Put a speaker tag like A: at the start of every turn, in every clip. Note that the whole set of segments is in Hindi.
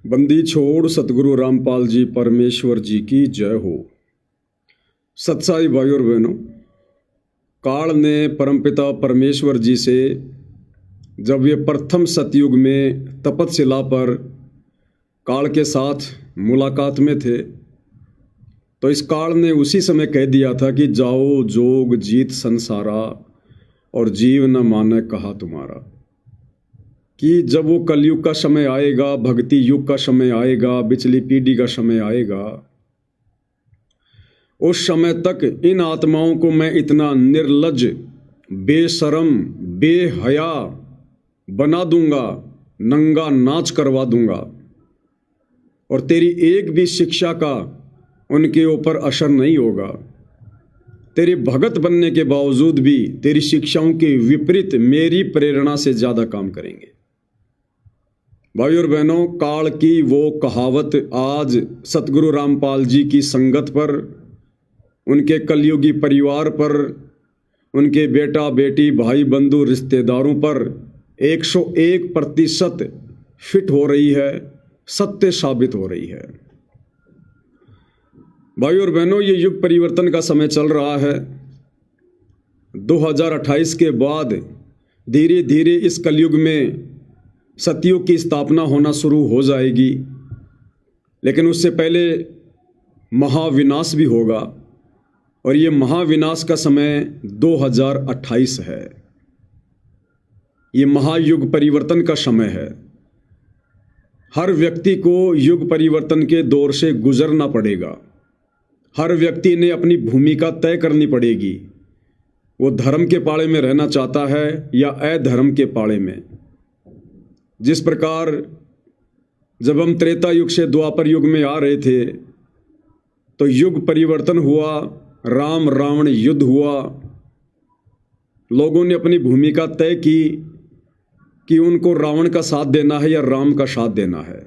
A: बंदी छोड़ सतगुरु रामपाल जी परमेश्वर जी की जय हो। सत्साई भाई और बहनों, काल ने परमपिता परमेश्वर जी से जब ये प्रथम सतयुग में तपतशिला पर काल के साथ मुलाकात में थे तो इस काल ने उसी समय कह दिया था कि जाओ जोग जीत संसारा और जीव न माने कहा तुम्हारा। कि जब वो कलयुग का समय आएगा, भक्ति युग का समय आएगा, बिचली पीढ़ी का समय आएगा, उस समय तक इन आत्माओं को मैं इतना निर्लज्ज, बेशरम, बेहया बना दूंगा, नंगा नाच करवा दूंगा और तेरी एक भी शिक्षा का उनके ऊपर असर नहीं होगा। तेरे भगत बनने के बावजूद भी तेरी शिक्षाओं के विपरीत मेरी प्रेरणा से ज़्यादा काम करेंगे। भाई और बहनों, काल की वो कहावत आज सतगुरु रामपाल जी की संगत पर, उनके कलयुगी परिवार पर, उनके बेटा बेटी भाई बंधु रिश्तेदारों पर 101% फिट हो रही है, सत्य साबित हो रही है। भाई और बहनों, ये युग परिवर्तन का समय चल रहा है। 2028 के बाद धीरे धीरे इस कलयुग में सतयुग की स्थापना होना शुरू हो जाएगी, लेकिन उससे पहले महाविनाश भी होगा और ये महाविनाश का समय 2028 है। ये महायुग परिवर्तन का समय है। हर व्यक्ति को युग परिवर्तन के दौर से गुजरना पड़ेगा। हर व्यक्ति ने अपनी भूमिका तय करनी पड़ेगी। वो धर्म के पाड़े में रहना चाहता है या अधर्म के पाड़े में। जिस प्रकार जब हम त्रेता युग से द्वापर युग में आ रहे थे तो युग परिवर्तन हुआ, राम रावण युद्ध हुआ। लोगों ने अपनी भूमिका तय की कि उनको रावण का साथ देना है या राम का साथ देना है।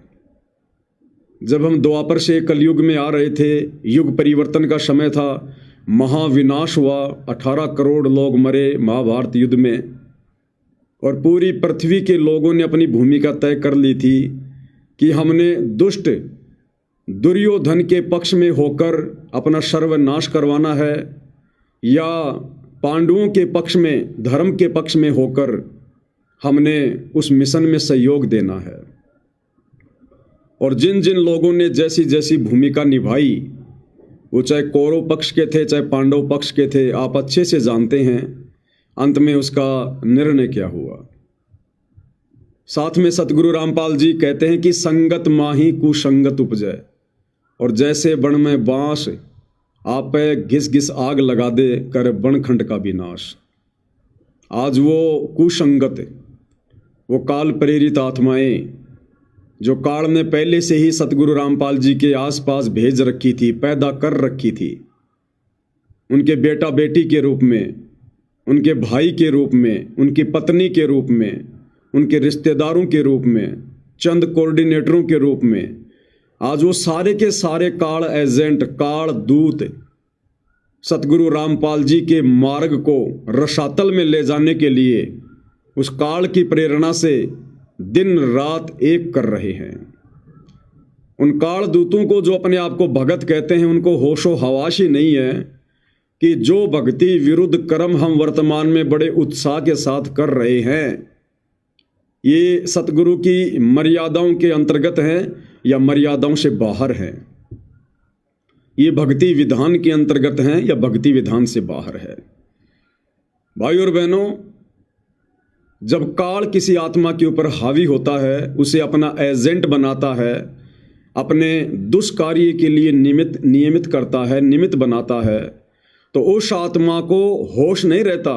A: जब हम द्वापर से कलयुग में आ रहे थे, युग परिवर्तन का समय था, महाविनाश हुआ, 18 करोड़ लोग मरे महाभारत युद्ध में और पूरी पृथ्वी के लोगों ने अपनी भूमिका तय कर ली थी कि हमने दुष्ट दुर्योधन के पक्ष में होकर अपना सर्वनाश करवाना है या पांडवों के पक्ष में, धर्म के पक्ष में होकर हमने उस मिशन में सहयोग देना है। और जिन जिन लोगों ने जैसी जैसी भूमिका निभाई, वो चाहे कौरव पक्ष के थे चाहे पांडव पक्ष के थे, आप अच्छे से जानते हैं अंत में उसका निर्णय क्या हुआ। साथ में सतगुरु रामपाल जी कहते हैं कि संगत माही कुसंगत उपजै, और जैसे बन में बांस आप घिस घिस आग लगा दे कर बनखंड का विनाश। आज वो कुसंगत, वो काल प्रेरित आत्माएं जो काल ने पहले से ही सतगुरु रामपाल जी के आसपास भेज रखी थी, पैदा कर रखी थी, उनके बेटा बेटी के रूप में, उनके भाई के रूप में, उनकी पत्नी के रूप में, उनके रिश्तेदारों के रूप में, चंद कोऑर्डिनेटरों के रूप में, आज वो सारे के सारे काल एजेंट, काल दूत सतगुरु रामपाल जी के मार्ग को रसातल में ले जाने के लिए उस काल की प्रेरणा से दिन रात एक कर रहे हैं। उन काल दूतों को जो अपने आप को भगत कहते हैं, उनको होशो हवास ही नहीं है कि जो भक्ति विरुद्ध कर्म हम वर्तमान में बड़े उत्साह के साथ कर रहे हैं, ये सतगुरु की मर्यादाओं के अंतर्गत हैं या मर्यादाओं से बाहर हैं। ये भक्ति विधान के अंतर्गत हैं या भक्ति विधान से बाहर है। भाई और बहनों, जब काल किसी आत्मा के ऊपर हावी होता है, उसे अपना एजेंट बनाता है, अपने दुष्कार्य के लिए नियमित करता है, निमित्त बनाता है, तो उस आत्मा को होश नहीं रहता।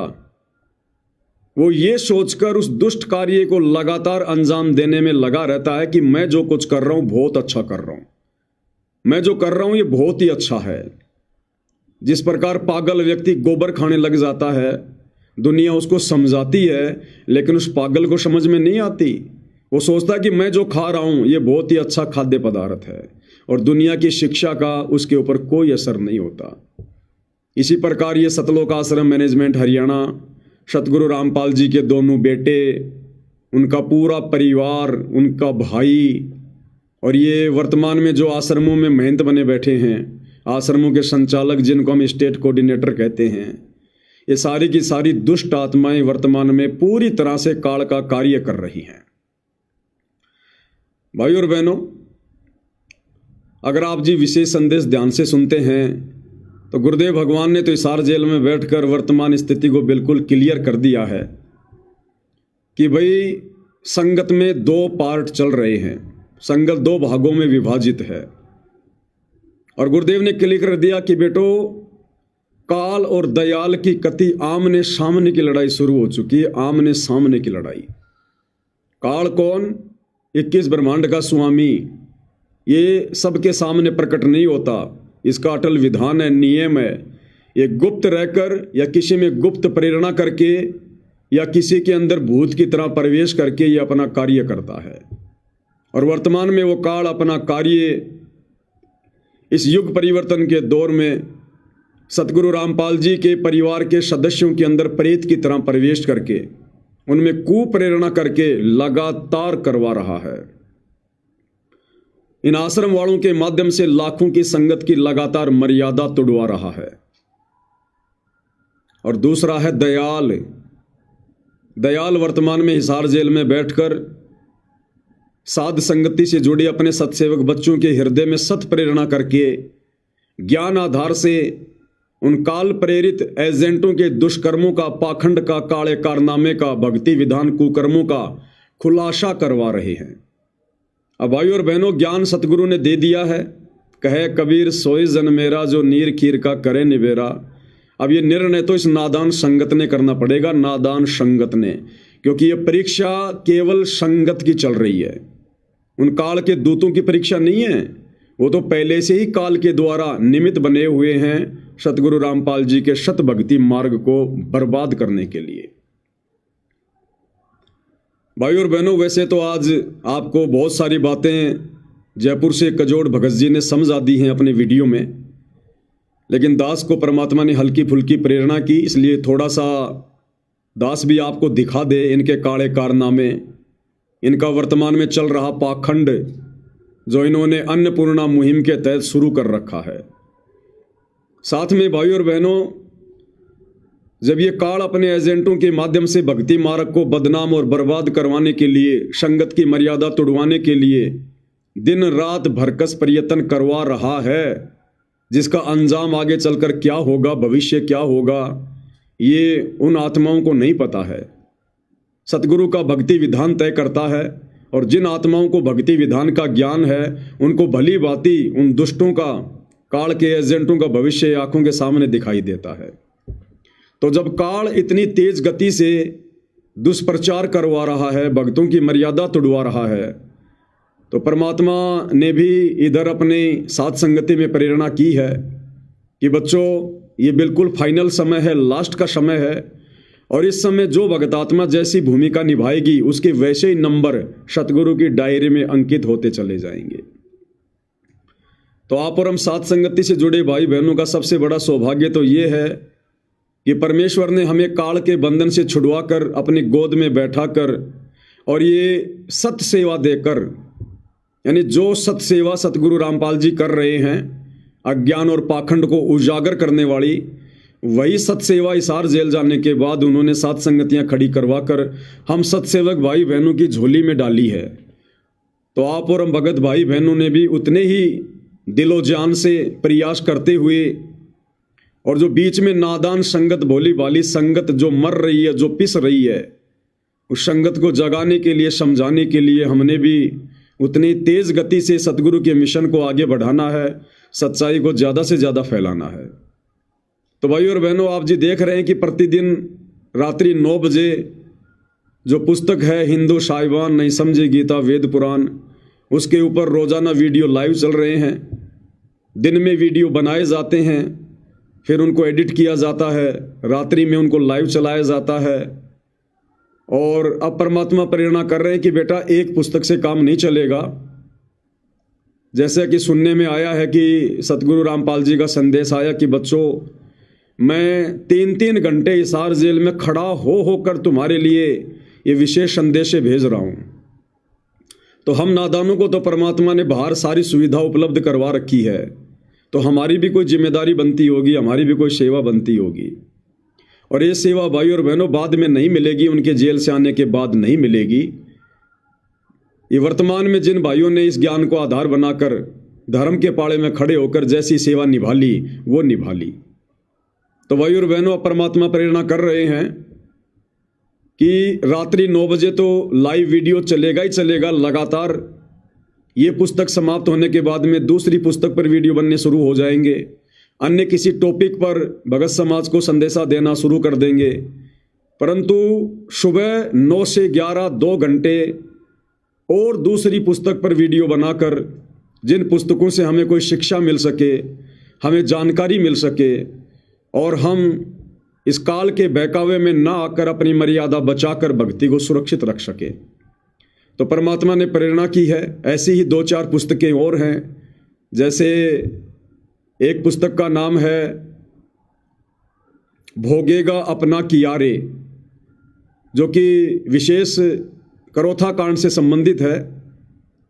A: वो ये सोचकर उस दुष्ट कार्य को लगातार अंजाम देने में लगा रहता है कि मैं जो कुछ कर रहा हूं बहुत अच्छा कर रहा हूं, मैं जो कर रहा हूं ये बहुत ही अच्छा है। जिस प्रकार पागल व्यक्ति गोबर खाने लग जाता है, दुनिया उसको समझाती है लेकिन उस पागल को समझ में नहीं आती। वो सोचता है कि मैं जो खा रहा हूं ये बहुत ही अच्छा खाद्य पदार्थ है और दुनिया की शिक्षा का उसके ऊपर कोई असर नहीं होता। इसी प्रकार ये सतलोक आश्रम मैनेजमेंट हरियाणा, सतगुरु रामपाल जी के दोनों बेटे, उनका पूरा परिवार, उनका भाई और ये वर्तमान में जो आश्रमों में महंत बने बैठे हैं, आश्रमों के संचालक जिनको हम स्टेट कोऑर्डिनेटर कहते हैं, ये सारी की सारी दुष्ट आत्माएं वर्तमान में पूरी तरह से काल का कार्य कर रही हैं। भाइयों और बहनों, अगर आप जी विशेष संदेश ध्यान से सुनते हैं तो गुरुदेव भगवान ने तो हिसार जेल में बैठकर वर्तमान स्थिति को बिल्कुल क्लियर कर दिया है कि भाई संगत में दो पार्ट चल रहे हैं, संगत दो भागों में विभाजित है। और गुरुदेव ने क्लियर कर दिया कि बेटो, काल और दयाल की कति आमने सामने की लड़ाई शुरू हो चुकी है, आमने सामने की लड़ाई। काल कौन? 21 ब्रह्मांड का स्वामी। ये सबके सामने प्रकट नहीं होता, इसका अटल विधान है, नियम है। ये गुप्त रहकर या किसी में गुप्त प्रेरणा करके या किसी के अंदर भूत की तरह प्रवेश करके ये अपना कार्य करता है। और वर्तमान में वो काल अपना कार्य इस युग परिवर्तन के दौर में सतगुरु रामपाल जी के परिवार के सदस्यों के अंदर प्रेत की तरह प्रवेश करके उनमें कुप्रेरणा करके लगातार करवा रहा है। इन आश्रम वालों के माध्यम से लाखों की संगत की लगातार मर्यादा तोड़वा रहा है। और दूसरा है दयाल। दयाल वर्तमान में हिसार जेल में बैठकर साध संगति से जुड़े अपने सत्सेवक बच्चों के हृदय में सत प्रेरणा करके ज्ञान आधार से उन काल प्रेरित एजेंटों के दुष्कर्मों का, पाखंड का, काले कारनामे का, भक्ति विधान कुकर्मों का खुलासा करवा रहे हैं। अब भाइयों और बहनों, ज्ञान सतगुरु ने दे दिया है। कहे कबीर सोई जन मेरा, जो नीर खीर का करे निबेरा। अब ये निर्णय तो इस नादान संगत ने करना पड़ेगा, नादान संगत ने, क्योंकि ये परीक्षा केवल संगत की चल रही है। उन काल के दूतों की परीक्षा नहीं है, वो तो पहले से ही काल के द्वारा निमित्त बने हुए हैं सतगुरु रामपाल जी के शत भक्ति मार्ग को बर्बाद करने के लिए। भाइयों और बहनों, वैसे तो आज आपको बहुत सारी बातें जयपुर से कजोड़ भगत जी ने समझा दी हैं अपने वीडियो में, लेकिन दास को परमात्मा ने हल्की फुल्की प्रेरणा की, इसलिए थोड़ा सा दास भी आपको दिखा दे इनके काले कारनामे, इनका वर्तमान में चल रहा पाखंड जो इन्होंने अन्नपूर्णा मुहिम के तहत शुरू कर रखा है। साथ में भाइयों और बहनों, जब ये काल अपने एजेंटों के माध्यम से भक्ति मार्ग को बदनाम और बर्बाद करवाने के लिए, संगत की मर्यादा तोड़वाने के लिए दिन रात भरकस प्रयत्न करवा रहा है, जिसका अंजाम आगे चलकर क्या होगा, भविष्य क्या होगा, ये उन आत्माओं को नहीं पता है। सतगुरु का भक्ति विधान तय करता है, और जिन आत्माओं को भक्ति विधान का ज्ञान है उनको भली भांति उन दुष्टों का, काल के एजेंटों का भविष्य आंखों के सामने दिखाई देता है। तो जब काल इतनी तेज गति से दुष्प्रचार करवा रहा है, भक्तों की मर्यादा तोड़वा रहा है, तो परमात्मा ने भी इधर अपने साथ संगति में प्रेरणा की है कि बच्चों, ये बिल्कुल फाइनल समय है, लास्ट का समय है, और इस समय जो भगतात्मा जैसी भूमिका निभाएगी उसके वैसे ही नंबर सतगुरु की डायरी में अंकित होते चले जाएंगे। तो आप और हम साथ संगति से जुड़े भाई बहनों का सबसे बड़ा सौभाग्य तो ये है कि परमेश्वर ने हमें काल के बंधन से छुड़वा कर अपनी गोद में बैठा कर और ये सत सेवा देकर, यानी जो सत सेवा सतगुरु रामपाल जी कर रहे हैं, अज्ञान और पाखंड को उजागर करने वाली, वही सत्सेवा हिसार जेल जाने के बाद उन्होंने सात संगतियां खड़ी करवा कर हम सत्सेवक भाई बहनों की झोली में डाली है। तो आप और हम भगत भाई बहनों ने भी उतने ही दिलो जान से प्रयास करते हुए, और जो बीच में नादान संगत, भोली भाली संगत जो मर रही है, जो पिस रही है, उस संगत को जगाने के लिए, समझाने के लिए हमने भी उतनी तेज गति से सतगुरु के मिशन को आगे बढ़ाना है, सच्चाई को ज़्यादा से ज़्यादा फैलाना है। तो भाइयों और बहनों, आप जी देख रहे हैं कि प्रतिदिन रात्रि 9 बजे जो पुस्तक है हिंदू साहिबान नहीं समझे गीता वेद पुराण, उसके ऊपर रोजाना वीडियो लाइव चल रहे हैं। दिन में वीडियो बनाए जाते हैं, फिर उनको एडिट किया जाता है, रात्रि में उनको लाइव चलाया जाता है। और अब परमात्मा प्रेरणा कर रहे हैं कि बेटा एक पुस्तक से काम नहीं चलेगा। जैसे कि सुनने में आया है कि सतगुरु रामपाल जी का संदेश आया कि बच्चों, मैं 3-3 घंटे हिसार जेल में खड़ा होकर तुम्हारे लिए ये विशेष संदेश भेज रहा हूँ। तो हम नादानों को तो परमात्मा ने बाहर सारी सुविधा उपलब्ध करवा रखी है, तो हमारी भी कोई जिम्मेदारी बनती होगी, हमारी भी कोई सेवा बनती होगी। और ये सेवा भाई और बहनों बाद में नहीं मिलेगी, उनके जेल से आने के बाद नहीं मिलेगी। ये वर्तमान में जिन भाइयों ने इस ज्ञान को आधार बनाकर धर्म के पाड़े में खड़े होकर जैसी सेवा निभा ली वो निभा ली। तो भाई और बहनों, परमात्मा प्रेरणा कर रहे हैं कि रात्रि 9 बजे तो लाइव वीडियो चलेगा ही चलेगा लगातार। ये पुस्तक समाप्त होने के बाद में दूसरी पुस्तक पर वीडियो बनने शुरू हो जाएंगे, अन्य किसी टॉपिक पर भगत समाज को संदेशा देना शुरू कर देंगे। परंतु सुबह 9 से 11 2 घंटे और दूसरी पुस्तक पर वीडियो बनाकर जिन पुस्तकों से हमें कोई शिक्षा मिल सके, हमें जानकारी मिल सके और हम इस काल के बहकावे में ना आकर अपनी मर्यादा बचाकर भक्ति को सुरक्षित रख सके, तो परमात्मा ने प्रेरणा की है। ऐसी ही 2-4 पुस्तकें और हैं। जैसे एक पुस्तक का नाम है भोगेगा अपना कियारे, जो कि विशेष करोथा कांड से संबंधित है,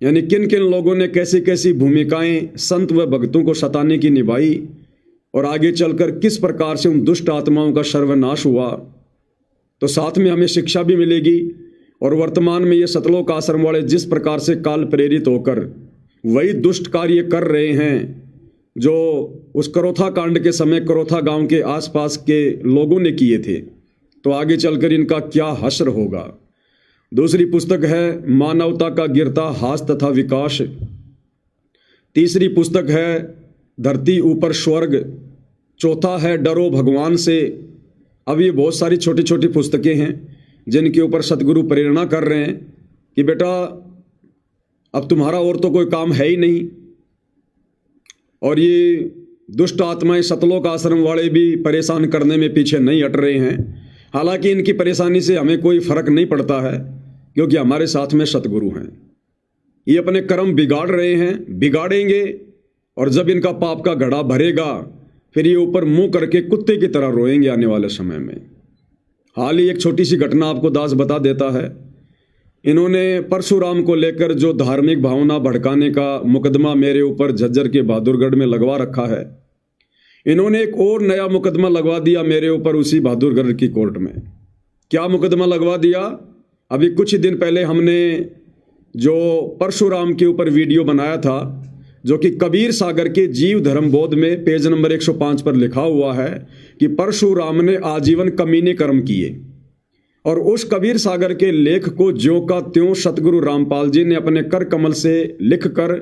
A: यानी किन किन लोगों ने कैसी कैसी भूमिकाएं संत व भक्तों को सताने की निभाई और आगे चलकर किस प्रकार से उन दुष्ट आत्माओं का सर्वनाश हुआ। तो साथ में हमें शिक्षा भी मिलेगी और वर्तमान में ये सतलोक आश्रम वाले जिस प्रकार से काल प्रेरित होकर वही दुष्ट कार्य कर रहे हैं जो उस करोथा कांड के समय करोथा गांव के आसपास के लोगों ने किए थे, तो आगे चलकर इनका क्या हश्र होगा। दूसरी पुस्तक है मानवता का गिरता हास तथा विकास। तीसरी पुस्तक है धरती ऊपर स्वर्ग। चौथा है डरो भगवान से। अब ये बहुत सारी छोटी छोटी पुस्तकें हैं जिनके ऊपर सतगुरु प्रेरणा कर रहे हैं कि बेटा अब तुम्हारा और तो कोई काम है ही नहीं। और ये दुष्ट आत्माएं सतलोक आश्रम वाले भी परेशान करने में पीछे नहीं हट रहे हैं। हालांकि इनकी परेशानी से हमें कोई फर्क नहीं पड़ता है, क्योंकि हमारे साथ में सतगुरु हैं। ये अपने कर्म बिगाड़ रहे हैं, बिगाड़ेंगे, और जब इनका पाप का घड़ा भरेगा फिर ये ऊपर मुंह करके कुत्ते की तरह रोएंगे आने वाले समय में। हाल ही एक छोटी सी घटना आपको दास बता देता है। इन्होंने परशुराम को लेकर जो धार्मिक भावना भड़काने का मुकदमा मेरे ऊपर झज्जर के बहादुरगढ़ में लगवा रखा है, इन्होंने एक और नया मुकदमा लगवा दिया मेरे ऊपर उसी बहादुरगढ़ की कोर्ट में। क्या मुकदमा लगवा दिया? अभी कुछ ही दिन पहले हमने जो परशुराम के ऊपर वीडियो बनाया था, जो कि कबीर सागर के जीव धर्म बोध में पेज नंबर 105 पर लिखा हुआ है कि परशुराम ने आजीवन कमीने कर्म किए, और उस कबीर सागर के लेख को ज्यों का त्यों सतगुरु रामपाल जी ने अपने कर कमल से लिखकर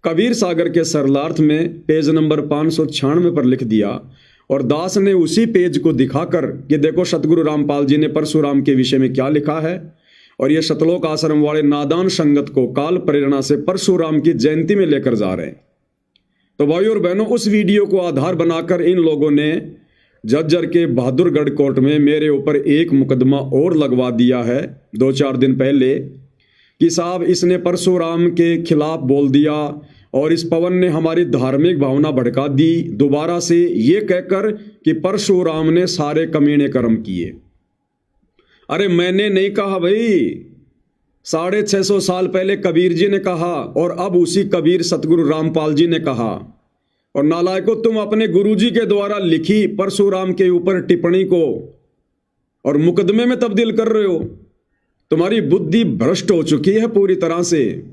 A: कबीर सागर के सरलार्थ में पेज नंबर 596 पर लिख दिया। और दास ने उसी पेज को दिखाकर कि देखो सतगुरु रामपाल जी ने परशुराम के विषय में क्या लिखा है, और ये सतलोक आश्रम वाले नादान संगत को काल प्रेरणा से परशुराम की जयंती में लेकर जा रहे हैं। तो भाइयों और बहनों, उस वीडियो को आधार बनाकर इन लोगों ने झज्जर के बहादुरगढ़ कोर्ट में मेरे ऊपर एक मुकदमा और लगवा दिया है 2-4 दिन पहले कि साहब इसने परशुराम के खिलाफ बोल दिया और इस पवन ने हमारी धार्मिक भावना भड़का दी, दोबारा से ये कहकर कि परशुराम ने सारे कमीने कर्म किए। अरे मैंने नहीं कहा भाई, 650 साल पहले कबीर जी ने कहा और अब उसी कबीर सतगुरु रामपाल जी ने कहा। और नालायकों, तुम अपने गुरुजी के द्वारा लिखी परशुराम के ऊपर टिप्पणी को और मुकदमे में तब्दील कर रहे हो। तुम्हारी बुद्धि भ्रष्ट हो चुकी है पूरी तरह से।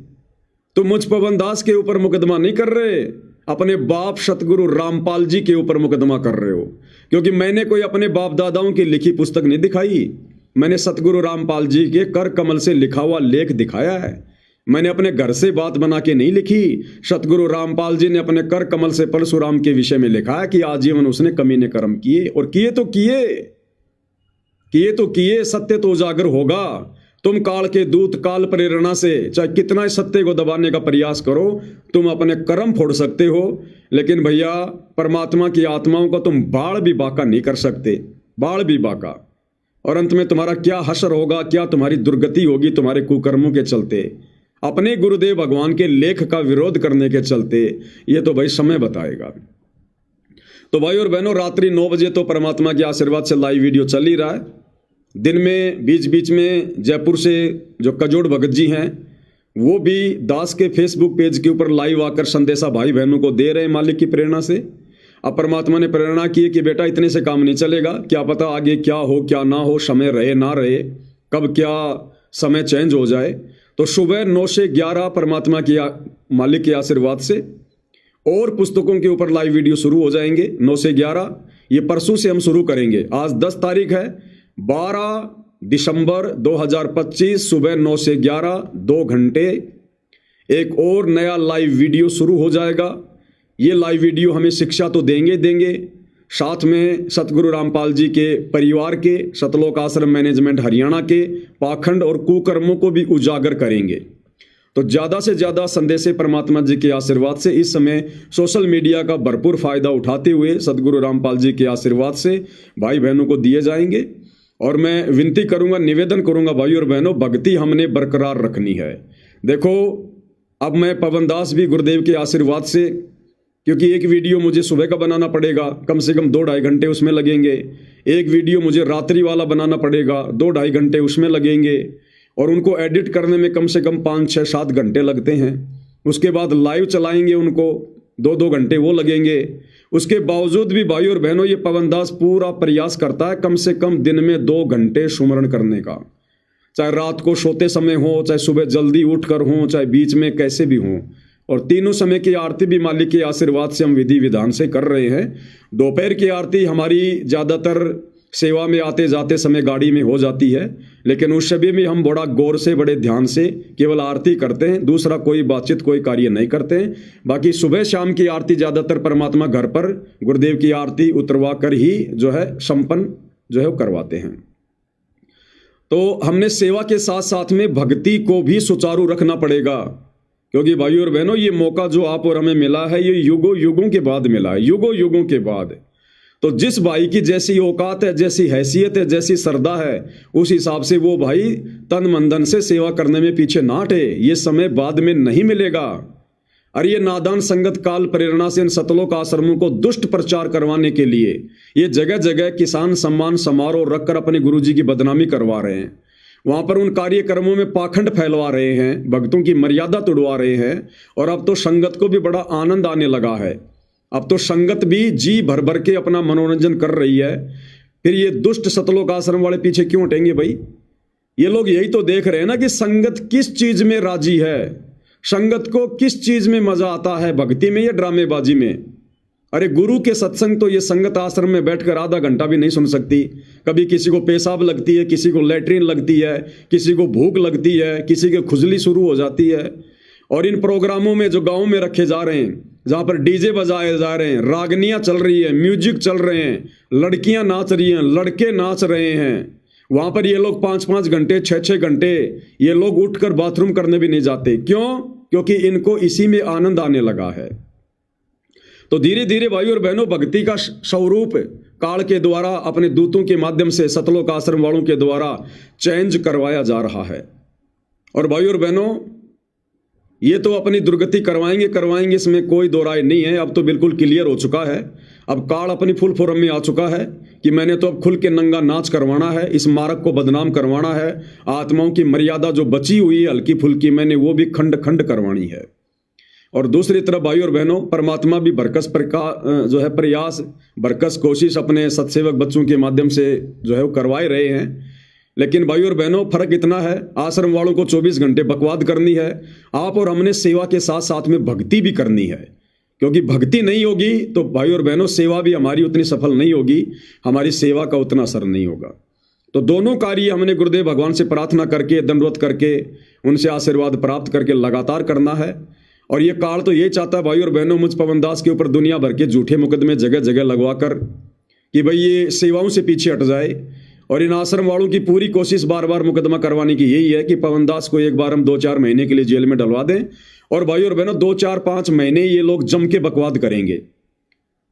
A: तुम मुझ पवन दास के ऊपर मुकदमा नहीं कर रहे, अपने बाप सतगुरु रामपाल जी के ऊपर मुकदमा कर रहे हो। क्योंकि मैंने कोई अपने बाप दादाओं की लिखी पुस्तक नहीं दिखाई, मैंने सतगुरु रामपाल जी के कर कमल से लिखा हुआ लेख दिखाया है। मैंने अपने घर से बात बना के नहीं लिखी। सतगुरु रामपाल जी ने अपने कर कमल से परशुराम के विषय में लिखा है कि आजीवन उसने कमीने कर्म किए, और किए तो किए, सत्य तो उजागर होगा। तुम काल के दूत काल प्रेरणा से चाहे कितना सत्य को दबाने का प्रयास करो, तुम अपने कर्म फोड़ सकते हो, लेकिन भैया परमात्मा की आत्माओं को तुम बाढ़ भी बाका नहीं कर सकते, बाढ़ भी बाका। और अंत में तुम्हारा क्या हश्र होगा, क्या तुम्हारी दुर्गति होगी तुम्हारे कुकर्मों के चलते, अपने गुरुदेव भगवान के लेख का विरोध करने के चलते, ये तो भाई समय बताएगा। तो भाई और बहनों, रात्रि 9 बजे तो परमात्मा के आशीर्वाद से लाइव वीडियो चल ही रहा है। दिन में बीच बीच में जयपुर से जो कजोड़ भगत जी हैं वो भी दास के फेसबुक पेज के ऊपर लाइव आकर संदेशा भाई बहनों को दे रहे हैं मालिक की प्रेरणा से। अब परमात्मा ने प्रेरणा की है कि बेटा इतने से काम नहीं चलेगा, क्या पता आगे क्या हो क्या ना हो, समय रहे ना रहे, कब क्या समय चेंज हो जाए। तो सुबह 9 से 11 परमात्मा की मालिक के आशीर्वाद से और पुस्तकों के ऊपर लाइव वीडियो शुरू हो जाएंगे 9 से 11। ये परसों से हम शुरू करेंगे। आज 10 तारीख है, 12 दिसंबर 2025 सुबह 9 से 11 2 घंटे एक और नया लाइव वीडियो शुरू हो जाएगा। ये लाइव वीडियो हमें शिक्षा तो देंगे, साथ में सतगुरु रामपाल जी के परिवार के, सतलोक आश्रम मैनेजमेंट हरियाणा के पाखंड और कुकर्मों को भी उजागर करेंगे। तो ज़्यादा से ज़्यादा संदेशे परमात्मा जी के आशीर्वाद से इस समय सोशल मीडिया का भरपूर फायदा उठाते हुए सतगुरु रामपाल जी के आशीर्वाद से भाई बहनों को दिए जाएंगे। और मैं विनती करूंगा, निवेदन करूंगा भाई और बहनों, भक्ति हमने बरकरार रखनी है। देखो अब मैं पवन दास भी गुरुदेव के आशीर्वाद से, क्योंकि एक वीडियो मुझे सुबह का बनाना पड़ेगा, कम से कम 2-2.5 घंटे उसमें लगेंगे। एक वीडियो मुझे रात्रि वाला बनाना पड़ेगा, 2-2.5 घंटे उसमें लगेंगे। और उनको एडिट करने में कम से कम 5-6-7 घंटे लगते हैं। उसके बाद लाइव चलाएंगे, उनको 2-2 घंटे वो लगेंगे। उसके बावजूद भी भाई और बहनों ये पवन दास पूरा प्रयास करता है कम से कम दिन में 2 घंटे सुमरण करने का, चाहे रात को सोते समय हो, चाहे सुबह जल्दी उठकर हो, चाहे बीच में कैसे भी हो। और तीनों समय की आरती भी मालिक के आशीर्वाद से हम विधि विधान से कर रहे हैं। दोपहर की आरती हमारी ज़्यादातर सेवा में आते जाते समय गाड़ी में हो जाती है, लेकिन उस समय में हम बड़ा गौर से, बड़े ध्यान से केवल आरती करते हैं, दूसरा कोई बातचीत कोई कार्य नहीं करते हैं। बाकी सुबह शाम की आरती ज़्यादातर परमात्मा घर पर गुरुदेव की आरती उतरवा कर ही जो है संपन्न जो है वो करवाते हैं। तो हमने सेवा के साथ साथ में भक्ति को भी सुचारू रखना पड़ेगा, क्योंकि भाई और बहनों ये मौका जो आप और हमें मिला है ये युगों युगों के बाद मिला है, युगों युगों के बाद। तो जिस भाई की जैसी औकात है, जैसी हैसियत है, जैसी श्रद्धा है, उस हिसाब से वो भाई तन मन धन से सेवा करने में पीछे ना हटे। ये समय बाद में नहीं मिलेगा। अरे ये नादान संगत काल प्रेरणा से इन सतलोक आश्रमों को दुष्ट प्रचार करवाने के लिए ये जगह जगह किसान सम्मान समारोह रखकर अपने गुरुजी की बदनामी करवा रहे हैं। वहां पर उन कार्यक्रमों में पाखंड फैलवा रहे हैं, भक्तों की मर्यादा तोड़वा रहे हैं। और अब तो संगत को भी बड़ा आनंद आने लगा है। अब तो संगत भी जी भर भर के अपना मनोरंजन कर रही है। फिर ये दुष्ट सतलोक आश्रम वाले पीछे क्यों हटेंगे भाई? ये लोग यही तो देख रहे हैं ना कि संगत किस चीज में राजी है, संगत को किस चीज में मजा आता है, भक्ति में या ड्रामेबाजी में। अरे गुरु के सत्संग तो ये संगत आश्रम में बैठकर आधा घंटा भी नहीं सुन सकती। कभी किसी को पेशाब लगती है, किसी को लैट्रिन लगती है, किसी को भूख लगती है, किसी की खुजली शुरू हो जाती है। और इन प्रोग्रामों में जो गाँव में रखे जा रहे हैं, जहाँ पर डीजे बजाए जा रहे हैं, रागनियाँ चल रही है, म्यूजिक चल रहे हैं, लड़कियाँ नाच रही हैं, लड़के नाच रहे हैं, वहाँ पर ये लोग 5-5 घंटे 6-6 घंटे ये लोग उठकर बाथरूम करने भी नहीं जाते। क्यों? क्योंकि इनको इसी में आनंद आने लगा है। तो धीरे धीरे भाई और बहनों भक्ति का स्वरूप काल के द्वारा अपने दूतों के माध्यम से सतलोक आश्रम वालों के द्वारा चेंज करवाया जा रहा है। और भाई और बहनों ये तो अपनी दुर्गति करवाएंगे, इसमें कोई दो राय नहीं है। अब तो बिल्कुल क्लियर हो चुका है। अब काल अपनी फुल फॉर्म में आ चुका है कि मैंने तो अब खुल के नंगा नाच करवाना है, इस मार्ग को बदनाम करवाना है। आत्माओं की मर्यादा जो बची हुई है हल्की फुल्की, मैंने वो भी खंड खंड करवानी है। और दूसरी तरफ भाई और बहनों परमात्मा भी बरकस जो है प्रयास, बरकस कोशिश अपने सत्सेवक बच्चों के माध्यम से जो है वो करवाए रहे हैं। लेकिन भाई और बहनों फर्क इतना है, आश्रम वालों को 24 घंटे बकवाद करनी है, आप और हमने सेवा के साथ साथ में भक्ति भी करनी है। क्योंकि भक्ति नहीं होगी तो भाई और बहनों सेवा भी हमारी उतनी सफल नहीं होगी, हमारी सेवा का उतना असर नहीं होगा। तो दोनों कार्य हमने गुरुदेव भगवान से प्रार्थना करके, दंडवत करके, उनसे आशीर्वाद प्राप्त करके लगातार करना है। और ये काल तो ये चाहता है भाई और बहनों मुझ पवन दास के ऊपर दुनिया भर के झूठे मुकदमे जगह जगह लगवा कर कि भाई ये सेवाओं से पीछे हट जाए। और इन आश्रम वालों की पूरी कोशिश बार बार मुकदमा करवाने की यही है कि पवन दास को एक बार हम 2-4 महीने के लिए जेल में डलवा दें। और भाई और बहनों 2-4-5 महीने ये लोग जम के बकवाद करेंगे।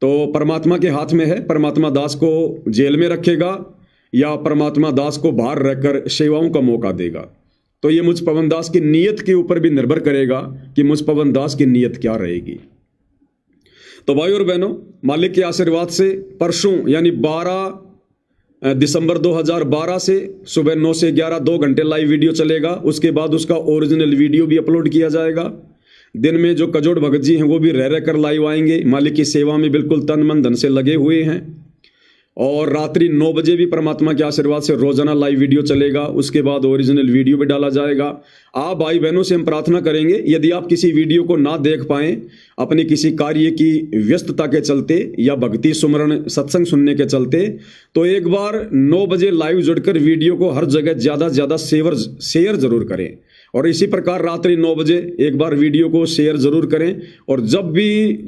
A: तो परमात्मा के हाथ में है, परमात्मा दास को जेल में रखेगा या परमात्मा दास को बाहर रहकर सेवाओं का मौका देगा। तो ये मुझ पवन दास की नीयत के ऊपर भी निर्भर करेगा कि मुझ पवन दास की नीयत क्या रहेगी। तो भाई और बहनों मालिक के आशीर्वाद से परसों यानी 12 दिसंबर 2012 से सुबह 9 से 11 2 घंटे लाइव वीडियो चलेगा। उसके बाद उसका ओरिजिनल वीडियो भी अपलोड किया जाएगा। दिन में जो कजोड़ भगत जी हैं वो भी रह कर लाइव आएंगे, मालिक की सेवा में बिल्कुल तन मन धन से लगे हुए हैं। और रात्रि 9 बजे भी परमात्मा के आशीर्वाद से रोजाना लाइव वीडियो चलेगा। उसके बाद ओरिजिनल वीडियो भी डाला जाएगा। आप भाई बहनों से हम प्रार्थना करेंगे, यदि आप किसी वीडियो को ना देख पाएं अपने किसी कार्य की व्यस्तता के चलते या भक्ति सुमरण सत्संग सुनने के चलते, तो एक बार 9 बजे लाइव जुड़कर वीडियो को हर जगह ज़्यादा से ज़्यादा शेयर जरूर करें। और इसी प्रकार रात्रि 9 बजे एक बार वीडियो को शेयर जरूर करें। और जब भी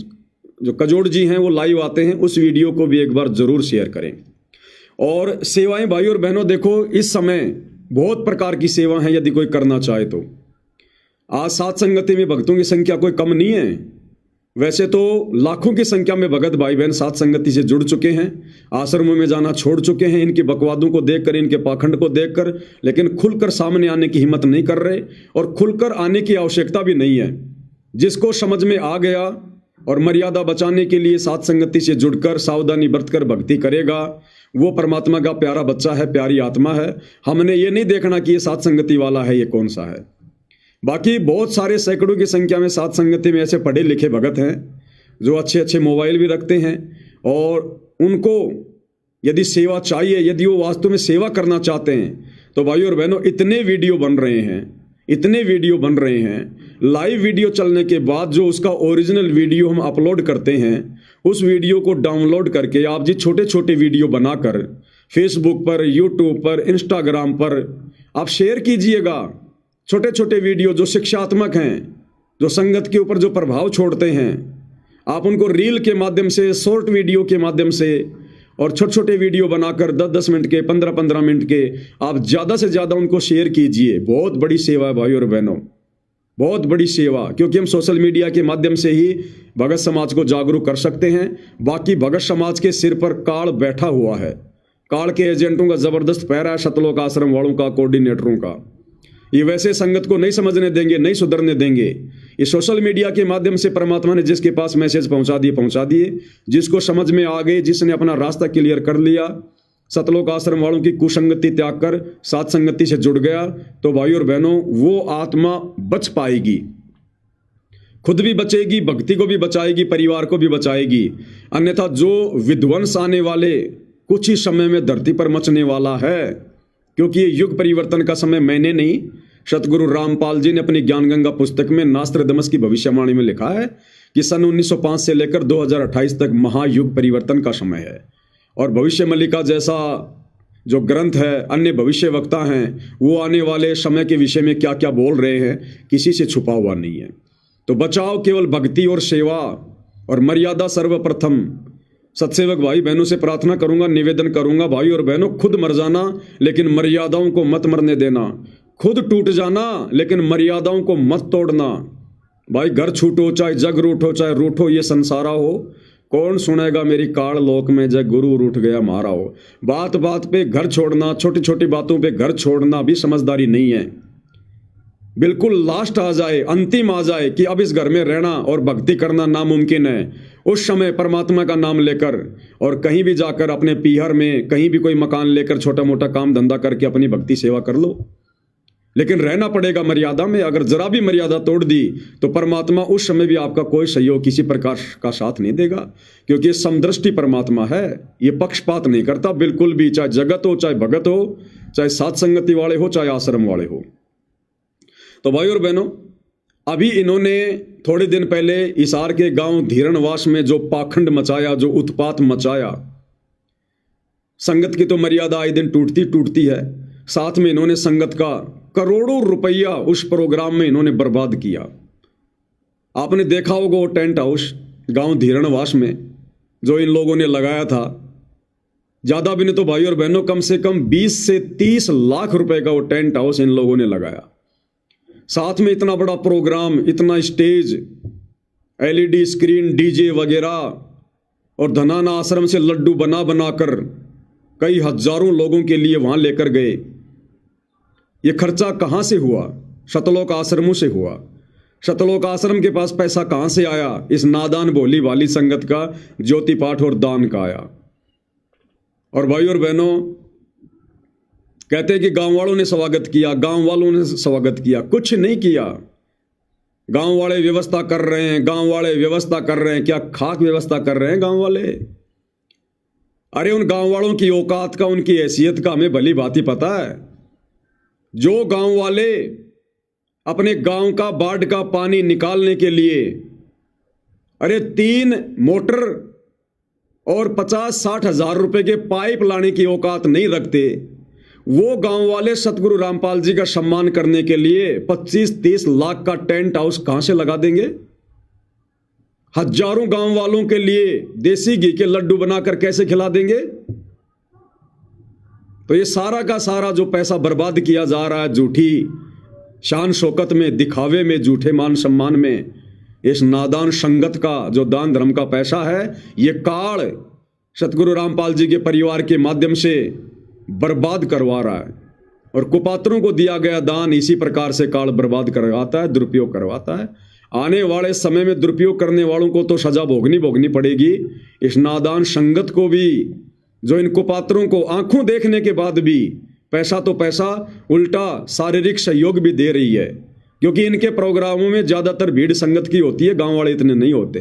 A: जो कजोड़ जी हैं वो लाइव आते हैं उस वीडियो को भी एक बार जरूर शेयर करें। और सेवाएं भाई और बहनों, देखो इस समय बहुत प्रकार की सेवा हैं, यदि कोई करना चाहे तो। आज सात संगति में भक्तों की संख्या कोई कम नहीं है। वैसे तो लाखों की संख्या में भगत भाई बहन सात संगति से जुड़ चुके हैं, आश्रमों में जाना छोड़ चुके हैं, इनके बकवादों को देखकर, इनके पाखंड को देखकर, लेकिन खुलकर सामने आने की हिम्मत नहीं कर रहे और खुलकर आने की आवश्यकता भी नहीं है। जिसको समझ में आ गया और मर्यादा बचाने के लिए सात संगति से जुड़कर सावधानी बरतकर भक्ति करेगा, वो परमात्मा का प्यारा बच्चा है, प्यारी आत्मा है। हमने ये नहीं देखना कि ये सात संगति वाला है, ये कौन सा है। बाकी बहुत सारे सैकड़ों की संख्या में सात संगति में ऐसे पढ़े लिखे भगत हैं जो अच्छे अच्छे मोबाइल भी रखते हैं। और उनको यदि सेवा चाहिए, यदि वो वास्तव में सेवा करना चाहते हैं, तो भाई और बहनों इतने वीडियो बन रहे हैं, इतने वीडियो बन रहे हैं। लाइव वीडियो चलने के बाद जो उसका ओरिजिनल वीडियो हम अपलोड करते हैं, उस वीडियो को डाउनलोड करके आप जी छोटे छोटे वीडियो बनाकर फेसबुक पर, यूट्यूब पर, इंस्टाग्राम पर आप शेयर कीजिएगा। छोटे छोटे वीडियो जो शिक्षात्मक हैं, जो संगत के ऊपर जो प्रभाव छोड़ते हैं, आप उनको रील के माध्यम से, शॉर्ट वीडियो के माध्यम से और छोटे छोटे वीडियो बनाकर 10-10 मिनट के, 15-15 मिनट के आप ज़्यादा से ज़्यादा उनको शेयर कीजिए। बहुत बड़ी सेवा है भाई और बहनों, बहुत बड़ी सेवा। क्योंकि हम सोशल मीडिया के माध्यम से ही भगत समाज को जागरूक कर सकते हैं। बाकी भगत समाज के सिर पर काल बैठा हुआ है, काल के एजेंटों का जबरदस्त पैरा है, शतलोक आश्रम वालों का, कोऑर्डिनेटरों का। ये वैसे संगत को नहीं समझने देंगे, नहीं सुधरने देंगे। ये सोशल मीडिया के माध्यम से परमात्मा ने जिसके पास मैसेज पहुंचा दिए, जिसको समझ में आ गए, जिसने अपना रास्ता क्लियर कर लिया, सतलोक आश्रम वालों की कुसंगति त्याग कर सात संगति से जुड़ गया, तो भाई और बहनों वो आत्मा बच पाएगी, खुद भी बचेगी, भक्ति को भी बचाएगी, परिवार को भी बचाएगी। अन्यथा जो विध्वंस आने वाले कुछ ही समय में धरती पर मचने वाला है, क्योंकि ये युग परिवर्तन का समय मैंने नहीं, सतगुरु रामपाल जी ने अपनी ज्ञान गंगा पुस्तक में नास्त्रदमस की भविष्यवाणी में लिखा है कि सन 1905 से लेकर 2028 तक महायुग परिवर्तन का समय है। और भविष्य मल्लिका जैसा जो ग्रंथ है, अन्य भविष्य वक्ता हैं, वो आने वाले समय के विषय में क्या क्या बोल रहे हैं, किसी से छुपा हुआ नहीं है। तो बचाओ केवल भक्ति और सेवा और मर्यादा सर्वप्रथम। सत्सेवक भाई बहनों से प्रार्थना करूंगा, निवेदन करूंगा, भाई और बहनों खुद मर जाना लेकिन मर्यादाओं को मत मरने देना, खुद टूट जाना लेकिन मर्यादाओं को मत तोड़ना। भाई घर छूटो चाहे जग रूठो, चाहे रूठो ये संसारा हो, कौन सुनेगा मेरी काल लोक में जग गुरु रूठ गया मारा हो। बात बात पे घर छोड़ना, छोटी छोटी बातों पे घर छोड़ना भी समझदारी नहीं है। बिल्कुल लास्ट आ जाए, अंतिम आ जाए कि अब इस घर में रहना और भक्ति करना नामुमकिन है, उस समय परमात्मा का नाम लेकर और कहीं भी जाकर अपने पीहर में कहीं भी कोई मकान लेकर छोटा मोटा काम धंधा करके अपनी भक्ति सेवा कर लो, लेकिन रहना पड़ेगा मर्यादा में। अगर जरा भी मर्यादा तोड़ दी तो परमात्मा उस समय भी आपका कोई सहयोग किसी प्रकार का साथ नहीं देगा, क्योंकि ये समदृष्टि परमात्मा है, ये पक्षपात नहीं करता बिल्कुल भी, चाहे जगत हो, चाहे भगत हो, चाहे सात संगति वाले हो, चाहे आश्रम वाले हो। तो भाई और बहनों, अभी इन्होंने थोड़े दिन पहले हिसार के गांव धीरणवास में जो पाखंड मचाया, जो उत्पात मचाया, संगत की तो मर्यादा आए दिन टूटती है, साथ में इन्होंने संगत का करोड़ों रुपया उस प्रोग्राम में इन्होंने बर्बाद किया। आपने देखा होगा वो टेंट हाउस गांव धीरणवास में जो इन लोगों ने लगाया था, ज्यादा भी नहीं तो भाई और बहनों कम से कम 20 से 30 लाख रुपए का वो टेंट हाउस इन लोगों ने लगाया। साथ में इतना बड़ा प्रोग्राम, इतना स्टेज, एलईडी स्क्रीन, डीजे वगैरह, और धनाना आश्रम से लड्डू बना बनाकर कई हजारों लोगों के लिए वहां लेकर गए। ये खर्चा कहां से हुआ? शतलोक आश्रमों से हुआ। शतलोक आश्रम के पास पैसा कहां से आया? इस नादान भोली वाली संगत का ज्योति पाठ और दान का आया। और भाई और बहनों, कहते हैं कि गांव वालों ने स्वागत किया, गांव वालों ने स्वागत किया, कुछ नहीं किया। गांव वाले व्यवस्था कर रहे हैं, गांव वाले व्यवस्था कर रहे हैं, क्या खाक व्यवस्था कर रहे हैं गांव वाले? अरे उन गांव वालों की औकात का, उनकी हैसियत का हमें भली भांति पता है। जो गांव वाले अपने गांव का बाढ़ का पानी निकालने के लिए अरे 3 मोटर और 50-60 हजार रुपए के पाइप लाने की औकात नहीं रखते, वो गांव वाले सतगुरु रामपाल जी का सम्मान करने के लिए 25-30 लाख का टेंट हाउस कहां से लगा देंगे? हजारों गांव वालों के लिए देसी घी के लड्डू बनाकर कैसे खिला देंगे? तो ये सारा का सारा जो पैसा बर्बाद किया जा रहा है, झूठी शान शौकत में, दिखावे में, झूठे मान सम्मान में, इस नादान संगत का जो दान धर्म का पैसा है, ये काल सतगुरु रामपाल जी के परिवार के माध्यम से बर्बाद करवा रहा है। और कुपात्रों को दिया गया दान इसी प्रकार से काल बर्बाद करवाता है, दुरुपयोग करवाता है। आने वाले समय में दुरुपयोग करने वालों को तो सजा भोगनी पड़ेगी। इस नादान संगत को भी, जो इन कुपात्रों को आंखों देखने के बाद भी पैसा तो पैसा, उल्टा शारीरिक सहयोग भी दे रही है, क्योंकि इनके प्रोग्रामों में ज्यादातर भीड़ संगत की होती है, गांव वाले इतने नहीं होते।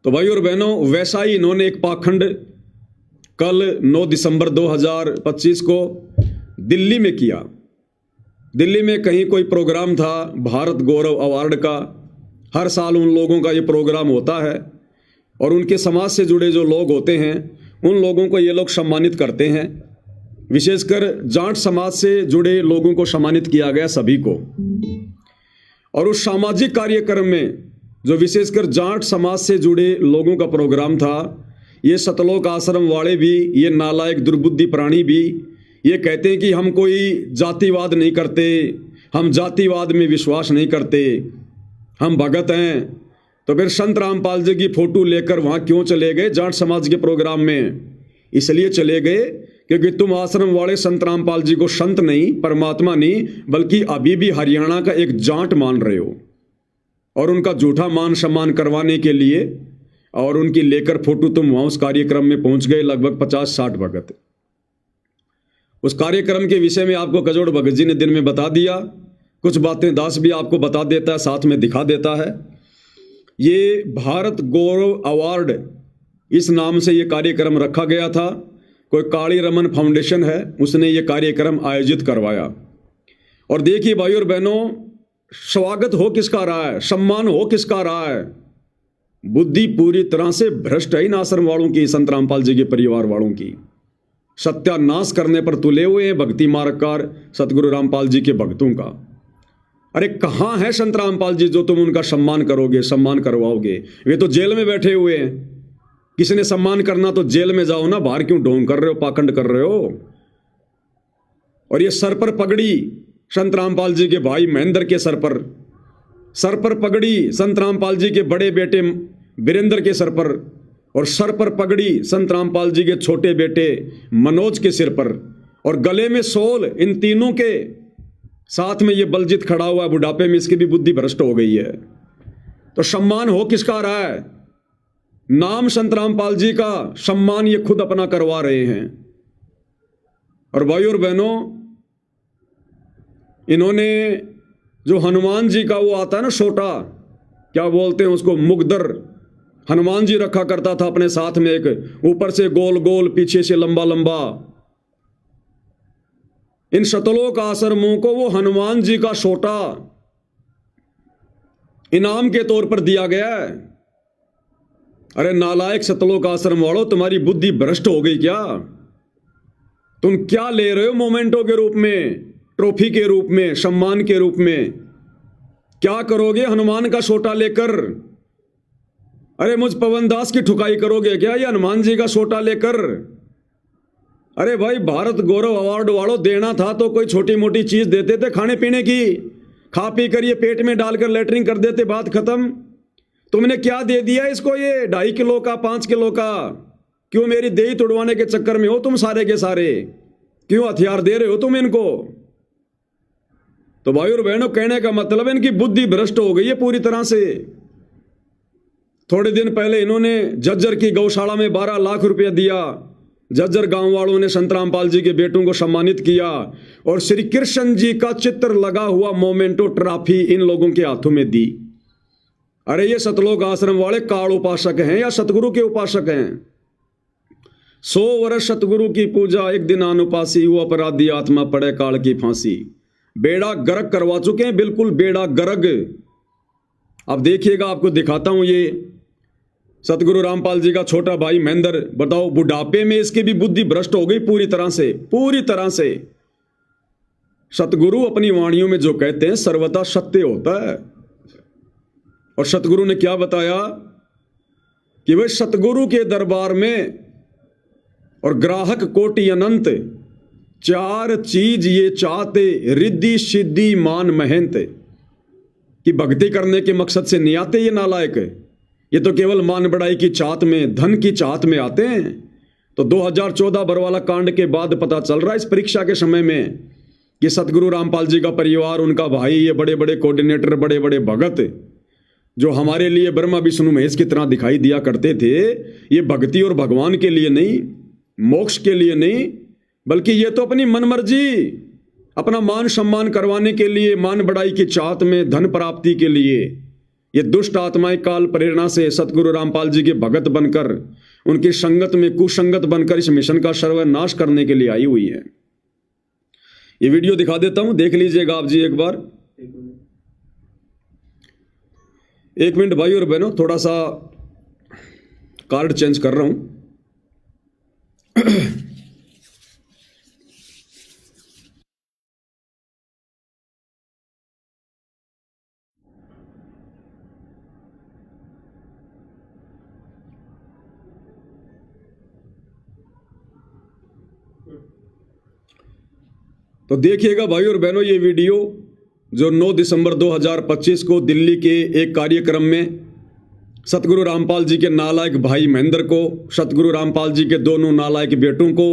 A: तो भाई और बहनों, वैसा ही इन्होंने एक पाखंड कल 9 दिसंबर 2025 को दिल्ली में किया। दिल्ली में कहीं कोई प्रोग्राम था भारत गौरव अवार्ड का। हर साल उन लोगों का ये प्रोग्राम होता है और उनके समाज से जुड़े जो लोग होते हैं उन लोगों को ये लोग सम्मानित करते हैं। विशेषकर जाट समाज से जुड़े लोगों को सम्मानित किया गया, सभी को। और उस सामाजिक कार्यक्रम में जो विशेषकर जाट समाज से जुड़े लोगों का प्रोग्राम था, ये सतलोक आश्रम वाले भी, ये नालायक दुर्बुद्धि प्राणी भी, ये कहते हैं कि हम कोई जातिवाद नहीं करते, हम जातिवाद में विश्वास नहीं करते, हम भगत हैं। तो फिर संत रामपाल जी की फोटो लेकर वहाँ क्यों चले गए जाट समाज के प्रोग्राम में? इसलिए चले गए क्योंकि तुम आश्रम वाले संत रामपाल जी को संत नहीं, परमात्मा नहीं, बल्कि अभी भी हरियाणा का एक जाट मान रहे हो। और उनका झूठा मान सम्मान करवाने के लिए और उनकी लेकर फोटो तुम वहाँ उस कार्यक्रम में पहुँच गए, लगभग 50-60 भगत। उस कार्यक्रम के विषय में आपको कजोड़ भगत जी ने दिन में बता दिया, कुछ बातें दास भी आपको बता देता है, साथ में दिखा देता है। ये भारत गौरव अवार्ड इस नाम से ये कार्यक्रम रखा गया था। कोई काली रमन फाउंडेशन है, उसने ये कार्यक्रम आयोजित करवाया। और देखिए भाई और बहनों, स्वागत हो किसका रहा है, सम्मान हो किसका रहा है? बुद्धि पूरी तरह से भ्रष्ट है इन आश्रम वालों की, संत रामपाल जी के परिवार वालों की। सत्यानाश करने पर तुले हुए हैं भक्ति मार्गकार सतगुरु रामपाल जी के भक्तों का। अरे कहाँ है संत रामपाल जी जो तुम उनका सम्मान करोगे, सम्मान करवाओगे? वे तो जेल में बैठे हुए हैं। किसी ने सम्मान करना तो जेल में जाओ ना, बाहर क्यों ढोंग कर रहे हो, पाखंड कर रहे हो? और ये सर पर पगड़ी संत रामपाल जी के भाई महेंद्र के सर पर पगड़ी संत रामपाल जी के बड़े बेटे वीरेंद्र के सर पर पगड़ी संत रामपाल जी के छोटे बेटे मनोज के सिर पर, और गले में सोल इन तीनों के साथ में ये बलजीत खड़ा हुआ है बुढ़ापे में, इसकी भी बुद्धि भ्रष्ट हो गई है। तो सम्मान हो किसका रहा है? नाम संत रामपाल जी का सम्मान ये खुद अपना करवा रहे हैं। और भाई और बहनों, इन्होंने जो हनुमान जी का वो आता है ना छोटा, क्या बोलते हैं उसको, मुगदर, हनुमान जी रखा करता था अपने साथ में, एक ऊपर से गोल गोल पीछे से लंबा लंबा। इन सतलोक आश्रमों को वो हनुमान जी का छोटा इनाम के तौर पर दिया गया है। अरे नालायक सतलोक आश्रम वालों, तुम्हारी बुद्धि भ्रष्ट हो गई क्या? तुम क्या ले रहे हो मोमेंटो के रूप में, ट्रॉफी के रूप में, सम्मान के रूप में? क्या करोगे हनुमान का छोटा लेकर? अरे मुझ पवन दास की ठुकाई करोगे क्या ये हनुमान जी का छोटा लेकर? अरे भाई, भारत गौरव अवार्ड वालों, देना था तो कोई छोटी मोटी चीज देते थे खाने पीने की, खा पी कर ये पेट में डालकर लेटरिंग कर देते, बात खत्म। तुमने क्या दे दिया इसको, ये 2.5 किलो का, 5 किलो का? क्यों मेरी देही तुड़वाने के चक्कर में हो तुम सारे के सारे? क्यों हथियार दे रहे हो तुम इनको? तो भाई और बहनों, कहने का मतलब इनकी बुद्धि भ्रष्ट हो गई है पूरी तरह से। थोड़े दिन पहले इन्होंने झज्जर की गौशाला में 12 लाख रुपया दिया, जज्जर गांव वालों ने संत रामपाल जी के बेटों को सम्मानित किया और श्री कृष्ण जी का चित्र लगा हुआ मोमेंटो ट्रॉफी इन लोगों के हाथों में दी। अरे ये सतलोक आश्रम वाले काल उपासक हैं या सतगुरु के उपासक हैं? 100 वर्ष सतगुरु की पूजा, एक दिन अनुपासी, वो अपराधी आत्मा पड़े काल की फांसी। बेड़ा गर्क करवा चुके हैं, बिल्कुल बेड़ा गर्क। अब देखिएगा, आपको दिखाता हूं ये सतगुरु रामपाल जी का छोटा भाई महेंद्र। बताओ, बुढ़ापे में इसकी भी बुद्धि भ्रष्ट हो गई पूरी तरह से, पूरी तरह से। सतगुरु अपनी वाणियों में जो कहते हैं सर्वथा सत्य होता है। और सतगुरु ने क्या बताया कि वह सतगुरु के दरबार में और ग्राहक कोटि अनंत, 4 चीज ये चाहते, रिद्धि सिद्धि मान महंत। कि भक्ति करने के मकसद से नहीं आते ये नालायक, ये तो केवल मान बढ़ाई की चाहत में, धन की चाहत में आते हैं। तो 2014 बरवाला कांड के बाद पता चल रहा है इस परीक्षा के समय में कि सतगुरु रामपाल जी का परिवार, उनका भाई, ये बड़े बड़े कोऑर्डिनेटर, बड़े बड़े भगत जो हमारे लिए ब्रह्मा विष्णु महेश की तरह दिखाई दिया करते थे, ये भक्ति और भगवान के लिए नहीं, मोक्ष के लिए नहीं, बल्कि ये तो अपनी मनमर्जी, अपना मान सम्मान करवाने के लिए, मान बढ़ाई की चाहत में, धन प्राप्ति के लिए, ये दुष्ट आत्माएं काल प्रेरणा से सतगुरु रामपाल जी के भगत बनकर, उनकी संगत में कुसंगत बनकर इस मिशन का सर्वनाश करने के लिए आई हुई है। ये वीडियो दिखा देता हूं, देख लीजिएगा आप जी एक बार। 1 मिनट भाई और बहनों, थोड़ा सा कार्ड चेंज कर रहा हूं। तो देखिएगा भाई और बहनों, ये वीडियो जो 9 दिसंबर 2025 को दिल्ली के एक कार्यक्रम में सतगुरु रामपाल जी के नालायक भाई महेंद्र को, सतगुरु रामपाल जी के दोनों नालायक बेटों को,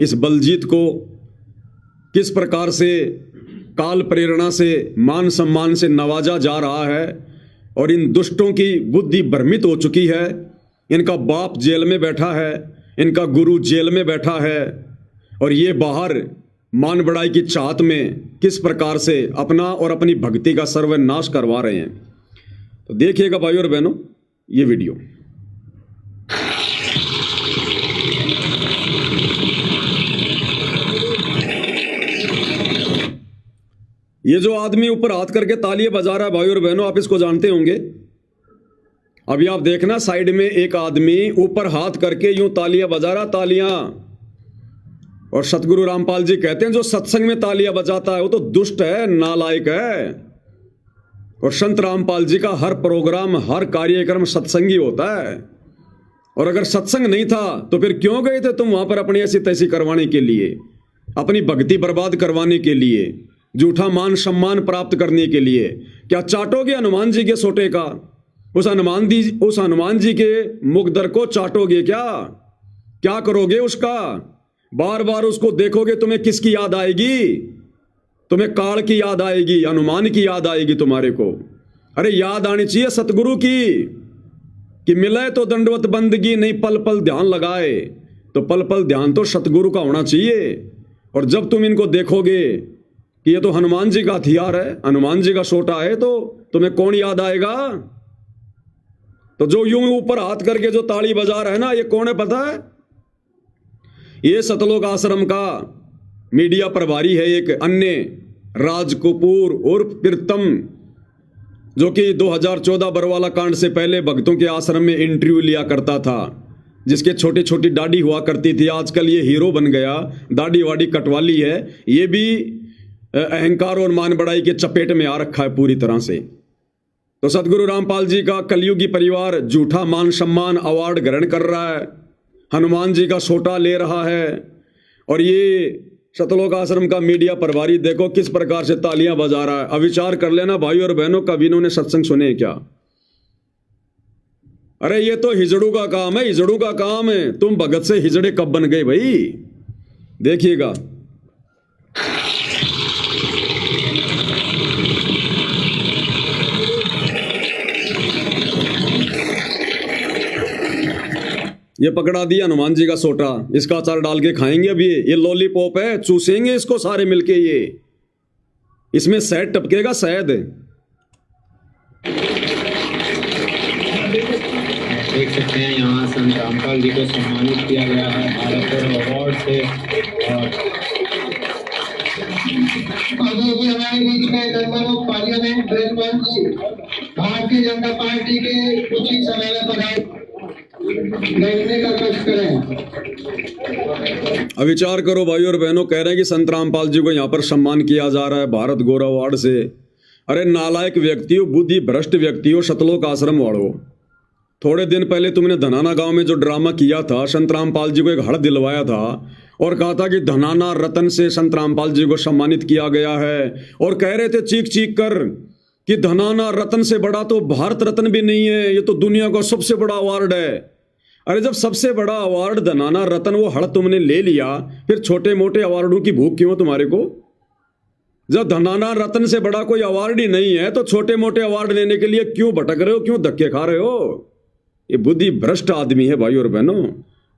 A: इस बलजीत को किस प्रकार से काल प्रेरणा से, मान सम्मान से नवाजा जा रहा है। और इन दुष्टों की बुद्धि भ्रमित हो चुकी है। इनका बाप जेल में बैठा है, इनका गुरु जेल में बैठा है, और ये बाहर मान बढ़ाई की चाहत में किस प्रकार से अपना और अपनी भक्ति का सर्वनाश करवा रहे हैं। तो देखिएगा भाई और बहनों ये वीडियो। ये जो आदमी ऊपर हाथ करके तालियां बजा रहा है भाई और बहनों, आप इसको जानते होंगे। अभी आप देखना, साइड में एक आदमी ऊपर हाथ करके यूं तालियां बजा रहा, तालियां। और सतगुरु रामपाल जी कहते हैं जो सत्संग में तालियां बजाता है वो तो दुष्ट है, नालायक है। और संत रामपाल जी का हर प्रोग्राम, हर कार्यक्रम सत्संगी होता है। और अगर सत्संग नहीं था तो फिर क्यों गए थे तुम वहां पर अपनी ऐसी तैसी करवाने के लिए, अपनी भक्ति बर्बाद करवाने के लिए, झूठा मान सम्मान प्राप्त करने के लिए? क्या चाटोगे हनुमान जी के सोटे का? उस हनुमान जी के मुकदर को चाटोगे क्या? क्या करोगे उसका? बार बार उसको देखोगे, तुम्हें किसकी याद आएगी? तुम्हें काल की याद आएगी, हनुमान की याद आएगी तुम्हारे को। अरे याद आनी चाहिए सतगुरु की कि मिले तो दंडवत बंदगी, नहीं पल पल ध्यान लगाए। तो पल पल ध्यान तो सतगुरु का होना चाहिए। और जब तुम इनको देखोगे कि ये तो हनुमान जी का हथियार है, हनुमान जी का सोटा है, तो तुम्हें कौन याद आएगा? तो जो यूं ऊपर हाथ करके जो ताली बजा रहा है ना, ये कौन है पता है? ये सतलोक आश्रम का मीडिया प्रभारी है एक अन्य राज कपूर और प्रीतम, जो कि 2014 बरवाला कांड से पहले भक्तों के आश्रम में इंटरव्यू लिया करता था, जिसके छोटी छोटी दाढ़ी हुआ करती थी। आजकल ये हीरो बन गया, दाढ़ी वाड़ी कटवा ली है। ये भी अहंकार और मान बढ़ाई के चपेट में आ रखा है पूरी तरह से। तो सतगुरु रामपाल जी का कलयुगी परिवार झूठा मान सम्मान अवार्ड ग्रहण कर रहा है, हनुमान जी का सोटा ले रहा है। और ये सतलोक आश्रम का मीडिया प्रभारी देखो किस प्रकार से तालियां बजा रहा है। अब विचार कर लेना भाई और बहनों, कभी इन्होंने सत्संग सुने हैं क्या? अरे ये तो हिजड़ू का काम है, हिजड़ू का काम है। तुम भगत से हिजड़े कब बन गए भाई? देखिएगा। ये पकड़ा दिया हनुमान जी का सोटा, इसका अचार डाल के खाएंगे। अब ये लॉलीपॉप है, चूसेंगे इसको सारे मिलके। ये इसमें शहद टपकेगा, शहद।
B: देख सकते हैं यहाँ संत रामपाल जी को सम्मानित किया गया है भारत अवार्ड से। और
C: अभी भी हमारे बीच में member of parliament Brijmohan ji Bharatiya Janata party के कुछ ही समय में पधार बैठने का कष्ट करें।
A: अब विचार करो भाई और बहनों, कह रहे हैं कि संत रामपाल जी को यहाँ पर सम्मान किया जा रहा है भारत गौरव अवार्ड से। अरे नालायक व्यक्ति हो, बुद्धि भ्रष्ट व्यक्ति हो, शतलोक आश्रम वालों। थोड़े दिन पहले तुमने धनाना गांव में जो ड्रामा किया था, संत रामपाल जी को एक हड़ दिलवाया था और कहा था कि धनाना रत्न से संत रामपाल जी को सम्मानित किया गया है। और कह रहे थे चीख चीख कर कि धनाना रत्न से बड़ा तो भारत रत्न भी नहीं है, ये तो दुनिया का सबसे बड़ा अवार्ड है। अरे जब सबसे बड़ा अवार्ड धनाना रत्न वो हड़ तुमने ले लिया, फिर छोटे मोटे अवार्डों की भूख क्यों तुम्हारे को? जब धनाना रत्न से बड़ा कोई अवार्ड ही नहीं है तो छोटे मोटे अवार्ड लेने के लिए क्यों भटक रहे हो, क्यों धक्के खा रहे हो? ये बुद्धि भ्रष्ट आदमी है भाई और बहनों।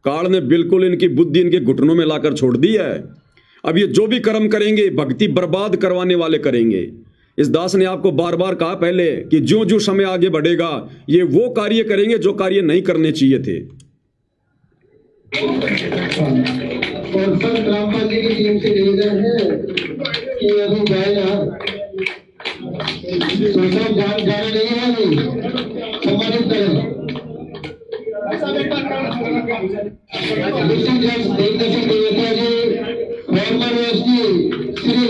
A: काल ने बिल्कुल इनकी बुद्धि इनके घुटनों में लाकर छोड़ दी है। अब ये जो भी कर्म करेंगे भक्ति बर्बाद करवाने वाले करेंगे। इस दास ने आपको बार बार कहा पहले कि जो जो समय आगे बढ़ेगा ये वो कार्य करेंगे जो कार्य नहीं करने चाहिए थे।
C: और संत रामपाल जी की टीम से निवेदन है कि अभी जाएगा तो सब जाना नहीं है, अभी सम्मानित करें। देवता जी, फॉर्मर एसडी श्री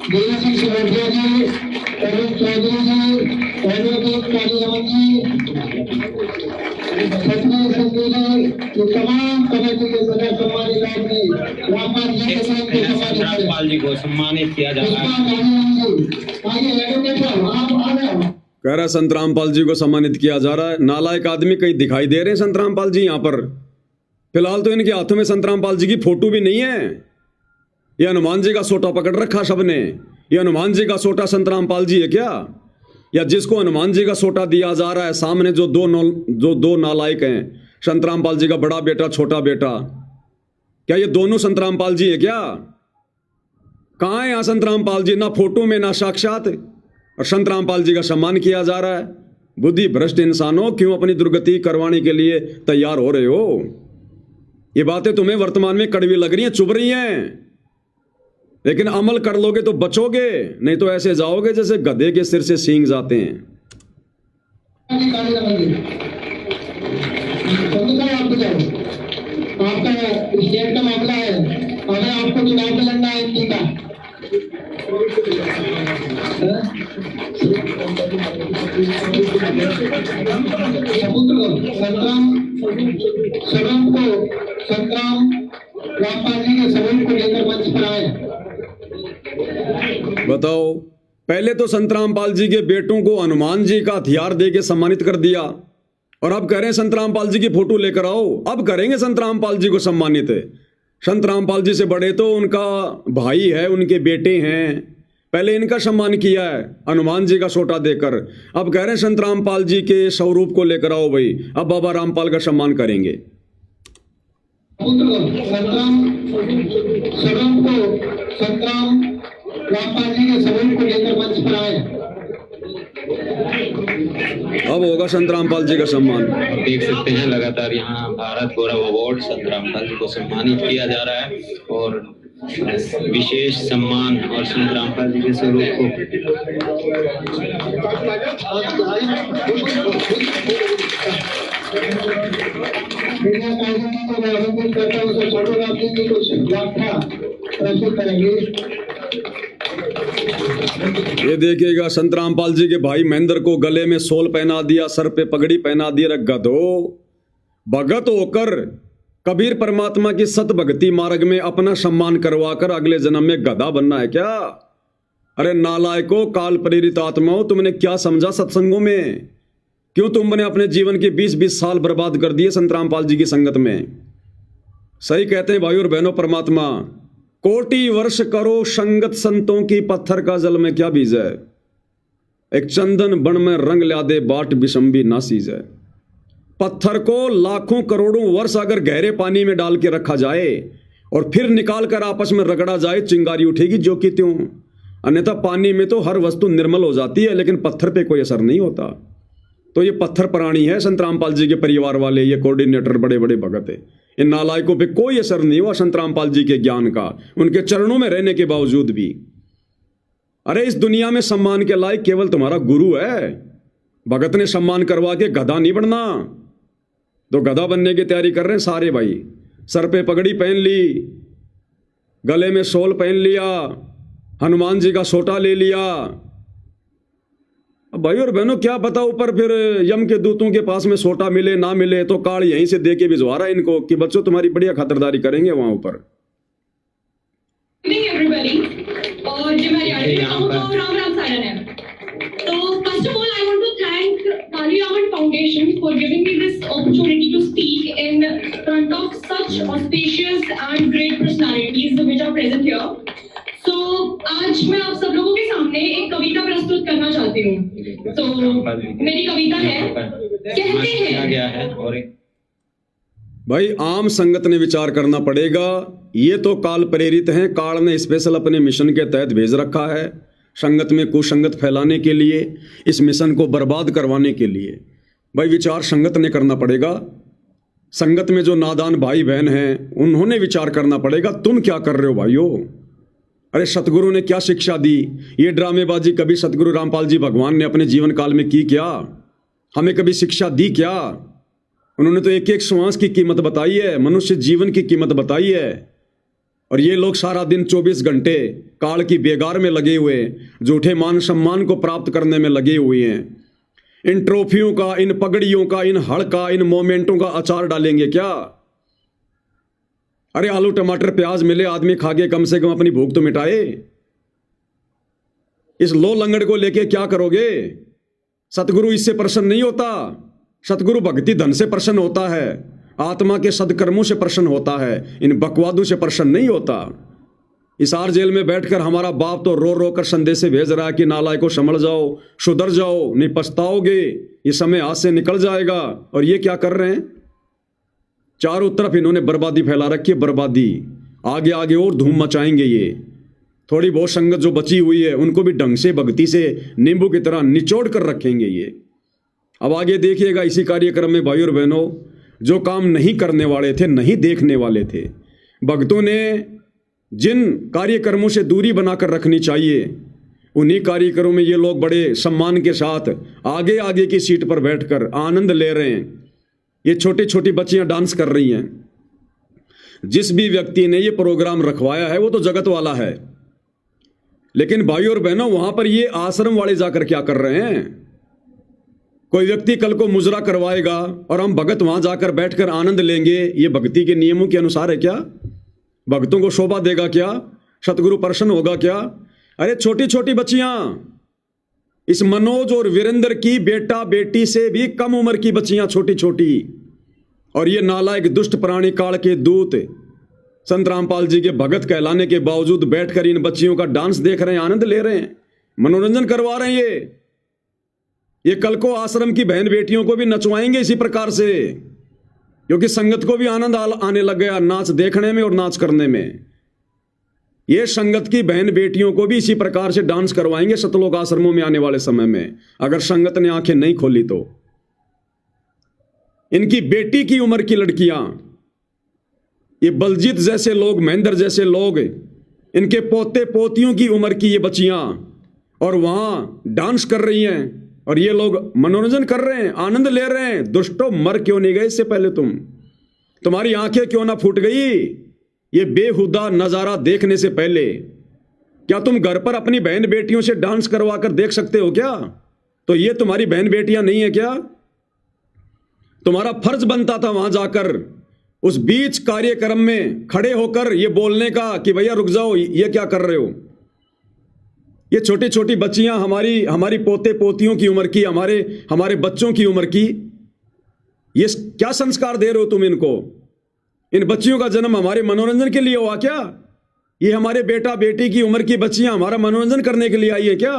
C: देवी सिंह सिमोटिया जी, अरुण चौधरी जी, एडवोकेट कालीराम जी, सतनाम सिंधु जी, ये तमाम कमेटी के सदस्य सम्मानित आदमी रामपाल जी के साथ
B: रामपाल जी को सम्मानित किया जा रहा है।
C: आगे एडवोकेट आप आ जाओ।
A: कह रहा है संत रामपाल जी को सम्मानित किया जा रहा है। नालायक आदमी कहीं दिखाई दे रहे हैं संत रामपाल जी यहाँ पर? फिलहाल तो इनके हाथों में संत रामपाल जी की फोटो भी नहीं है। ये हनुमान जी का सोटा पकड़ रखा सबने। ये हनुमान जी का सोटा संत रामपाल जी है क्या? या जिसको हनुमान जी का सोटा दिया जा रहा है सामने जो दो नालायक हैं, संत रामपाल जी का बड़ा बेटा छोटा बेटा, क्या ये दोनों संत रामपाल जी है क्या? कहाँ है यहाँ संत रामपाल जी? ना फोटो में ना साक्षात। और संत रामपाल जी का सम्मान किया जा रहा है। बुद्धि भ्रष्ट इंसानों, क्यों अपनी दुर्गति करवाने के लिए तैयार हो रहे हो? ये बातें तुम्हें वर्तमान में कड़वी लग रही हैं, चुभ रही हैं, लेकिन अमल कर लोगे तो बचोगे, नहीं तो ऐसे जाओगे जैसे गधे के सिर से सींग जाते हैं।
C: आपका स्टेट का मामला है, अगर आपको चुनाव में लड़ना है इनकी का संतराम रामपाल जी के सबूत को लेकर मंच पर आए।
A: बताओ, पहले तो संत रामपाल जी के बेटों को हनुमान जी का हथियार दे के सम्मानित कर दिया और अब कह रहे हैं संत रामपाल जी की फोटो लेकर आओ। अब करेंगे संत रामपाल जी को सम्मानित। संत रामपाल जी से बड़े तो उनका भाई है, उनके बेटे हैं। पहले इनका सम्मान किया है हनुमान जी का सोटा देकर, अब कह रहे हैं संत रामपाल जी के स्वरूप को लेकर आओ भाई। अब बाबा रामपाल का सम्मान करेंगे।
C: रामपाल जी के स्वरूप को लेकर मंच पर आए।
A: अब होगा संत रामपाल जी का सम्मान।
B: देख सकते हैं लगातार यहाँ भारत गौरव अवार्ड संत रामपाल जी को सम्मानित किया जा रहा है और विशेष सम्मान और संत रामपाल जी के स्वरूप को
C: प्रस्तुत करेंगे।
A: ये देखिएगा संत रामपाल जी के भाई महेंद्र को गले में सोल पहना दिया, सर पे पगड़ी पहना दी। गधो, भगत होकर कबीर परमात्मा की सत भक्ति मार्ग में अपना सम्मान करवाकर अगले जन्म में गधा बनना है क्या? अरे नालायको, काल प्रेरित आत्माओं, तुमने क्या समझा सत्संगों में? क्यों तुमने अपने जीवन के 20-20 साल बर्बाद कर दिए संत रामपाल जी की संगत में? सही कहते हैं भाई और बहनों, परमात्मा कोटि वर्ष करो संगत संतों की, पत्थर का जल में क्या बीज है। एक चंदन बन में रंग ला दे बाट बिशंबी ना सीज है। पत्थर को लाखों करोड़ों वर्ष अगर गहरे पानी में डाल के रखा जाए और फिर निकाल कर आपस में रगड़ा जाए, चिंगारी उठेगी जो कि त्यों। अन्यथा पानी में तो हर वस्तु निर्मल हो जाती है, लेकिन पत्थर पे कोई असर नहीं होता। तो ये पत्थर प्राणी है संत रामपाल जी के परिवार वाले, ये कोऑर्डिनेटर बड़े बड़े भगत है। इन नालायकों पे कोई असर नहीं हुआ संत रामपाल जी के ज्ञान का, उनके चरणों में रहने के बावजूद भी। अरे इस दुनिया में सम्मान के लायक केवल तुम्हारा गुरु है। भगत ने सम्मान करवा के गधा नहीं बनना। तो गधा बनने की तैयारी कर रहे हैं सारे भाई। सर पे पगड़ी पहन ली, गले में शॉल पहन लिया, हनुमान जी का सोटा ले लिया। अब भाई और बहनों क्या पता ऊपर फिर यम के दूतों के पास में सोटा मिले ना मिले, तो काल यहीं से दे के भिजवा रहा है इनको कि बच्चों तुम्हारी बढ़िया खातिरदारी करेंगे वहां ऊपर।
D: और जो मेरी राम राम सायरन है। तो first of all I want to thank Pali Ravan foundation for giving me this opportunity to speak in front of such auspicious and great personalities which are present here. So आज मैं आप सब लोगों के सामने एक कविता प्रस्तुत करना चाहती हूँ। तो मेरी कविता है, कहते हैं।
A: भाई आम संगत ने विचार करना पड़ेगा। ये तो काल प्रेरित हैं, काल ने स्पेशल अपने मिशन के तहत भेज रखा है संगत में कुसंगत फैलाने के लिए, इस मिशन को बर्बाद करवाने के लिए। भाई विचार संगत ने करना पड़ेगा। संगत में जो नादान भाई बहन हैं उन्होंने विचार करना पड़ेगा, तुम क्या कर रहे हो भाइयों। अरे सतगुरु ने क्या शिक्षा दी? ये ड्रामेबाजी कभी सतगुरु रामपाल जी भगवान ने अपने जीवन काल में की क्या? हमें कभी शिक्षा दी क्या? उन्होंने तो एक एक श्वास की कीमत बताई है, मनुष्य जीवन की कीमत बताई है। और ये लोग सारा दिन 24 घंटे काल की बेगार में लगे हुए, झूठे मान सम्मान को प्राप्त करने में लगे हुए हैं। इन ट्रॉफियों का, इन पगड़ियों का, इन हड़ का, इन मोमेंटों का अचार डालेंगे क्या? अरे आलू टमाटर प्याज मिले, आदमी खा के कम से कम अपनी भूख तो मिटाए। इस लो लंगड़ को लेके क्या करोगे? सतगुरु इससे प्रसन्न नहीं होता। सतगुरु भक्ति धन से प्रसन्न होता है, आत्मा के सदकर्मों से प्रसन्न होता है, इन बकवादों से प्रसन्न नहीं होता। इसार जेल में बैठकर हमारा बाप तो रो रो कर संदेशे भेज रहा है कि नालायकों संभल जाओ, सुधर जाओ, नहीं पछताओगे, ये समय हाथ से निकल जाएगा। और ये क्या कर रहे हैं? चारों तरफ इन्होंने बर्बादी फैला रखी है, बर्बादी। आगे आगे और धूम मचाएंगे ये। थोड़ी बहुत संगत जो बची हुई है उनको भी ढंग से भक्ति से नींबू की तरह निचोड़ कर रखेंगे ये। अब आगे देखिएगा इसी कार्यक्रम में भाई और बहनों, जो काम नहीं करने वाले थे, नहीं देखने वाले थे, भक्तों ने जिन कार्यक्रमों से दूरी बनाकर रखनी चाहिए, उन्हीं कार्यक्रमों में ये लोग बड़े सम्मान के साथ आगे आगे की सीट पर बैठकर आनंद ले रहे हैं। ये छोटी छोटी बच्चियां डांस कर रही हैं। जिस भी व्यक्ति ने ये प्रोग्राम रखवाया है वो तो जगत वाला है, लेकिन भाई और बहनों वहां पर ये आश्रम वाले जाकर क्या कर रहे हैं? कोई व्यक्ति कल को मुजरा करवाएगा और हम भगत वहां जाकर बैठकर आनंद लेंगे, ये भक्ति के नियमों के अनुसार है क्या? भक्तों को शोभा देगा क्या? सतगुरु प्रसन्न होगा क्या? अरे छोटी छोटी बच्चियां, इस मनोज और वीरेंद्र की बेटा बेटी से भी कम उम्र की बच्चियां, छोटी छोटी, और ये नालायक दुष्ट प्राणी काल के दूत संत रामपाल जी के भगत कहलाने के बावजूद बैठकर इन बच्चियों का डांस देख रहे हैं, आनंद ले रहे हैं, मनोरंजन करवा रहे हैं। ये कल को आश्रम की बहन बेटियों को भी नचवाएंगे इसी प्रकार से, क्योंकि संगत को भी आनंद आने लग गया नाच देखने में और नाच करने में। ये संगत की बहन बेटियों को भी इसी प्रकार से डांस करवाएंगे सतलोक आश्रमों में आने वाले समय में, अगर संगत ने आंखें नहीं खोली तो। इनकी बेटी की उम्र की लड़कियां, ये बलजीत जैसे लोग, महेंद्र जैसे लोग, इनके पोते पोतियों की उम्र की ये बच्चियां, और वहां डांस कर रही हैं, और ये लोग मनोरंजन कर रहे हैं, आनंद ले रहे हैं। दुष्टों, मर क्यों नहीं गए इससे पहले? तुम्हारी आंखें क्यों ना फूट गई ये बेहुदा नजारा देखने से पहले? क्या तुम घर पर अपनी बहन बेटियों से डांस करवा कर देख सकते हो क्या? तो ये तुम्हारी बहन बेटियां नहीं है क्या? तुम्हारा फर्ज बनता था वहां जाकर उस बीच कार्यक्रम में खड़े होकर ये बोलने का कि भैया रुक जाओ, ये क्या कर रहे हो? ये छोटी छोटी बच्चियां, हमारी पोते पोतियों की उम्र की, हमारे बच्चों की उम्र की, ये क्या संस्कार दे रहे हो तुम इनको? इन बच्चियों का जन्म हमारे मनोरंजन के लिए हुआ क्या? ये हमारे बेटा बेटी की उम्र की बच्चियां हमारा मनोरंजन करने के लिए आई है क्या?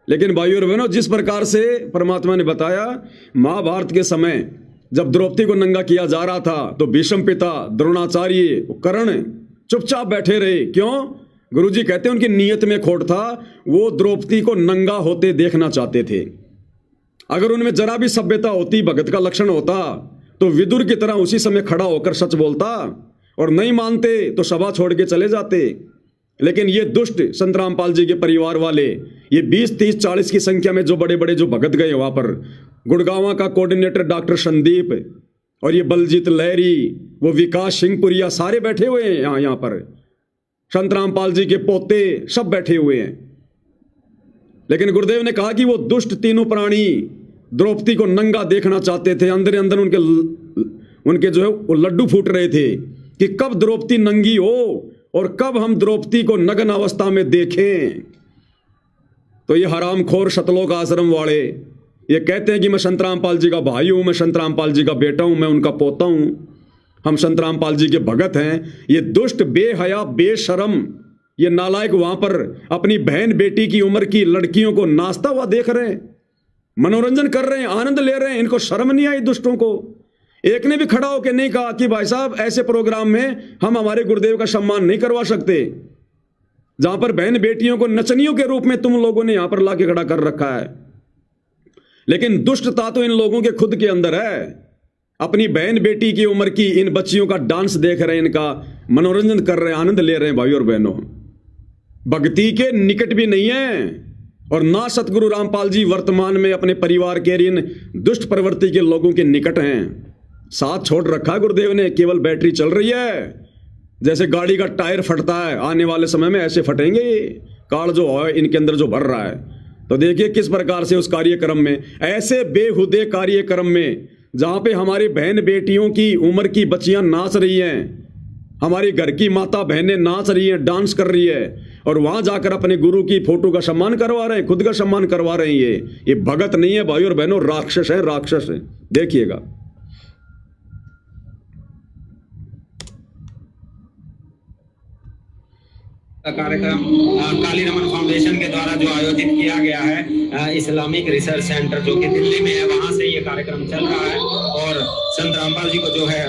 A: लेकिन भाइयों और बहनों, जिस प्रकार से परमात्मा ने बताया, महाभारत के समय जब द्रौपदी को नंगा किया जा रहा था तो भीष्म पिता, द्रोणाचार्य, कर्ण चुपचाप बैठे रहे। क्यों? गुरुजी कहते हैं उनकी नीयत में खोट था, वो द्रौपदी को नंगा होते देखना चाहते थे। अगर उनमें जरा भी सभ्यता होती, भगत का लक्षण होता, तो विदुर की तरह उसी समय खड़ा होकर सच बोलता, और नहीं मानते तो सभा छोड़ के चले जाते। लेकिन ये दुष्ट संत रामपाल जी के परिवार वाले, ये 20, 30, 40 की संख्या में जो बड़े बड़े जो भगत गए वहां पर, गुड़गांव का कोऑर्डिनेटर डॉक्टर संदीप, और ये बलजीत लहरी, वो विकास सिंहपुरिया, सारे बैठे हुए हैं यहाँ पर। संत रामपाल जी के पोते सब बैठे हुए हैं। लेकिन गुरुदेव ने कहा कि वो दुष्ट तीनों प्राणी द्रौपदी को नंगा देखना चाहते थे। अंदर अंदर उनके जो है वो लड्डू फूट रहे थे कि कब द्रौपदी नंगी हो और कब हम द्रौपदी को नग्न अवस्था में देखें। तो ये हरामखोर सतलोक आश्रम वाले ये कहते हैं कि मैं संत रामपाल जी का भाई हूं, मैं संत रामपाल जी का बेटा हूं, मैं उनका पोता हूं, हम संत रामपाल जी के भगत हैं। ये दुष्ट, बेहया, बेशरम, ये नालायक वहां पर अपनी बहन बेटी की उम्र की लड़कियों को नाचता हुआ देख रहे हैं, मनोरंजन कर रहे हैं, आनंद ले रहे हैं। इनको शर्म नहीं आई दुष्टों को? एक ने भी खड़ा होकर नहीं कहा कि भाई साहब ऐसे प्रोग्राम में हम हमारे गुरुदेव का सम्मान नहीं करवा सकते, जहां पर बहन बेटियों को नचनियों के रूप में तुम लोगों ने यहां पर लाके खड़ा कर रखा है। लेकिन दुष्टता तो इन लोगों के खुद के अंदर है। अपनी बहन बेटी की उम्र की इन बच्चियों का डांस देख रहे हैं, इनका मनोरंजन कर रहे हैं, आनंद ले रहे हैं। भाई और बहनों, भक्ति के निकट भी नहीं है, और ना सतगुरु रामपाल जी वर्तमान में अपने परिवार के इन दुष्ट प्रवृत्ति के लोगों के निकट हैं। साथ छोड़ रखा गुरुदेव ने, केवल बैटरी चल रही है। जैसे गाड़ी का टायर फटता है, आने वाले समय में ऐसे फटेंगे कार जो है इनके अंदर जो भर रहा है। तो देखिए किस प्रकार से उस कार्यक्रम में, ऐसे बेहुदे कार्यक्रम में जहां पे हमारी बहन बेटियों की उम्र की बच्चियां नाच रही हैं, हमारी घर की माता बहनें नाच रही हैं, डांस कर रही है, और वहां जाकर अपने गुरु की फोटो का सम्मान करवा रहे हैं, खुद का सम्मान करवा रहे हैं। ये भगत नहीं है भाई और बहनों, राक्षस है, राक्षस है। देखिएगा
B: कार्यक्रम काली रमन फाउंडेशन के द्वारा जो आयोजित किया गया है, इस्लामिक रिसर्च सेंटर जो कि दिल्ली में है, वहां से ये कार्यक्रम चल रहा है। और संत रामपाल जी को जो है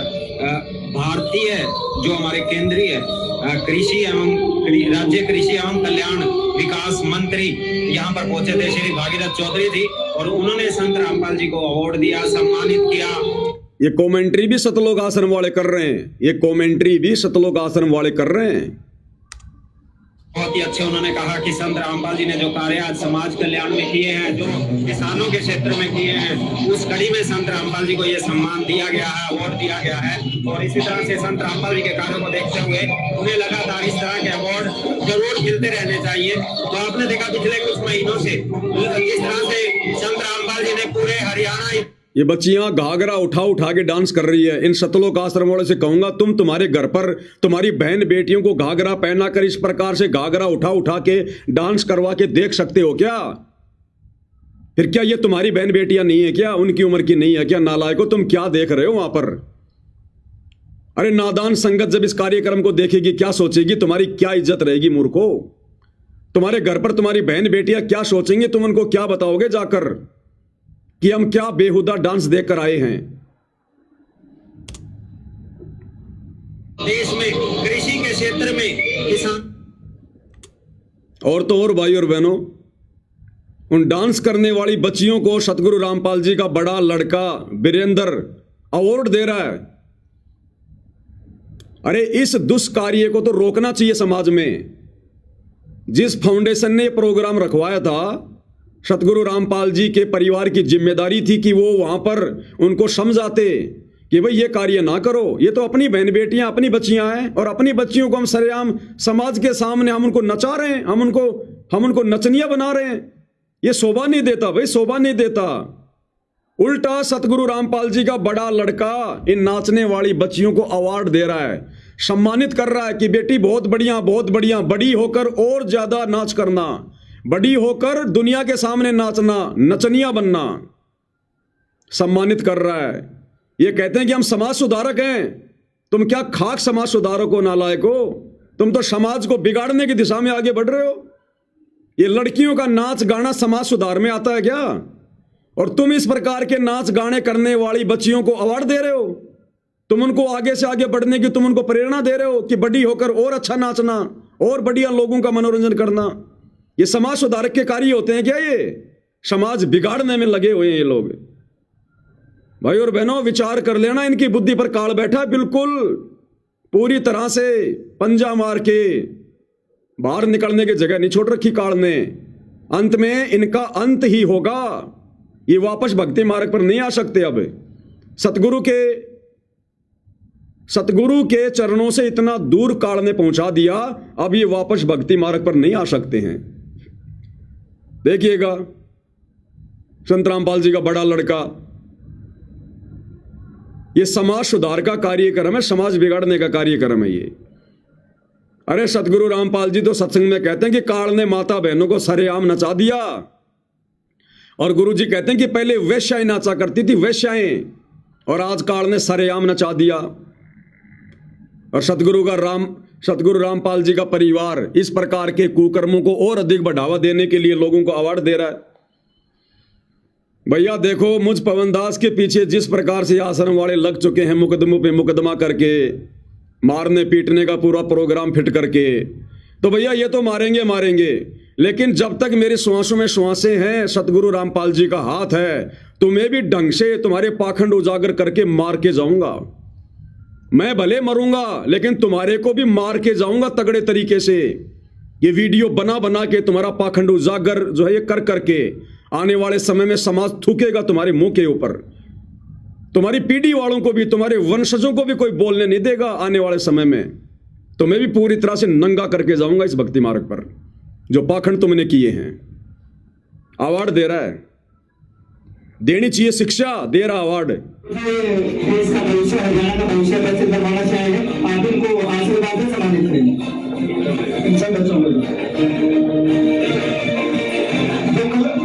B: भारतीय जो हमारे केंद्रीय कृषि एवं राज्य कृषि एवं कल्याण विकास मंत्री यहाँ पर पहुंचे थे, श्री भागीरथ चौधरी जी, और उन्होंने संत रामपाल जी को अवार्ड दिया, सम्मानित किया।
A: ये कमेंट्री भी सतलोक आश्रम वाले कर रहे हैं, ये कमेंट्री भी सतलोक आश्रम वाले कर रहे हैं।
B: बहुत ही अच्छे उन्होंने कहा कि संत रामपाल जी ने जो कार्य आज समाज कल्याण में किए हैं, जो किसानों के क्षेत्र में किए हैं, उस कड़ी में संत रामपाल जी को ये सम्मान दिया गया है, अवार्ड दिया गया है। और इसी तरह से संत रामपाल जी के कार्यों को देखते हुए उन्हें लगातार इस तरह के अवार्ड जरूर मिलते रहने चाहिए। तो आपने देखा पिछले कुछ महीनों से इस तरह से संत रामपाल जी ने पूरे हरियाणा,
A: ये बच्चियां घाघरा उठा उठा के डांस कर रही है। इन सतलोक आश्रम वालों से कहूंगा, तुम तुम्हारे घर पर तुम्हारी बहन बेटियों को घाघरा पहना कर इस प्रकार से घाघरा उठा उठा के डांस करवा के देख सकते हो क्या? फिर क्या ये तुम्हारी बहन बेटियां नहीं है क्या? उनकी उम्र की नहीं है क्या? नालायको, तुम क्या देख रहे हो वहां पर? अरे नादान संगत जब इस कार्यक्रम को देखेगी क्या सोचेगी? तुम्हारी क्या इज्जत रहेगी मूर्खो? तुम्हारे घर पर तुम्हारी बहन बेटियां क्या सोचेंगे? तुम उनको क्या बताओगे जाकर कि हम क्या बेहुदा डांस देखकर आए हैं?
B: देश में कृषि के क्षेत्र में किसान,
A: और तो और भाई और बहनों, उन डांस करने वाली बच्चियों को सतगुरु रामपाल जी का बड़ा लड़का वीरेंद्र अवार्ड दे रहा है। अरे इस दुष्कार्य को तो रोकना चाहिए समाज में। जिस फाउंडेशन ने प्रोग्राम रखवाया था, सतगुरु रामपाल जी के परिवार की जिम्मेदारी थी कि वो वहां पर उनको समझाते कि भाई ये कार्य ना करो, ये तो अपनी बहन बेटियां, अपनी बच्चियां हैं, और अपनी बच्चियों को हम सरेआम समाज के सामने हम उनको नचा रहे हैं, हम उनको नचनिया बना रहे हैं। ये शोभा नहीं देता भाई, शोभा नहीं देता। उल्टा सतगुरु रामपाल जी का बड़ा लड़का इन नाचने वाली बच्चियों को अवार्ड दे रहा है, सम्मानित कर रहा है कि बेटी बहुत बढ़िया, बहुत बढ़िया, बड़ी होकर और ज्यादा नाच करना, बड़ी होकर दुनिया के सामने नाचना, नचनिया बनना, सम्मानित कर रहा है। ये कहते हैं कि हम समाज सुधारक हैं। तुम क्या खाक समाज सुधारक हो नालायको? तुम तो समाज को बिगाड़ने की दिशा में आगे बढ़ रहे हो। ये लड़कियों का नाच गाना समाज सुधार में आता है क्या? और तुम इस प्रकार के नाच गाने करने वाली बच्चियों को अवार्ड दे रहे हो। तुम उनको आगे से आगे बढ़ने की तुम उनको प्रेरणा दे रहे हो कि बड़ी होकर और अच्छा नाचना और बढ़िया लोगों का मनोरंजन करना। ये समाज सुधारक के कार्य होते हैं क्या? ये समाज बिगाड़ने में लगे हुए हैं ये लोग। भाई और बहनों, विचार कर लेना, इनकी बुद्धि पर काल बैठा है बिल्कुल पूरी तरह से। पंजा मार के बाहर निकलने की जगह नहीं छोड़ रखी काल ने। अंत में इनका अंत ही होगा। ये वापस भक्ति मार्ग पर नहीं आ सकते। अब सतगुरु के चरणों से इतना दूर काल ने पहुंचा दिया, अब ये वापस भक्ति मार्ग पर नहीं आ सकते हैं। देखिएगा संत रामपाल जी का बड़ा लड़का, ये समाज सुधार का कार्यक्रम है, समाज बिगाड़ने का कार्यक्रम है ये। अरे सतगुरु रामपाल जी तो सत्संग में कहते हैं कि काल ने माता बहनों को सरेआम नचा दिया। और गुरु जी कहते हैं कि पहले वेश्याएं नाचा करती थी, वेश्याएं, और आज काल ने सरेआम नचा दिया। और सतगुरु रामपाल जी का परिवार इस प्रकार के कुकर्मों को और अधिक बढ़ावा देने के लिए लोगों को अवार्ड दे रहा है। भैया देखो, मुझ पवनदास के पीछे जिस प्रकार से आश्रम वाले लग चुके हैं, मुकदमों पे मुकदमा करके, मारने पीटने का पूरा प्रोग्राम फिट करके, तो भैया ये तो मारेंगे, लेकिन जब तक मेरी श्वासों में श्वासें हैं, सतगुरु रामपाल जी का हाथ है, तुम्हें भी ढंग से तुम्हारे पाखंड उजागर करके मार के जाऊंगा। मैं भले मरूंगा लेकिन तुम्हारे को भी मार के जाऊंगा तगड़े तरीके से। ये वीडियो बना बना के तुम्हारा पाखंड उजागर जो है ये कर करके आने वाले समय में समाज थूकेगा तुम्हारे मुंह के ऊपर। तुम्हारी पीढ़ी वालों को भी, तुम्हारे वंशजों को भी कोई बोलने नहीं देगा आने वाले समय में। तुम्हें भी पूरी तरह से नंगा करके जाऊंगा इस भक्ति मार्ग पर, जो पाखंड तुमने किए हैं। अवार्ड दे रहा है, देनी चाहिए शिक्षा, दे रहा अवार्ड।
C: देश का भविष्य, हरियाणा का भविष्य कैसे करवाना चाहेंगे, आप इनको आशीर्वाद से सम्मानित करेंगे इन सब बच्चों को।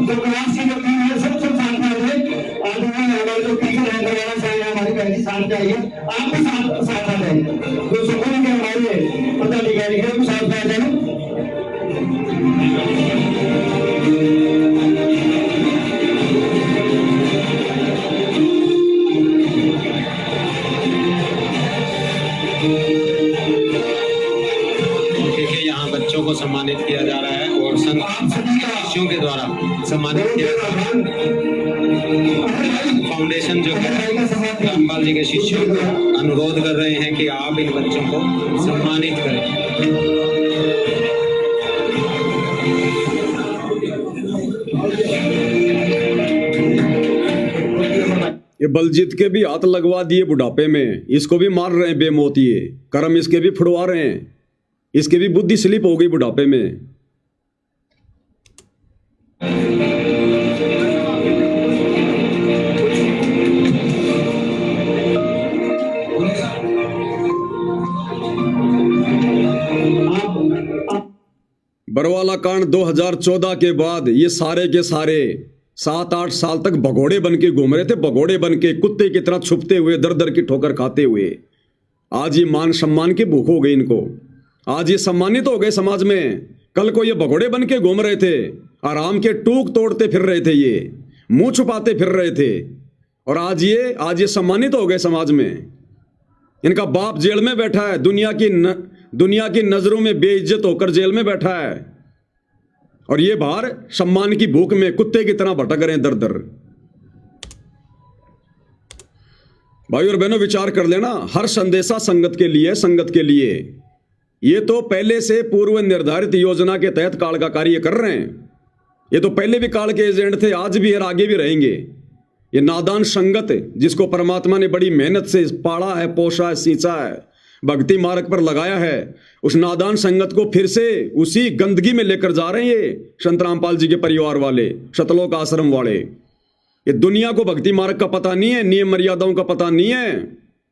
C: जो क्लास की गति है सबसे शानदार है। आगे हमारे जो टीचर है करवाना चाहिए, हमारी पहली साथ चाहिए, आप भी साथ आ जाए। जो सुकून के हमारे पदाधिकारी है वो साथ आ जाए।
B: देखिए यहाँ बच्चों को सम्मानित किया जा रहा है और संत शिष्यों के द्वारा सम्मानित किया जा रहा है। फाउंडेशन जो है रामपाल जी के शिष्यों को अनुरोध कर रहे हैं कि आप इन बच्चों को सम्मानित करें।
A: ये बलजीत के भी हाथ लगवा दिए बुढ़ापे में, इसको भी मार रहे हैं बेमौतिए, कर्म इसके भी फुड़वा रहे हैं, इसकी भी बुद्धि स्लिप हो गई बुढ़ापे में। बरवाला कांड 2014 के बाद ये सारे के सारे 7-8 साल तक भगोड़े बन के घूम रहे थे, भगोड़े बन के कुत्ते की तरह छुपते हुए, दर दर की ठोकर खाते हुए। आज ये मान सम्मान की भूख हो गई इनको, आज ये सम्मानित हो गए समाज में। कल को ये भगोड़े बन के घूम रहे थे, आराम के टूक तोड़ते फिर रहे थे, ये मुंह छुपाते फिर रहे थे, और आज ये सम्मानित हो गए समाज में। इनका बाप जेल में बैठा है, दुनिया की नजरों में बेइज्जत होकर जेल में बैठा है, और ये बाहर सम्मान की भूख में कुत्ते की तरह भटक रहे हैं दर दर। भाई और बहनों, विचार कर लेना, हर संदेशा संगत के लिए, संगत के लिए। ये तो पहले से पूर्व निर्धारित योजना के तहत काल का कार्य कर रहे हैं। ये तो पहले भी काल के एजेंट थे, आज भी और आगे भी रहेंगे। ये नादान संगत जिसको परमात्मा ने बड़ी मेहनत से पाला है, पोषा है, सींचा है, भक्ति मार्ग पर लगाया है, उस नादान संगत को फिर से उसी गंदगी में लेकर जा रहे हैं ये संत रामपाल जी के परिवार वाले, शतलोक आश्रम वाले। ये दुनिया को भक्ति मार्ग का पता नहीं है, नियम मर्यादाओं का पता नहीं है,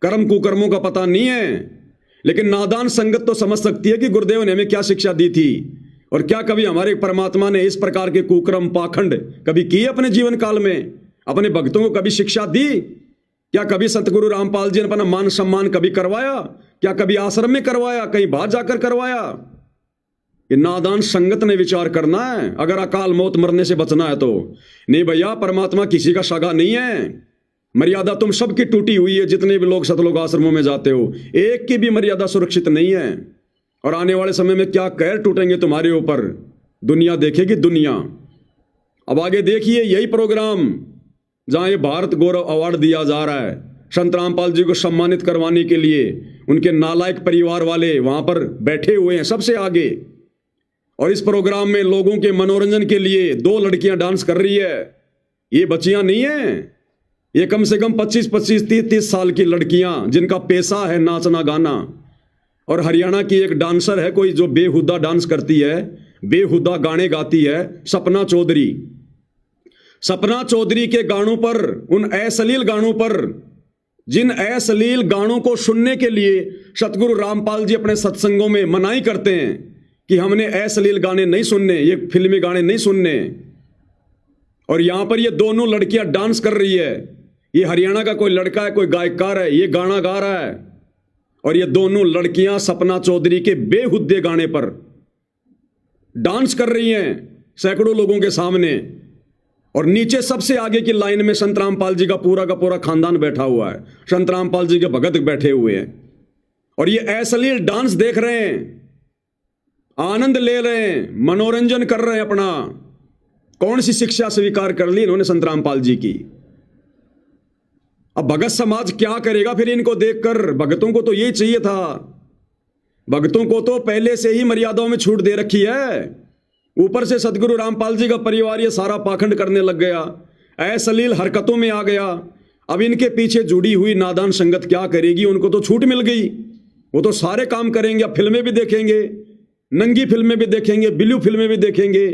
A: कर्म कुकर्मों का पता नहीं है, लेकिन नादान संगत तो समझ सकती है कि गुरुदेव ने हमें क्या शिक्षा दी थी, और क्या कभी हमारे परमात्मा ने इस प्रकार के कुकर्म पाखंड कभी किए अपने जीवन काल में, अपने भक्तों को कभी शिक्षा दी? क्या कभी सतगुरु रामपाल जी ने अपना मान सम्मान कभी करवाया? क्या कभी आश्रम में करवाया, कहीं बाहर जाकर करवाया? ये नादान संगत ने विचार करना है अगर अकाल मौत मरने से बचना है तो। नहीं भैया, परमात्मा किसी का सगा नहीं है। मर्यादा तुम सबकी टूटी हुई है, जितने भी लोग सतलोक आश्रमों में जाते हो, एक की भी मर्यादा सुरक्षित नहीं है। और आने वाले समय में क्या कहर टूटेंगे तुम्हारे ऊपर, दुनिया देखेगी दुनिया। अब आगे देखिए यही प्रोग्राम जहां ये भारत गौरव अवार्ड दिया जा रहा है संत रामपाल जी को सम्मानित करवाने के लिए, उनके नालायक परिवार वाले वहां पर बैठे हुए हैं सबसे आगे। और इस प्रोग्राम में लोगों के मनोरंजन के लिए 2 लड़कियां डांस कर रही है। ये बच्चियां नहीं है, ये कम से कम 25-25, 30-30 साल की लड़कियां जिनका पेशा है नाचना गाना। और हरियाणा की एक डांसर है कोई जो बेहुदा डांस करती है, बेहुदा गाने गाती है, सपना चौधरी। सपना चौधरी के गानों पर, उन अश्लील गानों पर, जिन अश्लील गानों को सुनने के लिए सतगुरु रामपाल जी अपने सत्संगों में मनाही करते हैं कि हमने अश्लील गाने नहीं सुनने, ये फिल्मी गाने नहीं सुनने। और यहां पर ये दोनों लड़कियां डांस कर रही है। ये हरियाणा का कोई लड़का है, कोई गायकार है, ये गाना गा रहा है। और ये दोनों लड़कियां सपना चौधरी के बेहुद्दे गाने पर डांस कर रही हैं सैकड़ों लोगों के सामने। और नीचे सबसे आगे की लाइन में संत रामपाल जी का पूरा खानदान बैठा हुआ है, संत रामपाल जी के भगत बैठे हुए हैं। और ये अश्लील डांस देख रहे हैं, आनंद ले रहे हैं, मनोरंजन कर रहे हैं अपना। कौन सी शिक्षा स्वीकार कर ली इन्होंने संत रामपाल जी की। अब भगत समाज क्या करेगा फिर इनको देखकर। भगतों को तो यही चाहिए था, भगतों को तो पहले से ही मर्यादाओं में छूट दे रखी है। ऊपर से सतगुरु रामपाल जी का परिवार ये सारा पाखंड करने लग गया, अश्लील हरकतों में आ गया। अब इनके पीछे जुड़ी हुई नादान संगत क्या करेगी, उनको तो छूट मिल गई, वो तो सारे काम करेंगे। अब फिल्में भी देखेंगे, नंगी फिल्में भी देखेंगे, ब्लू फिल्में भी देखेंगे,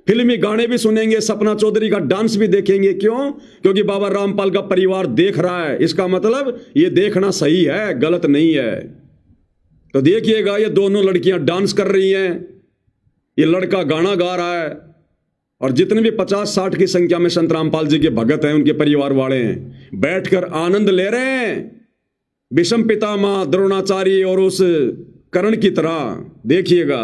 A: फिल्मी गाने भी सुनेंगे, सपना चौधरी का डांस भी देखेंगे। क्यों? क्योंकि बाबा रामपाल का परिवार देख रहा है। इसका मतलब ये देखना सही है, गलत नहीं है। तो देखिएगा ये दोनों लड़कियां डांस कर रही हैं, ये लड़का गाना गा रहा है। और जितने भी 50-60 की संख्या में संत रामपाल जी के भगत हैं, उनके परिवार वाले हैं, बैठकर आनंद ले रहे हैं विषम पितामह द्रोणाचार्य और उस कर्ण की तरह। देखिएगा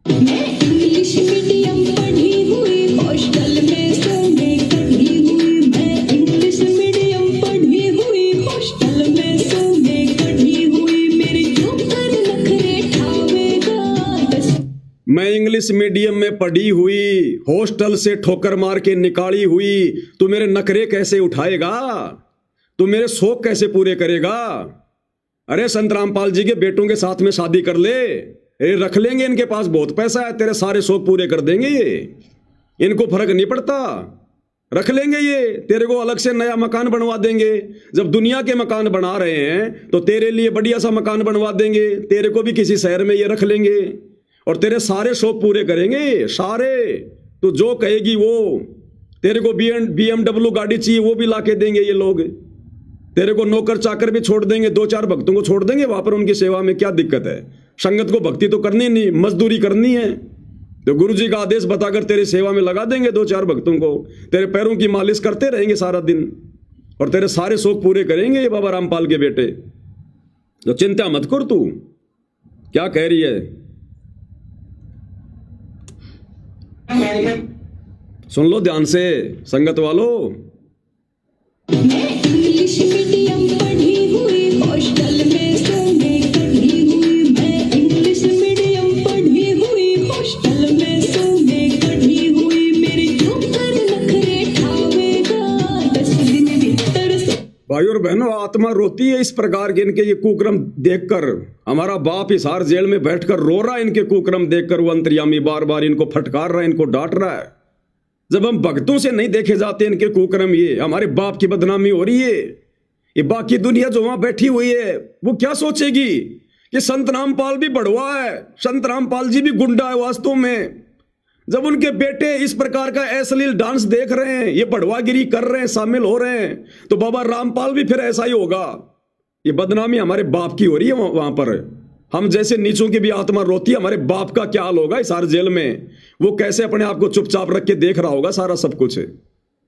E: इंग्लिश मीडियम पढ़ी हुई, हॉस्टल में सोने कढ़ी हुई। मैं इंग्लिश मीडियम पढ़ी हुई, हॉस्टल में सोने कढ़ी हुई। मेरे ऊपर नखरे ठावेगा।
A: मैं इंग्लिश मीडियम में पढ़ी हुई, हॉस्टल से ठोकर मार के निकाली हुई। तू मेरे नखरे कैसे उठाएगा, तू मेरे शौक कैसे पूरे करेगा। अरे संत रामपाल जी के बेटों के साथ में शादी कर ले, रख लेंगे, इनके पास बहुत पैसा है, तेरे सारे शौक पूरे कर देंगे ये। इनको फर्क नहीं पड़ता, रख लेंगे ये, तेरे को अलग से नया मकान बनवा देंगे। जब दुनिया के मकान बना रहे हैं तो तेरे लिए बढ़िया सा मकान बनवा देंगे, तेरे को भी किसी शहर में ये रख लेंगे और तेरे सारे शौक पूरे करेंगे सारे। तो जो कहेगी वो, तेरे को BMW गाड़ी चाहिए वो भी ला के देंगे ये लोग। तेरे को नौकर चाकर भी छोड़ देंगे, 2-4 भक्तों को छोड़ देंगे वहां पर उनकी सेवा में। क्या दिक्कत है, संगत को भक्ति तो करनी नहीं, मजदूरी करनी है तो गुरु जी का आदेश बताकर तेरी सेवा में लगा देंगे 2-4 भक्तों को। तेरे पैरों की मालिश करते रहेंगे सारा दिन और तेरे सारे शौक पूरे करेंगे ये बाबा रामपाल के बेटे। तो चिंता मत कर, तू क्या कह रही है सुन लो ध्यान से संगत वालों।
E: मैं इंग्लिश मीडियम पढ़ी हुई, हॉस्टल में सोने कढ़ी हुई। मैं इंग्लिश मीडियम पढ़ी हुई, हॉस्टल में सोने कढ़ी हुई। मेरे ऊपर नखरे ठावेगा 10 दिन भीतर से।
A: भाई और बहनों, आत्मा रोती है इस प्रकार के इनके ये कुक्रम देखकर। हमारा बाप हिसार जेल में बैठकर रो रहा है इनके कुक्रम देखकर। वो अंतर्यामी बार बार इनको फटकार रहा है, इनको डांट रहा है। जब हम भक्तों से नहीं देखे जाते इनके कुकर्म, ये हमारे बाप की बदनामी हो रही है। ये बाकी दुनिया जो वहां बैठी हुई है वो क्या सोचेगी कि संत रामपाल भी बड़वा है, संत रामपाल जी भी गुंडा है वास्तव में। जब उनके बेटे इस प्रकार का अश्लील डांस देख रहे हैं, ये बड़वागिरी कर रहे हैं, शामिल हो रहे हैं, तो बाबा रामपाल भी फिर ऐसा ही होगा। ये बदनामी हमारे बाप की हो रही है वहां पर। हम जैसे नीचों की भी आत्मा रोती है, हमारे बाप का क्या हाल होगा इस सारे जेल में। वो कैसे अपने आप को चुपचाप रख के देख रहा होगा सारा सब कुछ।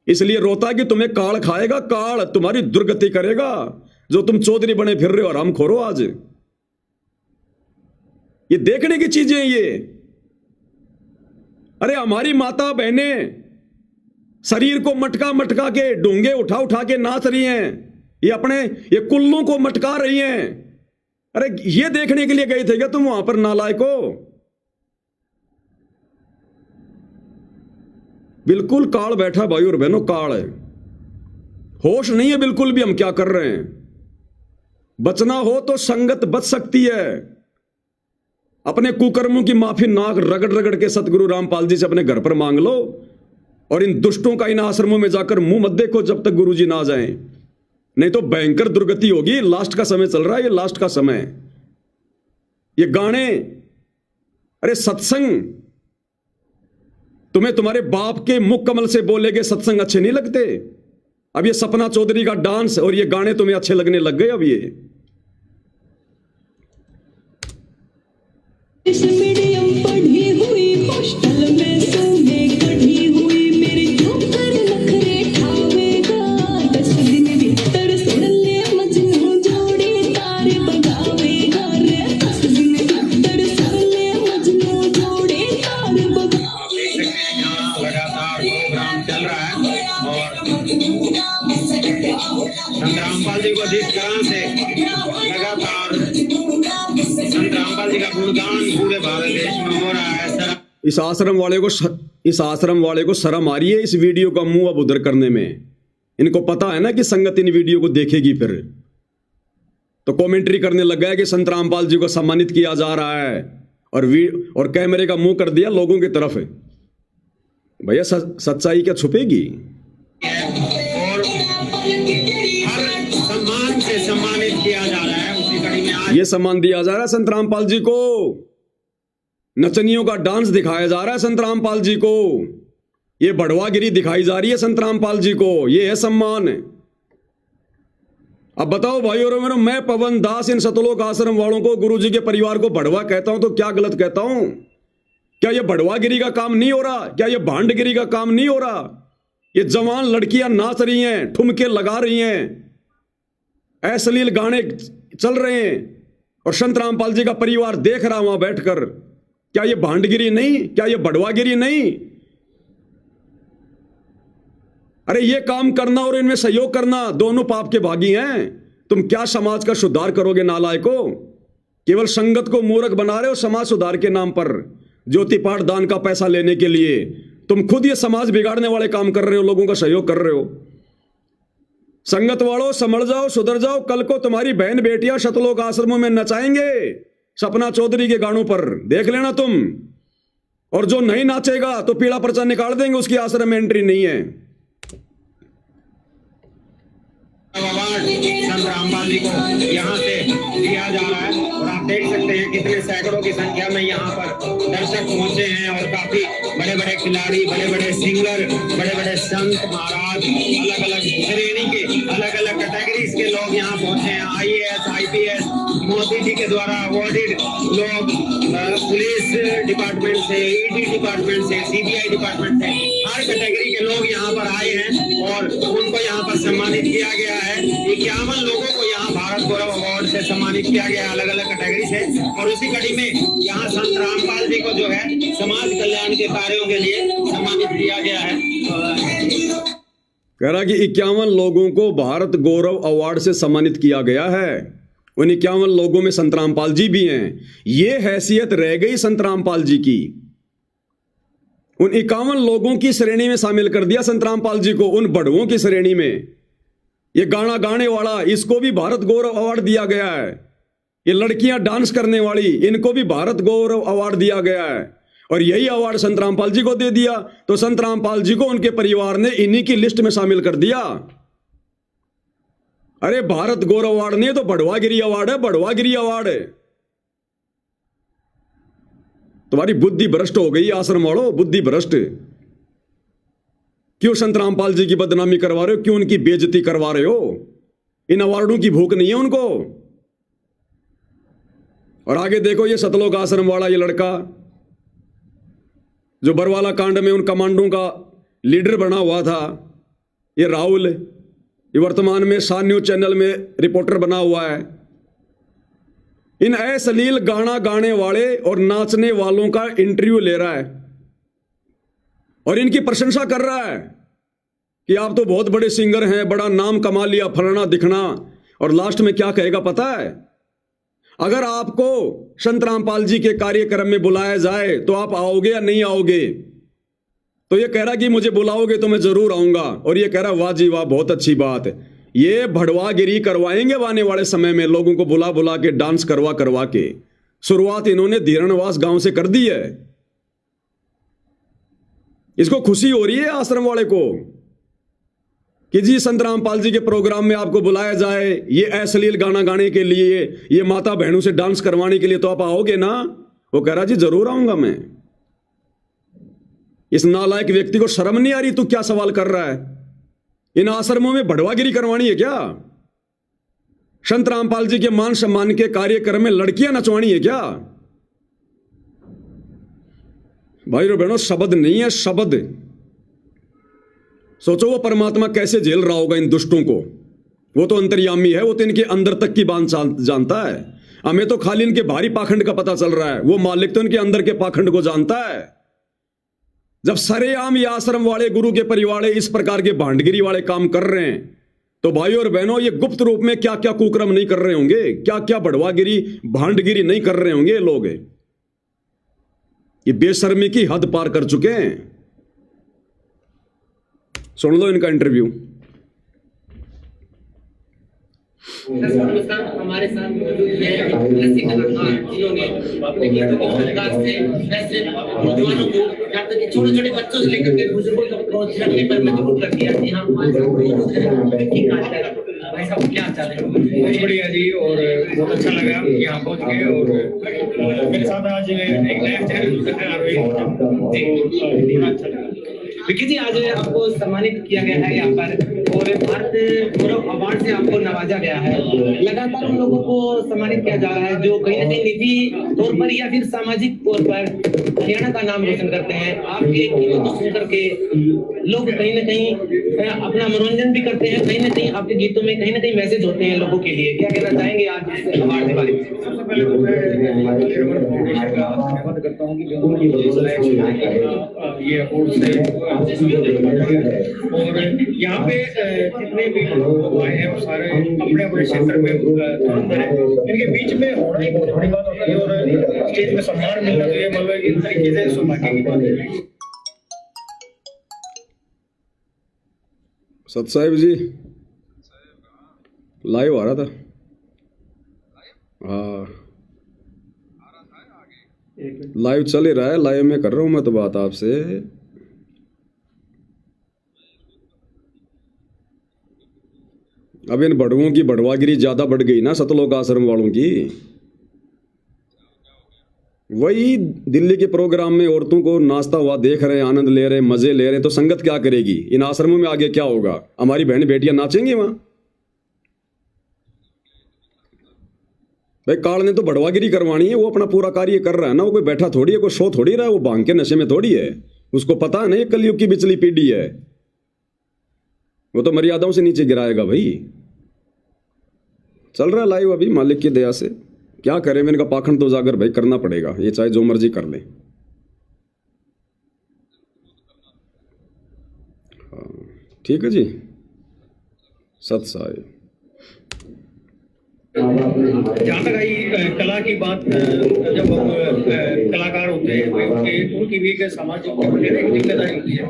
A: इसलिए रोता है कि तुम्हें काल खाएगा, काल तुम्हारी दुर्गति करेगा जो तुम चौधरी बने फिर रहे हो और हम खोरो आज। ये देखने की चीजें हैं ये। अरे हमारी माता बहनें शरीर को मटका मटका के, डोंगे उठा उठा के नाच रही हैं, ये अपने ये कुल्लों को मटका रही हैं। अरे ये देखने के लिए गए थे क्या तुम वहां पर, नालायको? बिल्कुल काल बैठा भाई और बहनों, काल है, होश नहीं है बिल्कुल भी हम क्या कर रहे हैं। बचना हो तो संगत बच सकती है। अपने कुकर्मों की माफी नाक रगड़ रगड़ के सतगुरु रामपाल जी से अपने घर पर मांग लो, और इन दुष्टों का इन आश्रमों में जाकर मुंह मत देखो जब तक गुरुजी ना जाएं, नहीं तो भयंकर दुर्गति होगी। लास्ट का समय चल रहा है, ये लास्ट का समय। ये गाने, अरे सत्संग, तुम्हें तुम्हारे बाप के मुख कमल से बोले गए सत्संग अच्छे नहीं लगते? अब ये सपना चौधरी का डांस और ये गाने तुम्हें अच्छे लगने लग गए अब ये।
E: इंग्लिश मीडियम पढ़ी हुई, हॉस्टल में सोने कढ़ी हुई, मेरे ऊपर नखरे ठावेगा, 10 दिन भीतर सुन ले मजनू जोड़ी तार बगावेगा रे, 10 दिन भीतर सुन ले मजनू जोड़ी तार बगावेगा।
B: आप देख सकते हैं यहाँ लगातार प्रोग्राम चल रहा है और संत रामपाल जी को जिस तरह से लगातार संत रामपाल जी का गुणगान पूरे भारत देश में हो रहा है। सर
A: इस आश्रम वाले को शर्म आ रही है इस वीडियो का मुंह अब उधर करने में। इनको पता है ना कि संगत इन वीडियो को देखेगी, फिर तो कमेंट्री करने लग गया कि संत रामपाल जी को सम्मानित किया जा रहा है, और कैमरे का मुंह कर दिया लोगों की तरफ। भैया सच्चाई क्या छुपेगी?
B: और हर सम्मान से सम्मानित किया जा रहा है। उसी कड़ी में आज
A: ये सम्मान दिया जा रहा है संत रामपाल जी को, नचनियों का डांस दिखाया जा रहा है संत रामपाल जी को, ये बढ़वागिरी दिखाई जा रही है संत रामपाल जी को, ये है सम्मान। अब बताओ भाई और बहनों, मैं पवन दास इन सतलोक आश्रम वालों को, गुरुजी के परिवार को बढ़वा कहता हूं तो क्या गलत कहता हूं? क्या ये बढ़वागिरी का काम नहीं हो रहा? क्या ये भांडगिरी का काम नहीं हो रहा? ये जवान लड़कियां नाच रही हैं, ठुमके लगा रही हैं, अश्लील गाने चल रहे हैं, और संत रामपाल जी का परिवार देख रहा वहां बैठकर। क्या ये भांडगिरी नहीं? क्या ये बढ़वागिरी नहीं? अरे ये काम करना और इनमें सहयोग करना दोनों पाप के भागी हैं। तुम क्या समाज का सुधार करोगे नालायको? केवल संगत को मूर्ख बना रहे हो समाज सुधार के नाम पर, ज्योति पाठ दान का पैसा लेने के लिए। तुम खुद ये समाज बिगाड़ने वाले काम कर रहे हो, लोगों का सहयोग कर रहे हो। संगत वालों समझ जाओ, सुधर जाओ, कल को तुम्हारी बहन बेटियां सतलोक आश्रमों में नचाएंगे सपना चौधरी के गानों पर, देख लेना तुम। और जो नहीं नाचेगा तो पीला पर्चा निकाल देंगे, उसकी आश्रम में एंट्री नहीं है।
B: अवार्ड संत रामपाल जी को यहाँ से दिया जा रहा है, और आप देख सकते हैं कितने सैकड़ों की संख्या में यहाँ पर दर्शक पहुंचे हैं, और काफी बड़े बड़े खिलाड़ी, बड़े बड़े सिंगर, बड़े बड़े संत महाराज, अलग अलग श्रेणी के, अलग अलग कैटेगरीज के लोग यहाँ पहुंचे हैं। IAS, IPS, मोदी जी के द्वारा अवॉर्डेड लोग, पुलिस डिपार्टमेंट से, ED डिपार्टमेंट से, CBI डिपार्टमेंट से, हर कैटेगरी के लोग यहाँ पर आए हैं और उनको यहाँ पर सम्मानित किया गया है। 51 लोगों को यहाँ भारत गौरव अवार्ड से सम्मानित किया गया है, अलग अलग कैटेगरी से। और उसी कड़ी में यहाँ संत रामपाल जी को जो है समाज कल्याण के कार्यों के लिए सम्मानित किया गया है।
A: कह रहा कि 51 लोगों को भारत गौरव अवार्ड से सम्मानित किया गया है। उन 51 लोगों में संत रामपाल जी भी हैं। ये हैसियत रह गई संत रामपाल जी की। उन 51 लोगों की श्रेणी में शामिल कर दिया संत रामपाल जी को, उन बड़ुओं की श्रेणी में। ये गाना गाने वाला, इसको भी भारत गौरव अवार्ड दिया गया है। ये लड़कियां डांस करने वाली, इनको भी भारत गौरव अवार्ड दिया गया है। और यही अवार्ड संत रामपाल जी को दे दिया, तो संत रामपाल जी को उनके परिवार ने इन्हीं की लिस्ट में शामिल कर दिया। अरे भारत गौरव अवार्ड नहीं, तो बढ़वागिरी अवार्ड है, बढ़वागिरी अवार्ड है। तुम्हारी बुद्धि भ्रष्ट हो गई आश्रम वालों, बुद्धि भ्रष्ट। क्यों संत रामपाल जी की बदनामी करवा रहे हो? क्यों उनकी बेइज्जती करवा रहे हो? इन अवार्डों की भूख नहीं है उनको। और आगे देखो, ये सतलोक आश्रम वाला ये लड़का जो बरवाला कांड में उन कमांडों का लीडर बना हुआ था, ये राहुल, ये वर्तमान में शान न्यूज चैनल में रिपोर्टर बना हुआ है। इन अश्लील गाना गाने वाले और नाचने वालों का इंटरव्यू ले रहा है और इनकी प्रशंसा कर रहा है कि आप तो बहुत बड़े सिंगर हैं, बड़ा नाम कमा लिया, फलाना दिखना। और लास्ट में क्या कहेगा पता है? अगर आपको संत रामपाल जी के कार्यक्रम में बुलाया जाए तो आप आओगे या नहीं आओगे? तो ये कह रहा कि मुझे बुलाओगे तो मैं जरूर आऊंगा। और ये कह रहा वाह जी वाह, बहुत अच्छी बात है। ये भड़वागिरी करवाएंगे आने वाले समय में, लोगों को बुला बुला के, डांस करवा करवा के। शुरुआत इन्होंने धीरणवास गांव से कर दी है। इसको खुशी हो रही है आश्रम वाले को कि जी संत रामपाल जी के प्रोग्राम में आपको बुलाया जाए, ये अश्लील गाना गाने के लिए, ये माता बहनों से डांस करवाने के लिए, तो आप आओगे ना? वो कह रहा जी जरूर आऊंगा मैं। इस नालायक व्यक्ति को शर्म नहीं आ रही? तू क्या सवाल कर रहा है? इन आश्रमों में भड़वागिरी करवानी है क्या? संत रामपाल जी के मान सम्मान के कार्यक्रम में लड़कियां नचवानी है क्या? भाई और बहनों, शब्द नहीं है, शब्द। सोचो वो परमात्मा कैसे झेल रहा होगा इन दुष्टों को। वो तो अंतर्यामी है, वो तो इनके अंदर तक की बात जानता है। हमें तो खाली इनके बाहरी पाखंड का पता चल रहा है, वो मालिक तो इनके अंदर के पाखंड को जानता है। जब सरेआम ये आश्रम वाले, गुरु के परिवार इस प्रकार के भांडगिरी वाले काम कर रहे हैं, तो भाई और बहनों, ये गुप्त रूप में क्या क्या कुकर्म नहीं कर रहे होंगे, क्या क्या भड़वागिरी, भांडगिरी नहीं कर रहे होंगे लोग। ये बेशर्मी की हद पार कर चुके हैं। सुन लो इनका इंटरव्यू।
F: नमस्कार, हमारे साथ मौजूद हैं लस्सी कलाकार, जिन्होंने अपने गीतों के अंदाज से वैसे नौजवानों को, यहाँ तक कि छोटे छोटे बच्चों से लेकर के बुजुर्गों तक को रखने पर मजबूर कर दिया कि हम हमारे साथ मौजूद हैं। ठीक है भाई साहब, क्या चाल है?
G: बहुत बढ़िया जी, और बहुत अच्छा लगा कि यहाँ पहुँच गए। और मेरे साथ आज एक नया चैनल अच्छा लगा।
F: विकी जी, आज आपको सम्मानित किया गया है यहाँ पर और भारत गौरव अवार्ड से आपको नवाजा गया है। लगातार उन लोगों को सम्मानित किया जा रहा है जो कहीं ना कहीं निजी तौर पर या फिर सामाजिक तौर पर हरियाणा का नाम रोशन करते हैं। आपके गीतों को सुन करके लोग कहीं ना कहीं अपना मनोरंजन भी करते हैं, कहीं ना कहीं आपके गीतों में कहीं ना कहीं मैसेज होते हैं लोगों के लिए। क्या कहना चाहेंगे आज इस अवार्ड के बारे में?
G: सबसे पहले तो मैं फाउंडेशन का धन्यवाद करता हूँ कि जो ये अवार्ड से और यहाँ पे जितने भी लोग आए हैं वो सारे अपने अपने क्षेत्र में धुरंधर है। इनके बीच में होना ही बहुत बड़ी बात होती है और स्टेज में सम्मान मिलना तो ये मतलब एक तरीके से सौभाग्य की बात है।
A: सत साहिब जी लाइव आ रहा था। हाँ, लाइव चल ही रहा है, लाइव में कर रहा हूँ मैं तो बात आपसे। अब इन बड़ुओं की बड़वागिरी ज्यादा बढ़ गई ना, सतलोक आश्रम वालों की। वही दिल्ली के प्रोग्राम में औरतों को नाचता हुआ देख रहे हैं, आनंद ले रहे हैं, मजे ले रहे हैं, तो संगत क्या करेगी? इन आश्रमों में आगे क्या होगा? हमारी बहन बेटियां नाचेंगी वहां? भाई काल ने तो बड़वागिरी करवानी है, वो अपना पूरा कार्य कर रहा है ना। वो कोई बैठा थोड़ी है, कोई सो थोड़ी रहा है, वो भांग के नशे में थोड़ी है। उसको पता नहीं कलयुग की बिचली पीढ़ी है, वो तो मर्यादाओं से नीचे गिराएगा। भाई चल रहा है लाइव अभी, मालिक की दया से। क्या करें, मैंने कहा पाखंड तो उजागर भाई करना पड़ेगा, ये चाहे जो मर्जी कर ले। हाँ ठीक है जी, सत साहिब।
G: जहाँ तक आई कला की बात, जब हम कलाकार होते हैं तो उनकी भी एक सामाजिक जिम्मेदारी होती है।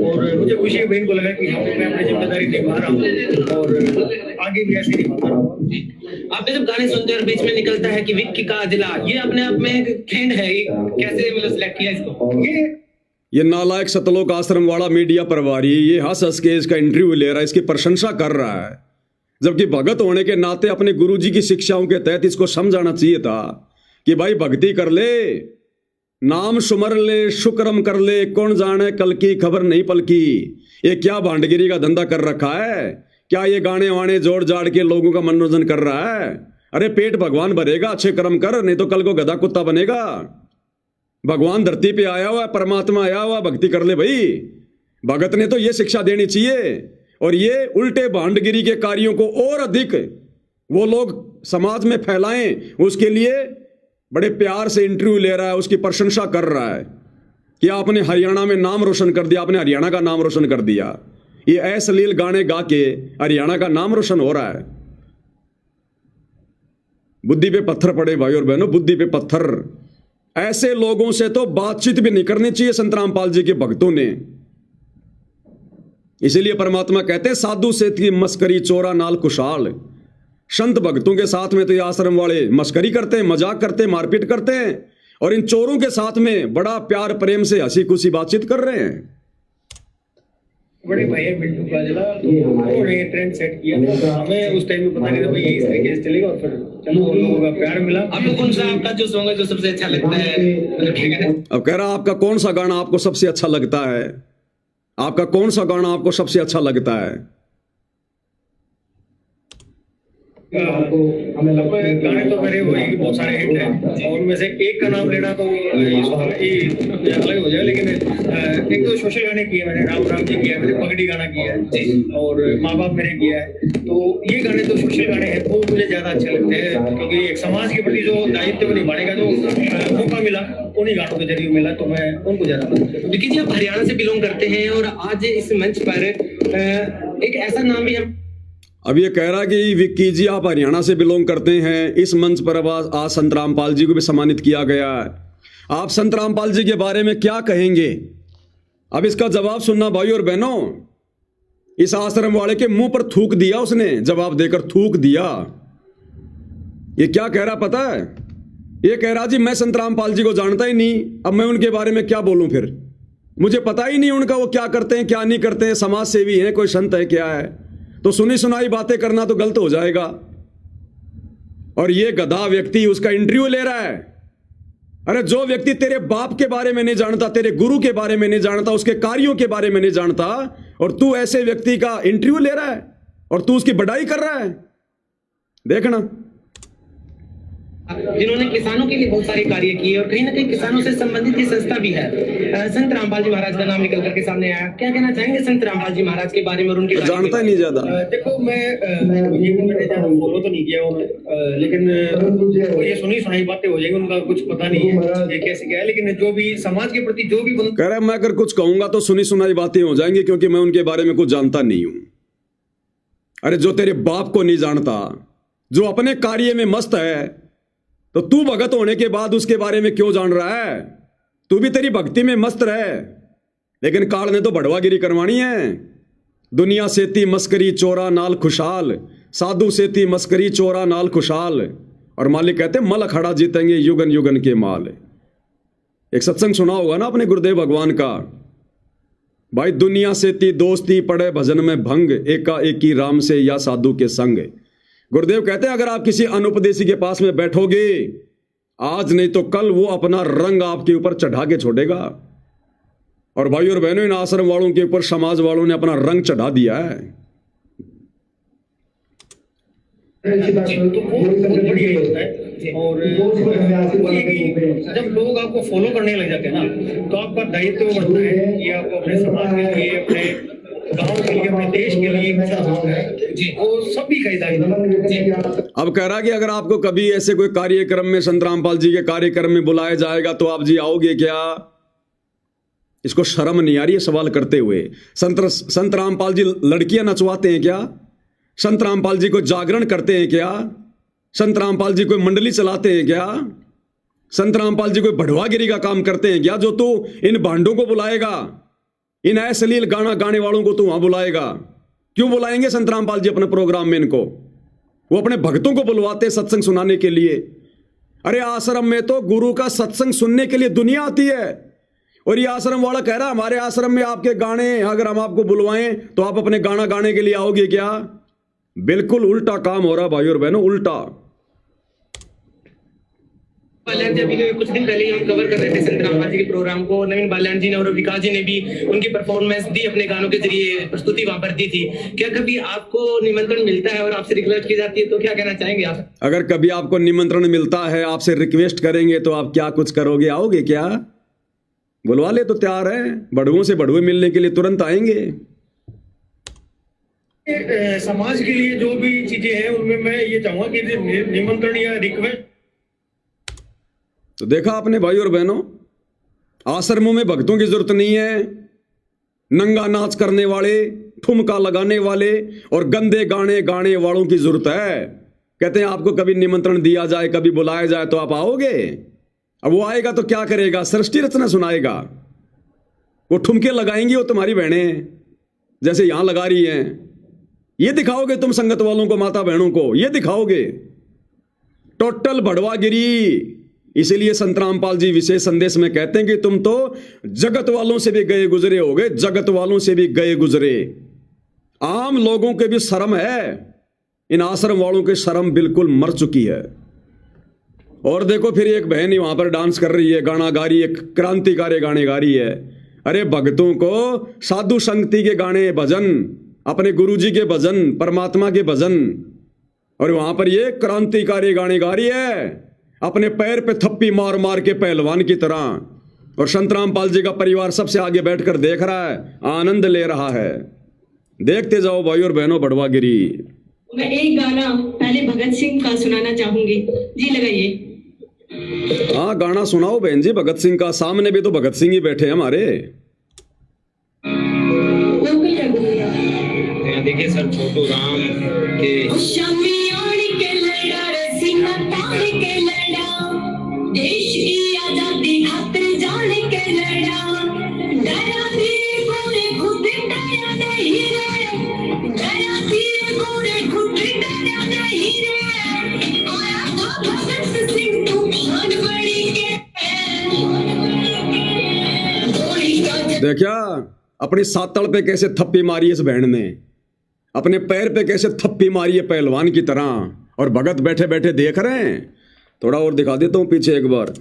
G: और मुझे खुशी है बहन को लगा कि मैं अपनी जिम्मेदारी निभा रहा हूँ और आगे भी ऐसे निभाता रहूँगा।
F: आपने जब गाने सुनते हैं और बीच में निकलता है कि विक्की का जिला, ये अपने आप में एक ट्रेंड है, कैसे मतलब सिलेक्ट किया इसको?
A: ये नालायक सतलोक आश्रम वाला मीडिया प्रभारी ये हंस हंस के इसका इंटरव्यू ले रहा है, इसकी प्रशंसा कर रहा है, जबकि भगत होने के नाते अपने गुरुजी की शिक्षाओं के तहत इसको समझाना चाहिए था कि भाई भक्ति कर ले, नाम सुमर ले, शुक्रम कर ले, कौन जाने कल की खबर नहीं पलकी। ये क्या भांडगिरी का धंधा कर रखा है? क्या ये गाने वाने जोड़ जाड़ के लोगों का मनोरंजन कर रहा है? अरे पेट भगवान भरेगा, अच्छे कर्म कर, नहीं तो कल को गधा कुत्ता बनेगा। भगवान धरती पे आया हुआ, परमात्मा आया हुआ, भक्ति कर ले भाई। भगत ने तो ये शिक्षा देनी चाहिए। और ये उल्टे भांडगिरी के कार्यों को और अधिक वो लोग समाज में फैलाएं, उसके लिए बड़े प्यार से इंटरव्यू ले रहा है, उसकी प्रशंसा कर रहा है कि आपने हरियाणा में नाम रोशन कर दिया, आपने हरियाणा का नाम रोशन कर दिया। ये अश्लील गाने गा के हरियाणा का नाम रोशन हो रहा है। बुद्धि पे पत्थर पड़े भाई और बहनों, बुद्धि पे पत्थर। ऐसे लोगों से तो बातचीत भी नहीं करनी चाहिए संत रामपाल जी के भक्तों ने। इसीलिए परमात्मा कहते हैं साधु से थी मस्करी चोरा नाल कुशाल। संत भक्तों के साथ में तो ये आश्रम वाले मस्करी करते हैं, मजाक करते हैं, मारपीट करते हैं, और इन चोरों के साथ में बड़ा प्यार प्रेम से हंसी खुशी बातचीत कर रहे हैं।
G: बड़े भाई है बिल्टू काजला, तो उन्होंने ट्रेंड सेट किया। हमें उस टाइम में पता नहीं था भाई ये इस तरीके से चलेगा, और फिर चलो उन लोगों का प्यार मिला।
F: आपको कौन सा आपका जो सॉन्ग है जो सबसे अच्छा लगता है?
A: अब कह रहा आपका कौन सा गाना आपको सबसे अच्छा लगता है, आपका कौन सा गाना आपको सबसे अच्छा लगता है?
G: गाने तो मेरे वही बहुत सारे हिट हैं, और उनमें से एक का नाम लेना तो ये अलग हो जाए, लेकिन एक तो सोशल गाने किए मैंने, राम राम जी किया मैंने, पगड़ी गाना किया है, और माँ बाप मेरे किया है। तो ये गाने तो सोशल गाने हैं, वो मुझे ज्यादा अच्छे लगते हैं, क्योंकि एक समाज के प्रति जो दायित्व को निभाने का जो मौका मिला उन्हीं गानों के जरिए मिला, तो मैं उनको ज्यादा पसंद करता हूं।
F: विकी जी, आप हरियाणा से बिलोंग करते हैं, और आज इस मंच पर एक ऐसा नाम भी है।
A: अब ये कह रहा कि विक्की जी आप हरियाणा से बिलोंग करते हैं, इस मंच पर अब आज संत रामपाल जी को भी सम्मानित किया गया है। आप संत रामपाल जी के बारे में क्या कहेंगे? अब इसका जवाब सुनना भाई और बहनों। इस आश्रम वाले के मुंह पर थूक दिया उसने, जवाब देकर थूक दिया। ये क्या कह रहा पता है? ये कह रहा जी मैं संत रामपाल जी को जानता ही नहीं, अब मैं उनके बारे में क्या बोलूं, फिर मुझे पता ही नहीं उनका वो क्या करते हैं क्या नहीं करते हैं, समाज सेवी हैं, कोई संत है क्या है, तो सुनी सुनाई बातें करना तो गलत हो जाएगा। और ये गधा व्यक्ति उसका इंटरव्यू ले रहा है। अरे जो व्यक्ति तेरे बाप के बारे में नहीं जानता, तेरे गुरु के बारे में नहीं जानता, उसके कार्यों के बारे में नहीं जानता, और तू ऐसे व्यक्ति का इंटरव्यू ले रहा है और तू उसकी बढ़ाई कर रहा है, देखना।
F: जिन्होंने किसानों के लिए बहुत सारे कार्य किए, और कहीं ना कहीं किसानों से संबंधित ये संस्था भी है। संत रामपाल जी महाराज का नाम निकल करके सामने आया, क्या कहना चाहेंगे संत रामपाल जी महाराज के बारे में और उनके
A: जानता ही नहीं ज्यादा।
G: देखो मैं मैंने ज्यादा फॉलो तो नहीं किया उन्हें, लेकिन ये सुनी सुनाई बातें हो जाएगी, उनका कुछ पता नहीं है ये कैसे क्या है, लेकिन जो भी समाज के प्रति जो भी
A: कह रहा है मैं अगर कुछ कहूंगा तो सुनी सुनाई बातें हो जाएंगी, क्योंकि मैं उनके बारे में कुछ जानता नहीं हूं। अरे जो तेरे बाप को नहीं जानता, जो अपने कार्य में मस्त है, तो तू भगत होने के बाद उसके बारे में क्यों जान रहा है? तू भी तेरी भक्ति में मस्त रहे, लेकिन काल ने तो बढ़वागिरी करवानी है। दुनिया से थी मस्करी चोरा नाल खुशाल, साधु से थी मस्करी चोरा नाल खुशाल, और मालिक कहते मल अखाड़ा जीतेंगे युगन युगन के माल। एक सत्संग सुना होगा ना अपने गुरुदेव भगवान का, भाई दुनिया से थी दोस्ती पड़े भजन में भंग, एका एकी राम से या साधु के संग। गुरुदेव कहते हैं अगर आप किसी अनुपदेशी के पास में बैठोगे, आज नहीं तो कल वो अपना रंग आपके ऊपर चढ़ा के छोड़ेगा। और भाई और बहनों, इन आश्रम वालों के ऊपर समाज वालों ने अपना रंग चढ़ा दिया है।
G: तो वो बहुत बढ़िया होता है। और जब लोग आपको फॉलो करने लग जाते हैं ना, तो आपका दायित्व बढ़ता है कि आप अपने समाज के लिए, अपने गांव के लिए, अपने देश के लिए जी, वो सभी का दायित्व।
A: अब कह रहा कि अगर आपको कभी ऐसे कोई कार्यक्रम में संत रामपाल जी के कार्यक्रम में बुलाया जाएगा तो आप जी आओगे क्या? इसको शर्म नहीं आ रही है सवाल करते हुए? संत रामपाल जी लड़कियां नचवाते हैं क्या? संत रामपाल जी को जागरण करते हैं क्या? संत रामपाल जी कोई मंडली चलाते हैं क्या? संत रामपाल जी कोई बढ़वागिरी का काम करते हैं क्या? जो तू इन भांडों को बुलाएगा, इन अश्लील गाना गाने वालों को तू वहां बुलाएगा? क्यों बुलाएंगे संत रामपाल जी अपने प्रोग्राम में इनको? वो अपने भक्तों को बुलवाते हैं सत्संग सुनाने के लिए। अरे आश्रम में तो गुरु का सत्संग सुनने के लिए दुनिया आती है, और ये आश्रम वाला कह रहा है हमारे आश्रम में आपके गाने अगर हम आपको बुलवाएं तो आप अपने गाना गाने के लिए आओगे क्या? बिल्कुल उल्टा काम हो रहा भाई और बहनों, उल्टा।
F: बाल्यान जी, अभी कुछ दिन पहले ही हम कवर कर रहे थे संत रामपाल जी के प्रोग्राम को। नवीन बाल्यान जी ने और विकास जी ने भी उनकी परफॉर्मेंस दी, अपने गानों के जरिए प्रस्तुति वहां पर दी थी। क्या कभी आपको निमंत्रण मिलता है और आपसे रिक्वेस्ट की जाती है तो क्या कहना चाहेंगे आप?
A: अगर कभी आपको निमंत्रण मिलता है, आपसे रिक्वेस्ट करेंगे तो आप क्या कुछ करोगे? आओगे क्या? बुलवा ले तो तैयार है, बड़ुओं से बड़ुए मिलने के लिए तुरंत आएंगे।
G: समाज के लिए जो भी चीजें हैं उनमें मैं ये चाहूंगा कि निमंत्रण या रिक्वेस्ट।
A: तो देखा आपने भाई और बहनों, आश्रमों में भक्तों की जरूरत नहीं है, नंगा नाच करने वाले, ठुमका लगाने वाले और गंदे गाने गाने वालों की जरूरत है। कहते हैं आपको कभी निमंत्रण दिया जाए, कभी बुलाया जाए तो आप आओगे। अब वो आएगा तो क्या करेगा? सृष्टि रचना सुनाएगा। वो ठुमके लगाएंगी, वो तुम्हारी बहनें जैसे यहां लगा रही हैं। ये दिखाओगे तुम संगत वालों को, माता बहनों को ये दिखाओगे? टोटल भड़वागिरी। इसीलिए संत रामपाल जी विशेष संदेश में कहते हैं कि तुम तो जगत वालों से भी गए गुजरे होगे, जगत वालों से भी गए गुजरे। आम लोगों के भी शर्म है, इन आश्रम वालों की शर्म बिल्कुल मर चुकी है। और देखो फिर एक बहन ही वहां पर डांस कर रही है, गाना गा रही है, क्रांतिकारी गाने गा रही है। अरे भक्तों को साधु संगति के गाने, भजन, अपने गुरुजी के भजन, परमात्मा के भजन, और वहां पर ये क्रांतिकारी गाने गा रही है, अपने पैर पे थप्पी मार मार के पहलवान की तरह। और संत रामपाल जी का परिवार सबसे आगे बैठकर देख रहा है, आनंद ले रहा है। देखते जाओ भाई और बहनों भड़वागिरी।
E: मैं एक गाना पहले भगत सिंह का सुनाना चाहूंगी जी, लगाइए।
A: हाँ गाना सुनाओ बहन जी भगत सिंह का। सामने भी तो भगत सिंह ही बैठे हैं हमारे।
E: लोकल कर दूंगा।
B: यहाँ देखिए सर, छोटू राम के
E: शमियानी के लड़ा रे सीना तान के लड़ा, देश की आजादी खातिर जान के लड़ा, डरा धीरे गोरे खुद डरा नहीं रे, डरा धीरे गोरे खुद डरा नहीं रे, आया था भगत सिंह तूफान बड़ी के।
A: देखा अपनी सातड़ पे कैसे थप्पी मारी इस बहन ने, अपने पैर पे कैसे थप्पी मारी है पहलवान की तरह। और भगत बैठे बैठे देख रहे हैं। थोड़ा और दिखा देता हूं पीछे एक बार।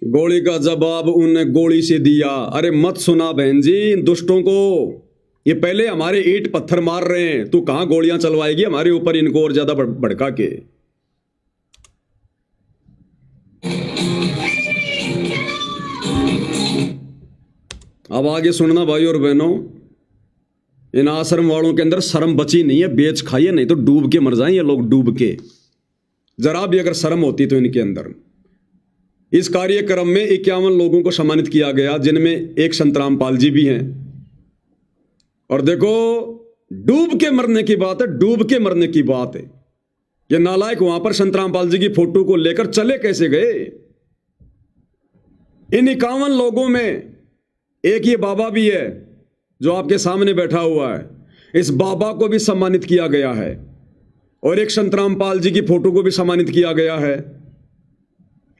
A: गोली का जवाब उनने गोली से दिया। अरे मत सुना बहन जी इन दुष्टों को, ये पहले हमारे ईंट पत्थर मार रहे हैं, तू कहां गोलियां चलवाएगी हमारे ऊपर इनको और ज्यादा भड़का के। अब आगे सुनना भाई और बहनों, इन आश्रम वालों के अंदर शर्म बची नहीं है, बेच खाइए नहीं तो डूब के मर जाएं ये लोग, डूब के। जरा भी अगर शर्म होती तो इनके अंदर। इस कार्यक्रम में 51 लोगों को सम्मानित किया गया, जिनमें एक संत रामपाल जी भी हैं। और देखो डूब के मरने की बात है, डूब के मरने की बात है। ये नालायक वहां पर संत रामपाल जी की फोटो को लेकर चले कैसे गए? इन 51 लोगों में एक ये बाबा भी है जो आपके सामने बैठा हुआ है। इस बाबा को भी सम्मानित किया गया है और एक संत रामपाल जी की फोटो को भी सम्मानित किया गया है।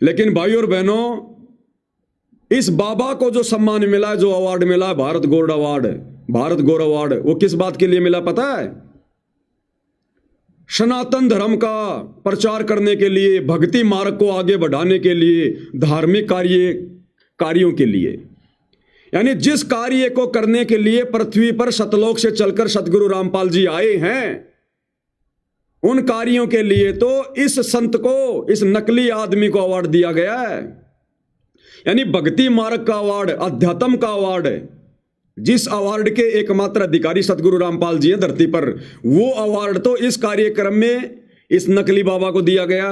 A: लेकिन भाई और बहनों, इस बाबा को जो सम्मान मिला है, जो अवार्ड मिला है, भारत गौरव अवार्ड, भारत गौरव अवार्ड, वो किस बात के लिए मिला पता है? सनातन धर्म का प्रचार करने के लिए, भक्ति मार्ग को आगे बढ़ाने के लिए, धार्मिक कार्यों के लिए। यानी जिस कार्य को करने के लिए पृथ्वी पर सतलोक से चलकर सतगुरु रामपाल जी आए हैं, उन कार्यों के लिए तो इस संत को, इस नकली आदमी को अवार्ड दिया गया है। यानी भक्ति मार्ग का अवार्ड, अध्यात्म का अवार्ड, जिस अवार्ड के एकमात्र अधिकारी सतगुरु रामपाल जी हैं धरती पर, वो अवार्ड तो इस कार्यक्रम में इस नकली बाबा को दिया गया।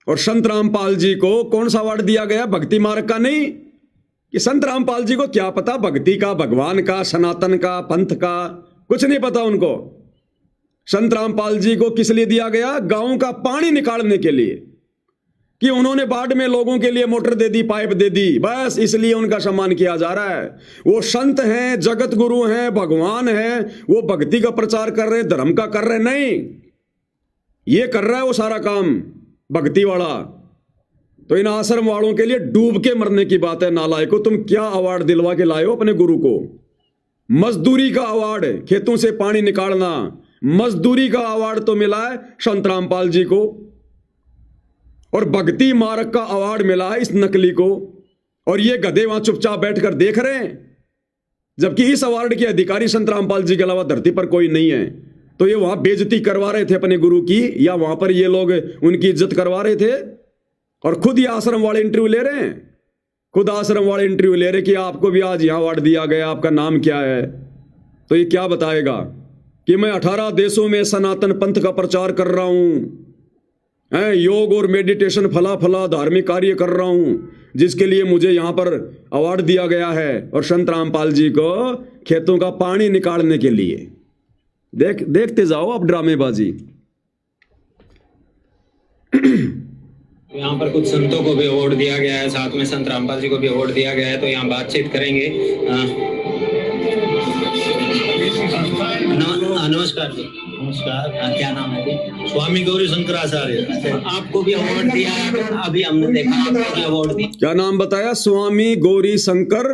A: और संत रामपाल जी को कौन सा अवार्ड दिया गया? भक्ति मार्ग का नहीं। कि संत रामपाल जी को क्या पता भक्ति का, भगवान का, सनातन का, पंथ का, कुछ नहीं पता उनको। संत रामपाल जी को किस लिए दिया गया? गांव का पानी निकालने के लिए, कि उन्होंने बाढ़ में लोगों के लिए मोटर दे दी, पाइप दे दी, बस इसलिए उनका सम्मान किया जा रहा है। वो संत हैं, जगत गुरु हैं, भगवान हैं, वो भक्ति का प्रचार कर रहे हैं, धर्म का कर रहे हैं? नहीं, ये कर रहा है वो सारा काम भक्ति वाला। तो इन आश्रम वालों के लिए डूब के मरने की बात है। नालायको, तुम क्या अवार्ड दिलवा के लाए हो अपने गुरु को? मजदूरी का अवार्ड, खेतों से पानी निकालना, मजदूरी का अवार्ड तो मिला है संत रामपाल जी को। और भक्ति मार्ग का अवार्ड मिला है इस नकली को, और ये गधे वहां चुपचाप बैठकर देख रहे हैं, जबकि इस अवार्ड के अधिकारी संत रामपाल जी के अलावा धरती पर कोई नहीं है। तो ये वहां बेइज्जती करवा रहे थे अपने गुरु की, या वहां पर ये लोग उनकी इज्जत करवा रहे थे, और खुद ये आश्रम वाले इंटरव्यू ले रहे हैं, खुद आश्रम वाले इंटरव्यू ले रहे कि आपको भी आज यहां अवार्ड दिया गया, आपका नाम क्या है। तो ये क्या बताएगा कि मैं 18 देशों में सनातन पंथ का प्रचार कर रहा हूं, योग और मेडिटेशन फला फला धार्मिक कार्य कर रहा हूं, जिसके लिए मुझे यहां पर अवार्ड दिया गया है, और संत रामपाल जी को खेतों का पानी निकालने के लिए। देखते जाओ आप ड्रामेबाजी।
B: यहाँ पर कुछ संतों को भी अवार्ड दिया गया है, साथ में संत रामपाल जी को भी अवार्ड दिया गया है, तो यहाँ बातचीत करेंगे। नमस्कार जी।
F: नमस्कार, क्या नाम है जी?
G: स्वामी गौरी शंकराचार्य।
F: आपको भी अवार्ड दिया, अभी हमने देखा आपको भी अवार्ड दिया।
A: क्या नाम बताया? स्वामी गौरी शंकर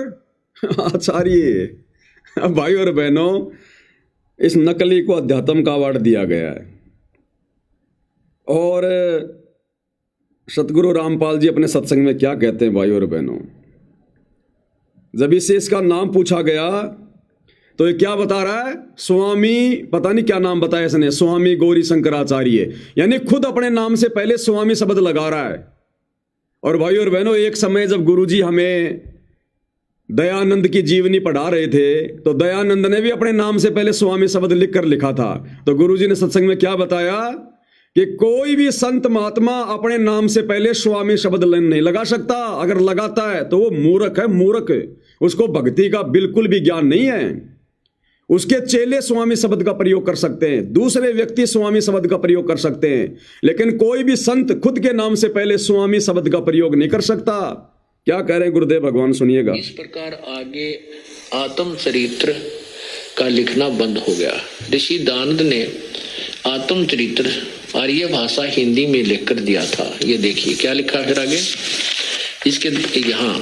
A: आचार्य। भाई और बहनों, इस नकली को अध्यात्म का अवार्ड दिया गया है, और सतगुरु रामपाल जी अपने सत्संग में क्या कहते हैं भाई और बहनों, जब इससे इसका नाम पूछा गया तो ये क्या बता रहा है? स्वामी, पता नहीं क्या नाम बताया इसने, स्वामी गौरी शंकराचार्य, यानी खुद अपने नाम से पहले स्वामी शब्द लगा रहा है। और भाई और बहनों, एक समय जब गुरुजी हमें दयानंद की जीवनी पढ़ा रहे थे, तो दयानंद ने भी अपने नाम से पहले स्वामी शब्द लिखकर लिखा था। तो गुरुजी ने सत्संग में क्या बताया कि कोई भी संत महात्मा अपने नाम से पहले स्वामी शब्द नहीं लगा सकता। अगर लगाता है तो वो मूर्ख है, मूर्ख। उसको भक्ति का बिल्कुल भी ज्ञान नहीं है। उसके चेले स्वामी शब्द का प्रयोग कर सकते हैं, दूसरे व्यक्ति स्वामी शब्द का प्रयोग कर सकते हैं, लेकिन कोई भी संत खुद के नाम से पहले स्वामी शब्द का प्रयोग नहीं कर सकता। क्या कह रहे हैं गुरुदेव भगवान, सुनिएगा।
H: इस प्रकार आगे आत्म चरित्र का लिखना बंद हो गया। ऋषि दानंद ने आत्म चरित्र आर्य भाषा हिंदी में लिखकर दिया था। ये देखिए क्या लिखा फिर आगे इसके यहाँ,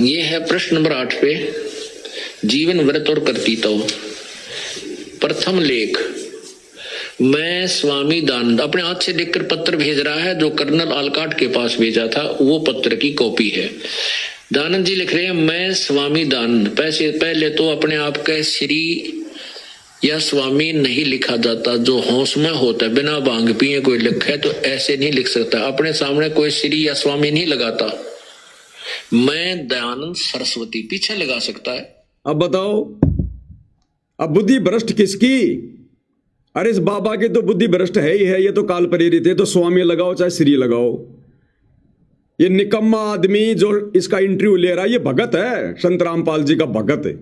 H: ये है प्रश्न नंबर 8 पे, जीवन व्रत और कर्तव्य। प्रथम लेख, मैं स्वामी दानंद अपने हाथ से लिखकर पत्र भेज रहा है, जो कर्नल आलकाट के पास भेजा था वो पत्र की कॉपी है। दानंद जी लिख रहे हैं, मैं स्वामी दानंद। पहले तो अपने आप का श्री या स्वामी नहीं लिखा जाता, जो होश में होता है, बिना भांग पिए कोई लिखे तो ऐसे नहीं लिख सकता। अपने सामने कोई श्री या स्वामी नहीं लगाता। मैं दयानंद सरस्वती पीछे लगा सकता है।
A: अब बताओ, अब बुद्धि भ्रष्ट किसकी? अरे इस बाबा की तो बुद्धि भ्रष्ट है ही है, ये तो काल प्रेरित है, तो स्वामी लगाओ चाहे श्री लगाओ। ये निकम्मा आदमी जो इसका इंटरव्यू ले रहा है, ये भगत है, संत रामपाल जी का भगत है।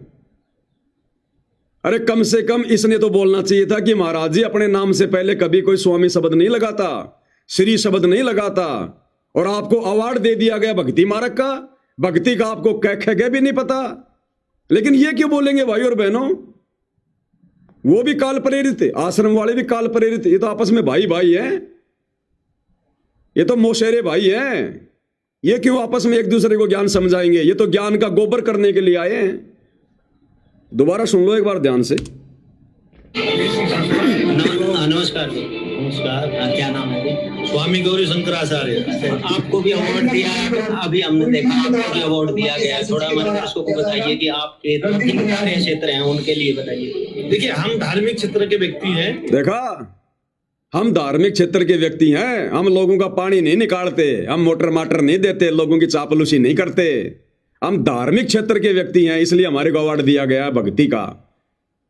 A: अरे कम से कम इसने तो बोलना चाहिए था कि महाराज जी अपने नाम से पहले कभी कोई स्वामी शब्द नहीं लगाता, श्री शब्द नहीं लगाता, और आपको अवार्ड दे दिया गया भक्ति मार्ग का। भक्ति का आपको कह भी नहीं पता, लेकिन ये क्यों बोलेंगे भाई और बहनों? वो भी काल प्रेरित है, आश्रम वाले भी काल प्रेरित है। ये तो आपस में भाई भाई हैं, ये तो मोशेरे भाई हैं। ये क्यों आपस में एक दूसरे को ज्ञान समझाएंगे? ये तो ज्ञान का गोबर करने के लिए आए हैं। दोबारा सुन लो एक बार ध्यान से।
F: नमस्कार जी। नमस्कार, क्या नाम है जी?
G: स्वामी गौरी शंकराचार्य।
F: आपको भी अवार्ड दिया, अभी हमने देखा आपको भी अवार्ड दिया गया है। थोड़ा हमारे दर्शकों को बताइए कि आपके कार्य क्षेत्र हैं उनके लिए बताइए।
G: देखिए, हम धार्मिक क्षेत्र के व्यक्ति हैं।
A: देखा, हम धार्मिक क्षेत्र के व्यक्ति हैं। हम लोगों का पानी नहीं निकालते, हम मोटर माटर नहीं देते, लोगों की चापलूसी नहीं करते। हम धार्मिक क्षेत्र के व्यक्ति हैं, इसलिए हमारे को अवार्ड दिया गया भक्ति का।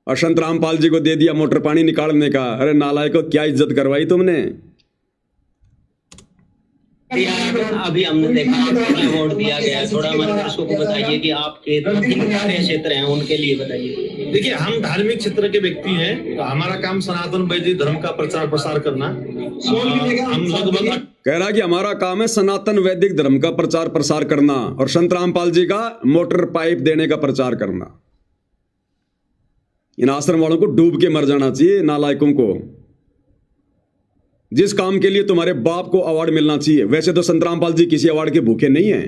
A: और संत रामपाल जी को दे दिया मोटर पानी निकालने का। अरे नालायकों, क्या इज्जत करवाई तुमने?
F: अभी हमने देखा आपको भी अवार्ड दिया गया है। थोड़ा हमारे दर्शकों को बताइए कि आपके कार्य क्षेत्र हैं उनके लिए बताइए।
G: देखिए, हम धार्मिक क्षेत्र के व्यक्ति हैं, तो हमारा काम सनातन वैदिक धर्म का प्रचार प्रसार करना। हम लगभग
A: कह रहा कि हमारा काम है सनातन वैदिक धर्म का प्रचार प्रसार करना, और संत रामपाल जी का मोटर पाइप देने का प्रचार करना। इन आश्रम वालों को डूब के मर जाना चाहिए, नालायकों को। जिस काम के लिए तुम्हारे बाप को अवार्ड मिलना चाहिए। वैसे तो संत रामपाल जी किसी अवार्ड के भूखे नहीं हैं।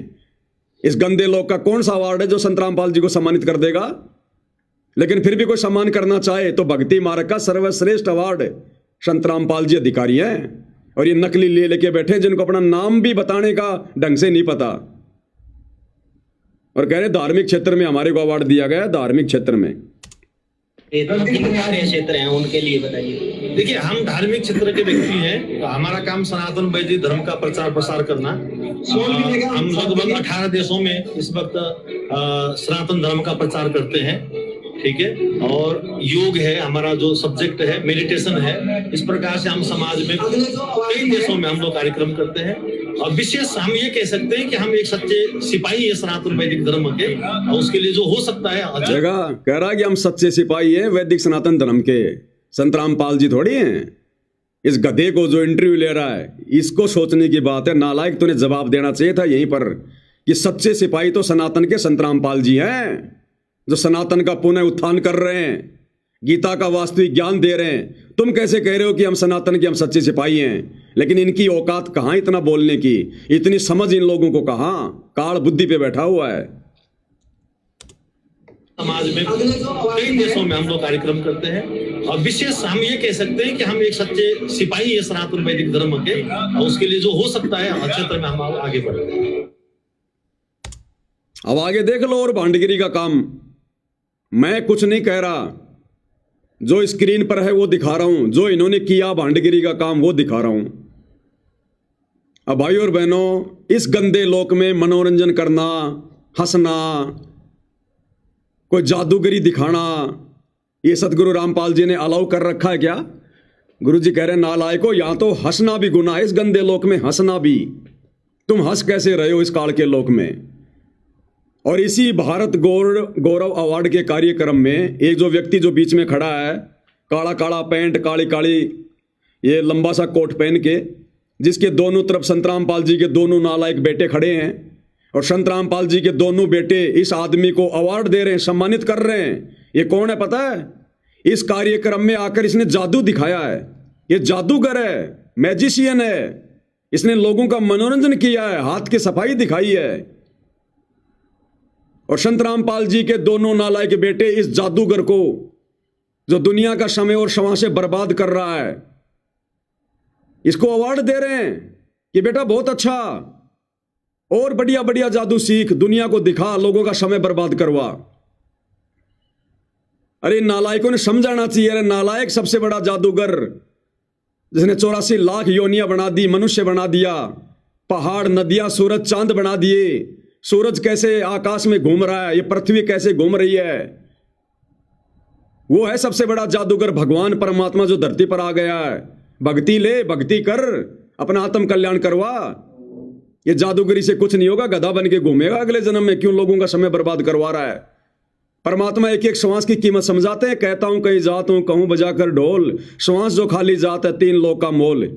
A: इस गंदे लोग का कौन सा अवार्ड है जो संत रामपाल जी को सम्मानित कर देगा? लेकिन फिर भी कोई सम्मान करना चाहे तो भक्ति मार्ग का सर्वश्रेष्ठ अवार्ड संत रामपाल जी अधिकारी हैं। और ये नकली ले लेके बैठे जिनको अपना नाम भी बताने का ढंग से नहीं पता, और कह रहे धार्मिक क्षेत्र में हमारे को अवार्ड दिया गया। धार्मिक क्षेत्र में
B: क्षेत्र हैं उनके लिए बताइए।
G: देखिए, हम धार्मिक क्षेत्र के व्यक्ति हैं, तो हमारा काम सनातन वैदिक धर्म का प्रचार प्रसार करना। हम लगभग 18 देशों में इस वक्त सनातन धर्म का प्रचार करते हैं, ठीक है। और योग है हमारा जो सब्जेक्ट है, मेडिटेशन है। इस प्रकार से हम समाज में कई देशों में हम लोग कार्यक्रम करते हैं। और विशेष हम ये कह सकते हैं कि हम एक सच्चे सिपाही है सनातन वैदिक धर्म के, और उसके लिए जो हो सकता है
A: जगह कह रहा है कि हम सच्चे सिपाही हैं वैदिक सनातन धर्म के। संत रामपाल जी थोड़ी हैं। इस गधे को जो इंटरव्यू ले रहा है, इसको सोचने की बात है। नालायक, तूने जवाब देना चाहिए था यहीं पर कि सच्चे सिपाही तो सनातन के संत रामपाल जी हैं, जो सनातन का पुनः उत्थान कर रहे हैं, गीता का वास्तविक ज्ञान दे रहे हैं। तुम कैसे कह रहे हो कि हम सनातन के हम सच्चे सिपाही हैं? लेकिन इनकी औकात कहाँ इतना बोलने की, इतनी समझ इन लोगों को कहाँ? काल बुद्धि पे बैठा हुआ है।
G: समाज में कई देशों में हम लोग कार्यक्रम करते हैं। और विशेष हम ये कह सकते हैं कि हम एक सच्चे सिपाही है सनातन वैदिक धर्म के, और उसके लिए जो हो सकता है हर क्षेत्र में हम आगे बढ़ते हैं।
A: अब आगे देख लो और भांडगिरी का काम। मैं कुछ नहीं कह रहा, जो स्क्रीन पर है वो दिखा रहा हूं, जो इन्होंने किया भांडगिरी का काम वो दिखा रहा हूं। अब भाई और बहनों, इस गंदे लोक में मनोरंजन करना, हंसना, कोई जादूगरी दिखाना, ये सतगुरु रामपाल जी ने अलाउ कर रखा है क्या? गुरु जी कह रहे हैं नालायको, यहां तो हंसना भी गुनाह है। इस गंदे लोक में हंसना भी। तुम हंस कैसे रहे हो इस काल के लोक में? और इसी भारत गौरव अवार्ड के कार्यक्रम में एक जो व्यक्ति जो बीच में खड़ा है, काला काला पैंट, काली काली ये लंबा सा कोट पहन के, जिसके दोनों तरफ संत रामपाल जी के दोनों नालायक बेटे खड़े हैं, और संत रामपाल जी के दोनों बेटे इस आदमी को अवार्ड दे रहे हैं, सम्मानित कर रहे हैं। ये कौन है पता है? इस कार्यक्रम में आकर इसने जादू दिखाया है। ये जादूगर है, मैजिशियन है। इसने लोगों का मनोरंजन किया है, हाथ की सफाई दिखाई है। और संत रामपाल जी के दोनों नालायक बेटे इस जादूगर को, जो दुनिया का समय और समय से बर्बाद कर रहा है, इसको अवार्ड दे रहे हैं कि बेटा बहुत अच्छा, और बढ़िया बढ़िया जादू सीख, दुनिया को दिखा, लोगों का समय बर्बाद करवा। अरे नालायकों ने समझाना चाहिए। अरे नालायक सबसे बड़ा जादूगर, जिसने 84 लाख योनियां बना दी, मनुष्य बना दिया, पहाड़, नदियां, सूरज, चांद बना दिए। सूरज कैसे आकाश में घूम रहा है, ये पृथ्वी कैसे घूम रही है, वो है सबसे बड़ा जादूगर, भगवान परमात्मा जो धरती पर आ गया है। भक्ति ले, भक्ति कर, अपना आत्म कल्याण करवा। ये जादूगरी से कुछ नहीं होगा, गधा बन के घूमेगा अगले जन्म में। क्यों लोगों का समय बर्बाद करवा रहा है? परमात्मा एक एक श्वास की कीमत समझाते हैं। कहता हूं कहीं जात हूं, कहूं बजाकर ढोल, श्वास जो खाली जात है 3 लोक का मोल।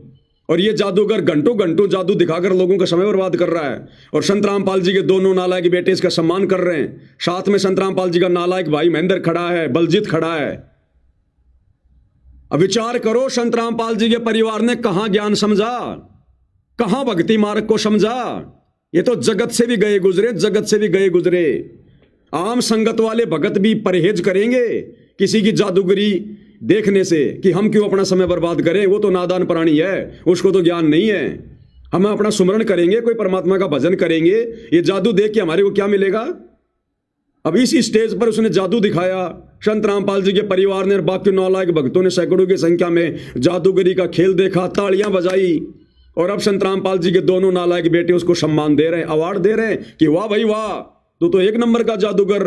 A: और ये जादूगर घंटों घंटों जादू दिखाकर लोगों का समय बर्बाद कर रहा है। और संत रामपाल जी के दोनों नालायक बेटे इसका सम्मान कर रहे हैं। साथ में संत रामपाल जी का नालायक भाई महेंद्र खड़ा है, बलजीत खड़ा है। अब विचार करो, संत रामपाल जी के परिवार ने कहां ज्ञान समझा, कहां भक्ति मार्ग को समझा? ये तो जगत से भी गए गुजरे, जगत से भी गए गुजरे। आम संगत वाले भगत भी परहेज करेंगे किसी की जादूगरी देखने से कि हम क्यों अपना समय बर्बाद करें। वो तो नादान प्राणी है, उसको तो ज्ञान नहीं है। हम अपना सुमरण करेंगे, कोई परमात्मा का भजन करेंगे। ये जादू देख के हमारे को क्या मिलेगा? अब इसी स्टेज पर उसने जादू दिखाया। संत रामपाल जी के परिवार ने, बाकी नालायक भक्तों ने सैकड़ों की संख्या में जादूगरी का खेल देखा, तालियां बजाई। और अब संत रामपाल जी के दोनों नालायक बेटे उसको सम्मान दे रहे हैं, अवार्ड दे रहे हैं कि वाह भाई वाह, तू तो 1 नंबर का जादूगर।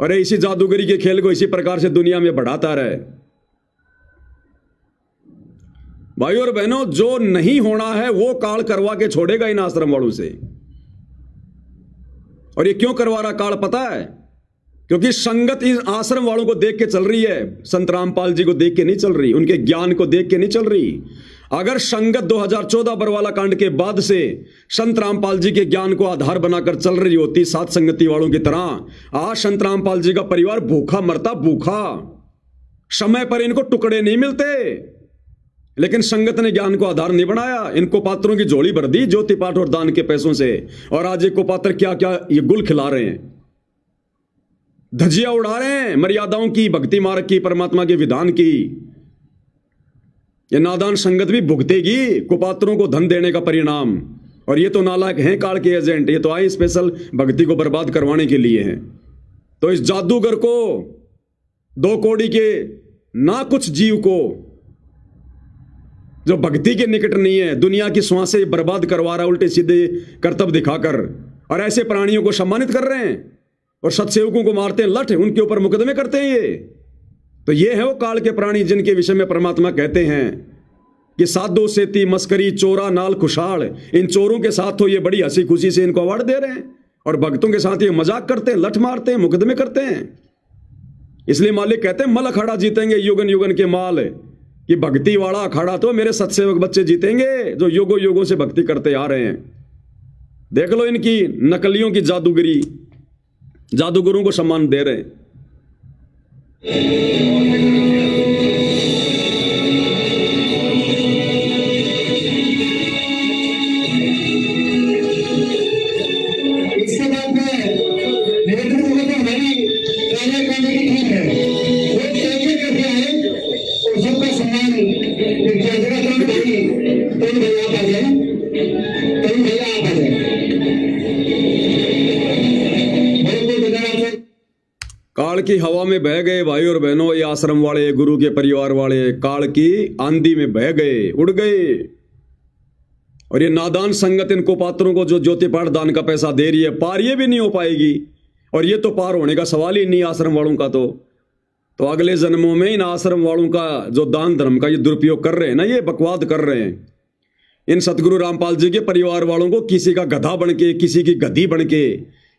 A: अरे इसी जादूगरी के खेल को इसी प्रकार से दुनिया में बढ़ाता रहे। भाई और बहनों, जो नहीं होना है वो काल करवा के छोड़ेगा इन आश्रम वालों से। और ये क्यों करवा रहा काल पता है? क्योंकि संगत इन आश्रम वालों को देख के चल रही है, संत रामपाल जी को देख के नहीं चल रही, उनके ज्ञान को देख के नहीं चल रही। अगर संगत 2014 बरवाला कांड के बाद से संत रामपाल जी के ज्ञान को आधार बनाकर चल रही होती सात संगति वालों की तरह, आज संत रामपाल जी का परिवार भूखा मरता, भूखा। समय पर इनको टुकड़े नहीं मिलते, लेकिन संगत ने ज्ञान को आधार नहीं बनाया। इनको पात्रों की झोली भर दी ज्योति पाठ और दान के पैसों से, और आज एक को पात्र क्या क्या ये गुल खिला रहे हैं, धजिया उड़ा रहे हैं मर्यादाओं की, भक्ति मार्ग की, परमात्मा के विधान की। ये नादान संगत भी भुगतेगी कुपात्रों को धन देने का परिणाम। और ये तो नालायक हैं काल के एजेंट, ये तो आए स्पेशल भक्ति को बर्बाद करवाने के लिए हैं। तो इस जादूगर को, 2 कौड़ी के ना कुछ जीव को जो भक्ति के निकट नहीं है, दुनिया की श्वासें बर्बाद करवा रहा है उल्टे सीधे करतब दिखाकर, और ऐसे प्राणियों को सम्मानित कर रहे हैं और सत्सेवकों को मारते हैं, लठ उनके ऊपर मुकदमे करते हैं। ये तो ये है वो काल के प्राणी जिनके विषय में परमात्मा कहते हैं कि साधो सेती मस्करी चोरा नाल खुशाल, इन चोरों के साथ तो ये बड़ी हंसी खुशी से इनको अवार्ड दे रहे हैं और भक्तों के साथ ये मजाक करते हैं, लठ मारते हैं, मुकदमे करते हैं। इसलिए मालिक कहते हैं मल अखाड़ा जीतेंगे युगन युगन के माल, कि भक्ति वाला अखाड़ा तो मेरे सत्सेवक बच्चे जीतेंगे जो युगों युगों से भक्ति करते आ रहे हैं। देख लो इनकी नकलियों की जादूगरी, जादूगरों को सम्मान दे रहे हैं।
C: इसके बाद में निवेदन होगा कि हमारी राजा करने की टीम है, वो कैसे करके आए और सबका सम्मान एक जगह तरुण भैया आप आ जाए, तरुण भैया आप आ जाए। बहुत बहुत धन्यवाद सर।
A: काल की हवा में बह गए भाई और बहनों, ये आश्रम वाले, गुरु के परिवार वाले काल की आंधी में बह गए, उड़ गए। और ये नादान संगत इन कुपात्रों को जो ज्योति पाठ दान का पैसा दे रही है, पार ये भी नहीं हो पाएगी। और ये तो पार होने का सवाल ही नहीं आश्रम वालों का। तो अगले जन्मों में इन आश्रम वालों का जो दान धर्म का ये दुरुपयोग कर रहे हैं ना, ये बकवाद कर रहे हैं। इन सतगुरु रामपाल जी के परिवार वालों को किसी का गधा बन के, किसी की गधी बन के,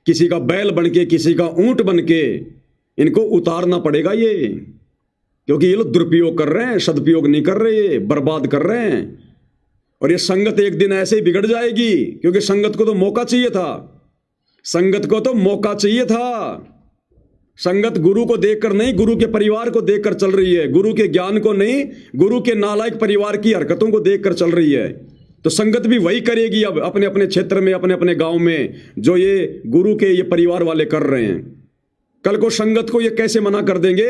A: किसी का बैल बन के, किसी का ऊंट बन के इनको उतारना पड़ेगा ये, क्योंकि ये लोग दुरुपयोग कर रहे हैं, सदुपयोग नहीं कर रहे, बर्बाद कर रहे हैं। और ये संगत एक दिन ऐसे ही बिगड़ जाएगी, क्योंकि संगत को तो मौका चाहिए था, संगत को तो मौका चाहिए था। संगत गुरु को देखकर नहीं, गुरु के परिवार को देखकर चल रही है, गुरु के ज्ञान को नहीं, गुरु के नालायक परिवार की हरकतों को देखकर चल रही है। तो संगत भी वही करेगी अब अपने अपने क्षेत्र में, अपने अपने गांव में, जो ये गुरु के ये परिवार वाले कर रहे हैं। कल को संगत को ये कैसे मना कर देंगे?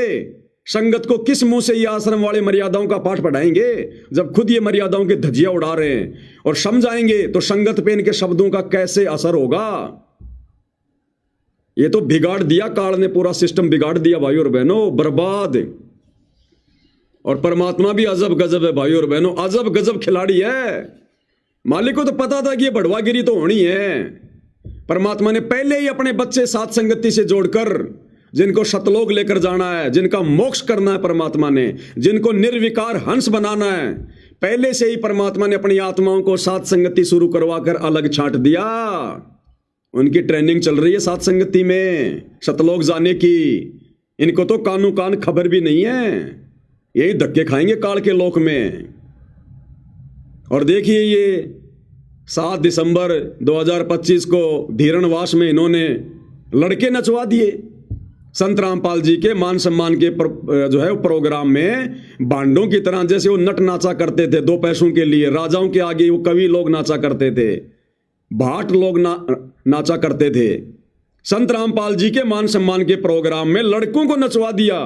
A: संगत को किस मुंह से ये आश्रम वाले मर्यादाओं का पाठ पढ़ाएंगे, जब खुद ये मर्यादाओं की धज्जियां उड़ा रहे हैं? और समझाएंगे तो संगत पे इनके शब्दों का कैसे असर होगा? ये तो बिगाड़ दिया काल ने, पूरा सिस्टम बिगाड़ दिया भाई और बहनों, बर्बाद। और परमात्मा भी अजब गजब है भाई और बहनों, अजब गजब खिलाड़ी है। मालिक को तो पता था कि ये बढ़वागिरी तो होनी है। परमात्मा ने पहले ही अपने बच्चे साथ संगति से जोड़कर, जिनको शतलोक लेकर जाना है, जिनका मोक्ष करना है परमात्मा ने, जिनको निर्विकार हंस बनाना है, पहले से ही परमात्मा ने अपनी आत्माओं को साथ संगति शुरू करवाकर अलग छांट दिया। उनकी ट्रेनिंग चल रही है साथ संगति में, शतलोक जाने की। इनको तो कानू कान खबर भी नहीं है, यही धक्के खाएंगे काल के लोक में। और देखिए ये 7 दिसंबर 2025 को धीरणवास में इन्होंने लड़के नचवा दिए। संत रामपाल जी के मान सम्मान के जो है प्रोग्राम में बांडों की तरह जैसे वो नट नाचा करते थे 2 पैसों के लिए, राजाओं के आगे वो कवि लोग नाचा करते थे, भाट लोग नाचा करते थे। संत रामपाल जी के मान सम्मान के प्रोग्राम में लड़कों को नचवा दिया।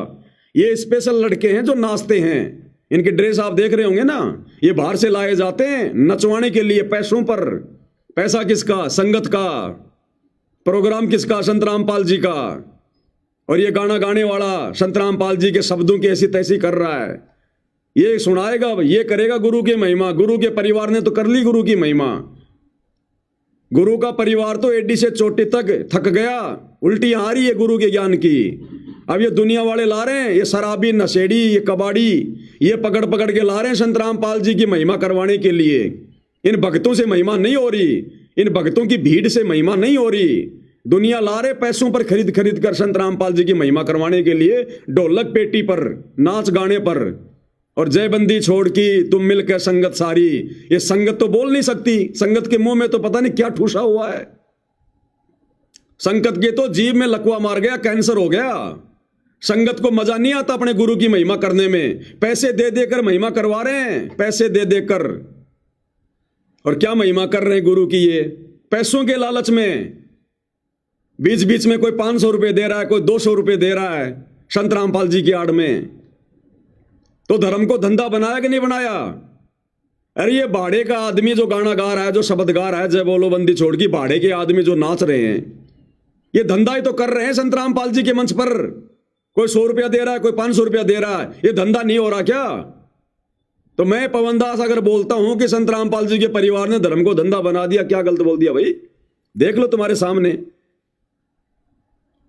A: ये स्पेशल लड़के हैं जो नाचते हैं, इनके ड्रेस आप देख रहे होंगे ना, ये बाहर से लाए जाते हैं नचवाने के लिए पैसों पर। पैसा किसका? संगत का। प्रोग्राम किसका? संत रामपाल जी का। और ये गाना गाने वाला संत रामपाल जी के शब्दों की ऐसी तैसी कर रहा है, ये सुनाएगा, ये करेगा गुरु की महिमा। गुरु के परिवार ने तो कर ली गुरु की महिमा। गुरु का परिवार तो एडी से चोटी तक थक गया, उल्टी आ रही है गुरु के ज्ञान की। अब ये दुनिया वाले ला रहे हैं, ये शराबी, नशेड़ी, ये कबाड़ी, ये पकड़ पकड़ के ला रहे हैं संत रामपाल जी की महिमा करवाने के लिए। इन भक्तों से महिमा नहीं हो रही, इन भक्तों की भीड़ से महिमा नहीं हो रही। दुनिया ला रहे पैसों पर खरीद खरीद कर संत रामपाल जी की महिमा करवाने के लिए, ढोलक पेटी पर, नाच गाने पर। और जयबंदी छोड़ की तुम मिलकर संगत सारी, ये संगत तो बोल नहीं सकती, संगत के मुंह में तो पता नहीं क्या ठूसा हुआ है। संगत के तो जीभ में लकवा मार गया, कैंसर हो गया। संगत को मजा नहीं आता अपने गुरु की महिमा करने में, पैसे दे देकर महिमा करवा रहे हैं, पैसे दे देकर। और क्या महिमा कर रहे हैं गुरु की? ये पैसों के लालच में बीच बीच में कोई 500 रुपए दे रहा है, कोई 200 रुपए दे रहा है संत रामपाल जी की आड़ में। तो धर्म को धंधा बनाया कि नहीं बनाया? अरे ये भाड़े का आदमी जो गाना गा रहा है, जो शब्द गा रहा है, जय बोलो बंदी छोड़ की, भाड़े के आदमी जो नाच रहे हैं, ये धंधा ही तो कर रहे हैं संत रामपाल जी के मंच पर। कोई 100 रुपया दे रहा है, कोई 500 रुपया दे रहा है, ये धंधा नहीं हो रहा क्या? तो मैं पवन दास अगर बोलता हूं कि संत रामपाल जी के परिवार ने धर्म को धंधा बना दिया, क्या गलत बोल दिया भाई? देख लो तुम्हारे सामने।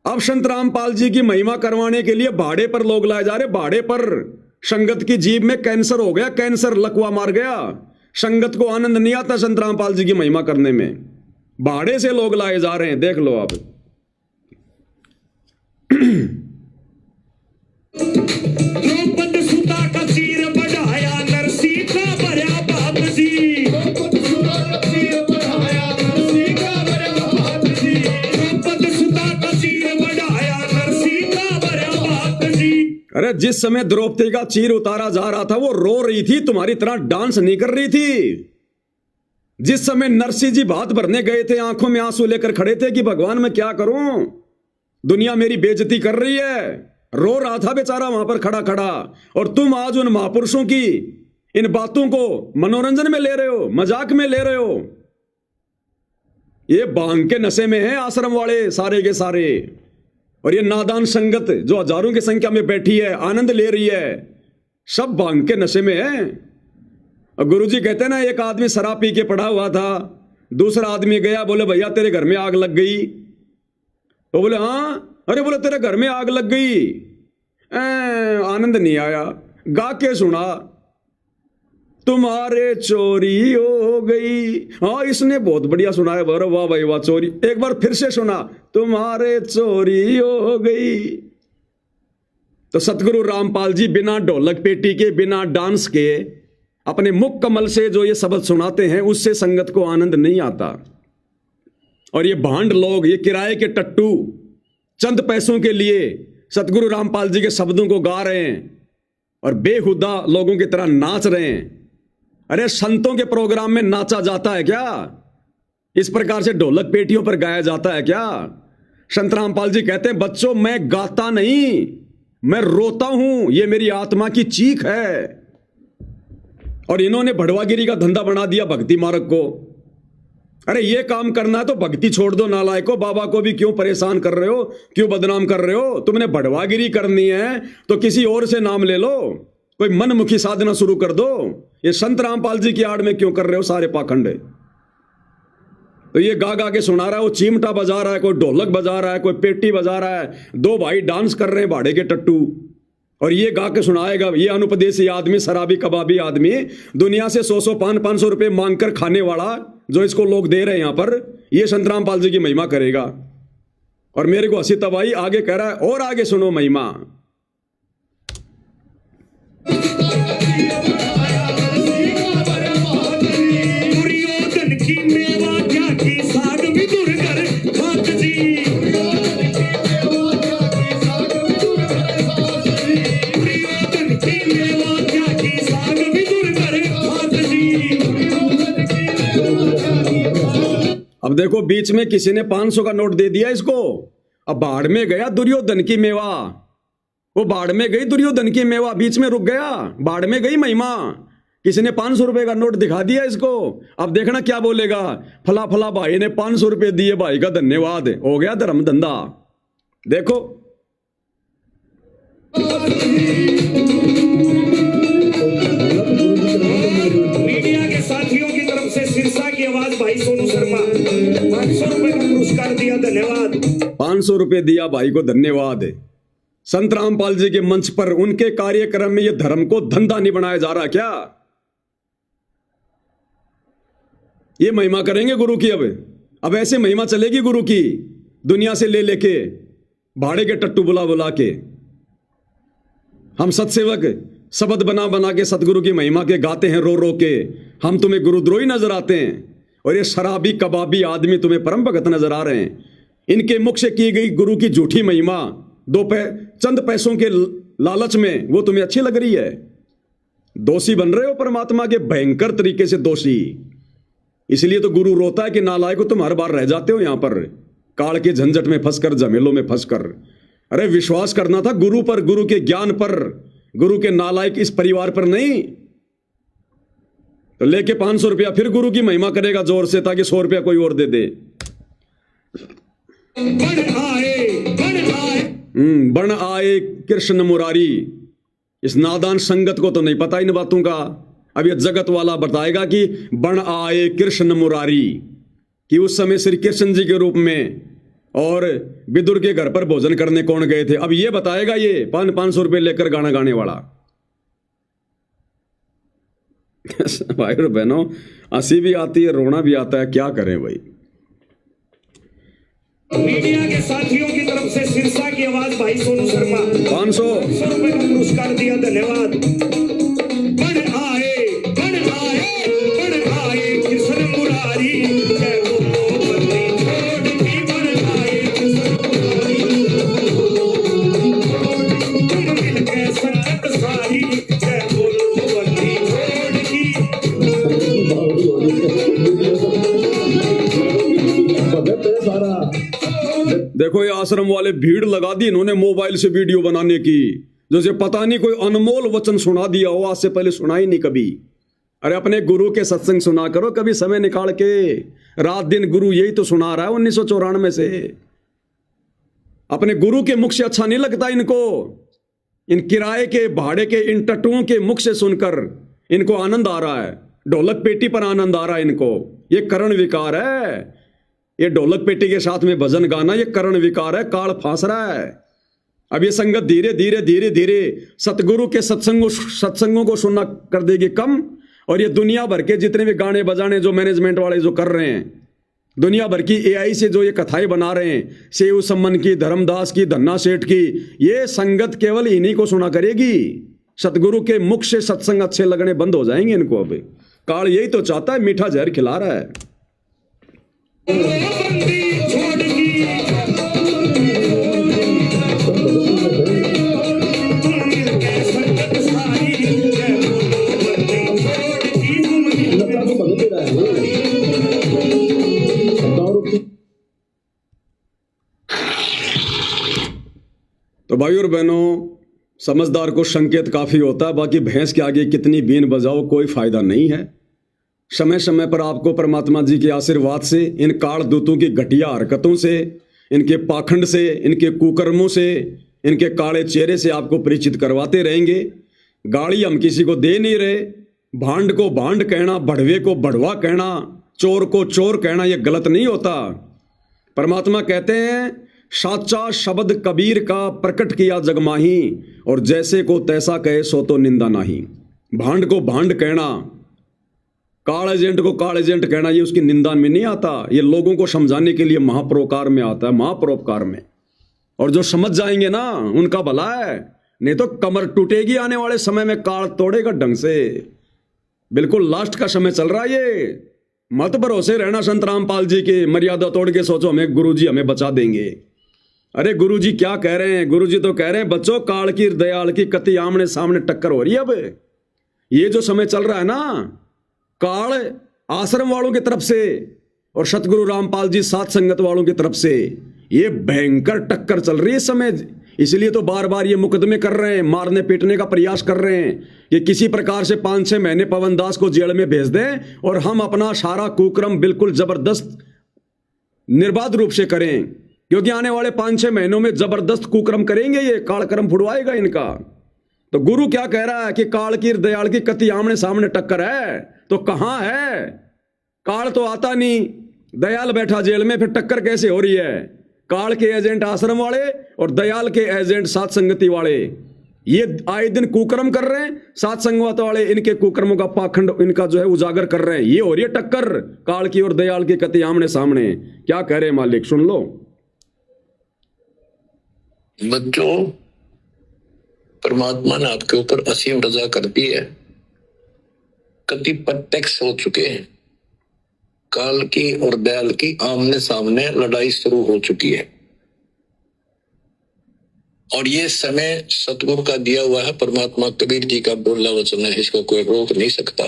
A: अब संत रामपाल जी की महिमा करवाने के लिए भाड़े पर लोग लाए जा रहे, भाड़े पर। संगत की जीभ में कैंसर हो गया, कैंसर लकवा मार गया। संगत को आनंद नहीं आता संत रामपाल जी की महिमा करने में, भाड़े से लोग लाए जा रहे हैं। देख लो आप।
C: द्रौपद सुता का चीर बढ़ाया, नरसी का भरा बाप जी। द्रौपद सुता का चीर बढ़ाया, नरसी का भरा बाप जी। द्रौपद सुता का चीर बढ़ाया, नरसी का भरा बाप जी।
A: अरे जिस समय द्रौपदी का चीर उतारा जा रहा था वो रो रही थी, तुम्हारी तरह डांस नहीं कर रही थी। जिस समय नरसिंह जी भात भरने गए थे, आंखों में आंसू लेकर खड़े थे कि भगवान मैं क्या करूं, दुनिया मेरी बेइज्जती कर रही है, रो रहा था बेचारा वहां पर खड़ा खड़ा। और तुम आज उन महापुरुषों की इन बातों को मनोरंजन में ले रहे हो, मजाक में ले रहे हो। ये भांग के नशे में है आश्रम वाले सारे के सारे, और ये नादान संगत जो हजारों की संख्या में बैठी है, आनंद ले रही है, सब भांग के नशे में है। और गुरुजी कहते हैं ना, एक आदमी शराब पी के पड़ा हुआ था, दूसरा आदमी गया, बोले भैया तेरे घर में आग लग गई। तो बोले हाँ, अरे बोले तेरे घर में आग लग गई। आनंद नहीं आया, गा के सुना, तुम्हारे चोरी हो गई। हाँ इसने बहुत बढ़िया सुना है, वाह भाई वाह, चोरी। एक बार फिर से सुना, तुम्हारे चोरी हो गई। तो सतगुरु रामपाल जी बिना ढोलक पेटी के, बिना डांस के, अपने मुख कमल से जो ये शब्द सुनाते हैं, उससे संगत को आनंद नहीं आता। और ये भांड लोग, ये किराए के टट्टू, चंद पैसों के लिए सतगुरु रामपाल जी के शब्दों को गा रहे हैं और बेहुदा लोगों की तरह नाच रहे हैं। अरे संतों के प्रोग्राम में नाचा जाता है क्या? इस प्रकार से ढोलक पेटियों पर गाया जाता है क्या? संत रामपाल जी कहते हैं, बच्चों मैं गाता नहीं, मैं रोता हूं, ये मेरी आत्मा की चीख है। और इन्होंने भड़वागिरी का धंधा बना दिया भक्ति मार्ग को। अरे ये काम करना है तो भक्ति छोड़ दो नालायको, बाबा को भी क्यों परेशान कर रहे हो, क्यों बदनाम कर रहे हो? तुमने भड़वागिरी करनी है तो किसी और से नाम ले लो, कोई मनमुखी साधना शुरू कर दो। ये संत रामपाल जी की आड़ में क्यों कर रहे हो सारे पाखंड? तो ये गा गा के सुना रहा है, वो चिमटा बजा रहा है, कोई ढोलक बजा रहा है, कोई पेटी बजा रहा है, दो भाई डांस कर रहे हैं भाड़े के टट्टू, और ये गा के सुनाएगा। ये अनुपदेशी आदमी, शराबी कबाबी आदमी, दुनिया से 100 500 रुपए मांग कर खाने वाला, जो इसको लोग दे रहे हैं यहां पर, ये संत रामपाल जी की महिमा करेगा। और मेरे को हंसी तब आई, आगे कह रहा है और आगे सुनो महिमा।
C: दुर्योधन की मेवा क्या की साग विदुर कर खात जी। दुर्योधन की मेवा क्या की साग विदुर कर खात जी।
A: अब देखो बीच में किसी ने 500 का नोट दे दिया इसको, अब बाढ़ में गया दुर्योधन की मेवा, वो बाढ़ में गई दुर्योधन की मेवा, बीच में रुक गया, बाढ़ में गई महिमा। किसी ने 500 रुपए का नोट दिखा दिया इसको, अब देखना क्या बोलेगा, फला फला भाई ने 500 रुपए दिए, भाई का धन्यवाद, हो गया धर्म धंधा। देखो
C: मीडिया के साथियों की तरफ से सिरसा की आवाज भाई सोनू शर्मा 500 रुपए का पुरस्कार दिया, धन्यवाद।
A: 500 रुपए दिया भाई को, धन्यवाद। संत रामपाल जी के मंच पर उनके कार्यक्रम में यह धर्म को धंधा नहीं बनाया जा रहा क्या? ये महिमा करेंगे गुरु की। अब ऐसे महिमा चलेगी गुरु की, दुनिया से ले लेके, भाड़े के टट्टू बुला बुला के। हम सत्सेवक शब्द बना बना के सतगुरु की महिमा के गाते हैं रो रो के, हम तुम्हें गुरुद्रोही नजर आते हैं। और ये शराबी कबाबी आदमी तुम्हें परम भगत नजर आ रहे हैं। इनके मुख से की गई गुरु की झूठी महिमा, चंद पैसों के लालच में, वो तुम्हें अच्छी लग रही है। दोषी बन रहे हो परमात्मा के, भयंकर तरीके से दोषी। इसलिए तो गुरु रोता है कि नालायक तुम हर बार रह जाते हो यहां पर, काल के झंझट में फंसकर, झमेलों में फंसकर। अरे विश्वास करना था गुरु पर, गुरु के ज्ञान पर, गुरु के नालायक इस परिवार पर नहीं, तो लेके 500 रुपया फिर गुरु की महिमा करेगा जोर से, ताकि 100 रुपया कोई और दे दे। बन आए कृष्ण मुरारी। इस नादान संगत को तो नहीं पता इन बातों का। अब ये जगत वाला बताएगा कि बन आए कृष्ण मुरारी, कि उस समय श्री कृष्ण जी के रूप में और विदुर के घर पर भोजन करने कौन गए थे। अब ये बताएगा ये 500 रुपये लेकर गाना गाने वाला। भाई और बहनों, हंसी भी आती है, रोना भी आता है, क्या करें भाई।
C: मीडिया के साथियों की तरफ से सिरसा की आवाज भाई सोनू शर्मा
A: 500
C: रुपए का पुरस्कार दिया, धन्यवाद। बन आए कृष्ण मुरारी, जय बोलो बंदी छोड़ की, बन आए कृष्ण मुरारी, मिल के संगत सारी, जय बोलो बंदी छोड़ की।
A: देखो ये आश्रम वाले भीड़ लगा दी इन्होंने मोबाइल से वीडियो बनाने की, जैसे पता नहीं कोई अनमोल वचन सुना दिया हो, आज से पहले सुना ही नहीं कभी। अरे अपने गुरु के सत्संग सुना करो कभी समय निकाल के, रात दिन गुरु यही तो सुना रहा है 1994 से। अपने गुरु के मुख से अच्छा नहीं लगता इनको, इन किराए के भाड़े के इन टट्टुओं के मुख से सुनकर इनको आनंद आ रहा है, ढोलक पेटी पर आनंद आ रहा है इनको। ये करण विकार है, ये ढोलक पेटी के साथ में भजन गाना ये करण विकार है, काल फांस रहा है। अब ये संगत धीरे धीरे धीरे धीरे सतगुरु के सत्संगों को सुनना कर देगी कम, और ये दुनिया भर के जितने भी गाने बजाने जो मैनेजमेंट वाले जो कर रहे हैं, दुनिया भर की एआई से जो ये कथाएं बना रहे हैं, सेव सम्मन की, धर्मदास की, धन्ना सेठ की, ये संगत केवल इन्हीं को सुना करेगी। सतगुरु के मुख से सत्संग अच्छे लगने बंद हो जाएंगे इनको। अब काल यही तो चाहता है, मीठा जहर खिला रहा है। तो भाई और बहनों, समझदार को संकेत काफी होता है, बाकी भैंस के आगे कितनी बीन बजाओ कोई फायदा नहीं है। समय समय पर आपको परमात्मा जी के आशीर्वाद से, इन काल दूतों की घटिया हरकतों से, इनके पाखंड से, इनके कुकर्मों से, इनके काले चेहरे से आपको परिचित करवाते रहेंगे। गाली हम किसी को दे नहीं रहे। भांड को भांड कहना, बढ़वे को बढ़वा कहना, चोर को चोर कहना ये गलत नहीं होता। परमात्मा कहते हैं साचा शब्द कबीर का प्रकट किया जगमाही, और जैसे को तैसा कहे सो तो निंदा नहीं। भांड को भांड कहना, काल एजेंट को काल एजेंट कहना, ये उसकी निंदा में नहीं आता, ये लोगों को समझाने के लिए महापरोकार में आता है, महापरोपकार में। और जो समझ जाएंगे ना उनका भला है, नहीं तो कमर टूटेगी आने वाले समय में, काल तोड़ेगा ढंग से। बिल्कुल लास्ट का समय चल रहा है ये। मत भरोसे रहना संत रामपाल जी के, मर्यादा तोड़ के सोचो हमें गुरुजी हमें बचा देंगे। अरे गुरुजी क्या कह रहे हैं? गुरुजी तो कह रहे हैं बच्चों, काल की दयाल की कति आमने सामने टक्कर हो रही है। अब ये जो समय चल रहा है ना, काल आश्रम वालों की तरफ से और सतगुरु रामपाल जी साथ संगत वालों की तरफ से ये भयंकर टक्कर चल रही है इस समय। इसलिए तो बार बार ये मुकदमे कर रहे हैं, मारने पीटने का प्रयास कर रहे हैं कि किसी प्रकार से 5-6 महीने पवन दास को जेल में भेज दें और हम अपना सारा कुक्रम बिल्कुल जबरदस्त निर्बाध रूप से करें, क्योंकि आने वाले 5-6 महीनों में जबरदस्त कुक्रम करेंगे, ये कालक्रम फुड़वाएगा इनका। तो गुरु क्या कह रहा है कि काल की दयाल की कति आमने सामने टक्कर है, तो कहां है? काल तो आता नहीं, दयाल बैठा जेल में, फिर टक्कर कैसे हो रही है? काल के एजेंट आश्रम वाले और दयाल के एजेंट साथ संगति वाले, ये आए दिन कुकर्म कर रहे हैं। साथ संगत वाले इनके कुकर्मों का पाखंड इनका जो है उजागर कर रहे हैं। ये हो रही है टक्कर काल की और दयाल की कति आमने सामने। क्या कह रहे हैं मालिक, सुन लो।
H: बच्चों, परमात्मा ने आपके ऊपर असीम रजा कर दी है। कति प्रत्यक्ष हो चुके हैं, काल की और दयाल की आमने सामने लड़ाई शुरू हो चुकी है। और ये समय सतगुरु का दिया हुआ है, परमात्मा कबीर जी का बोला वचन है, इसको कोई रोक नहीं सकता।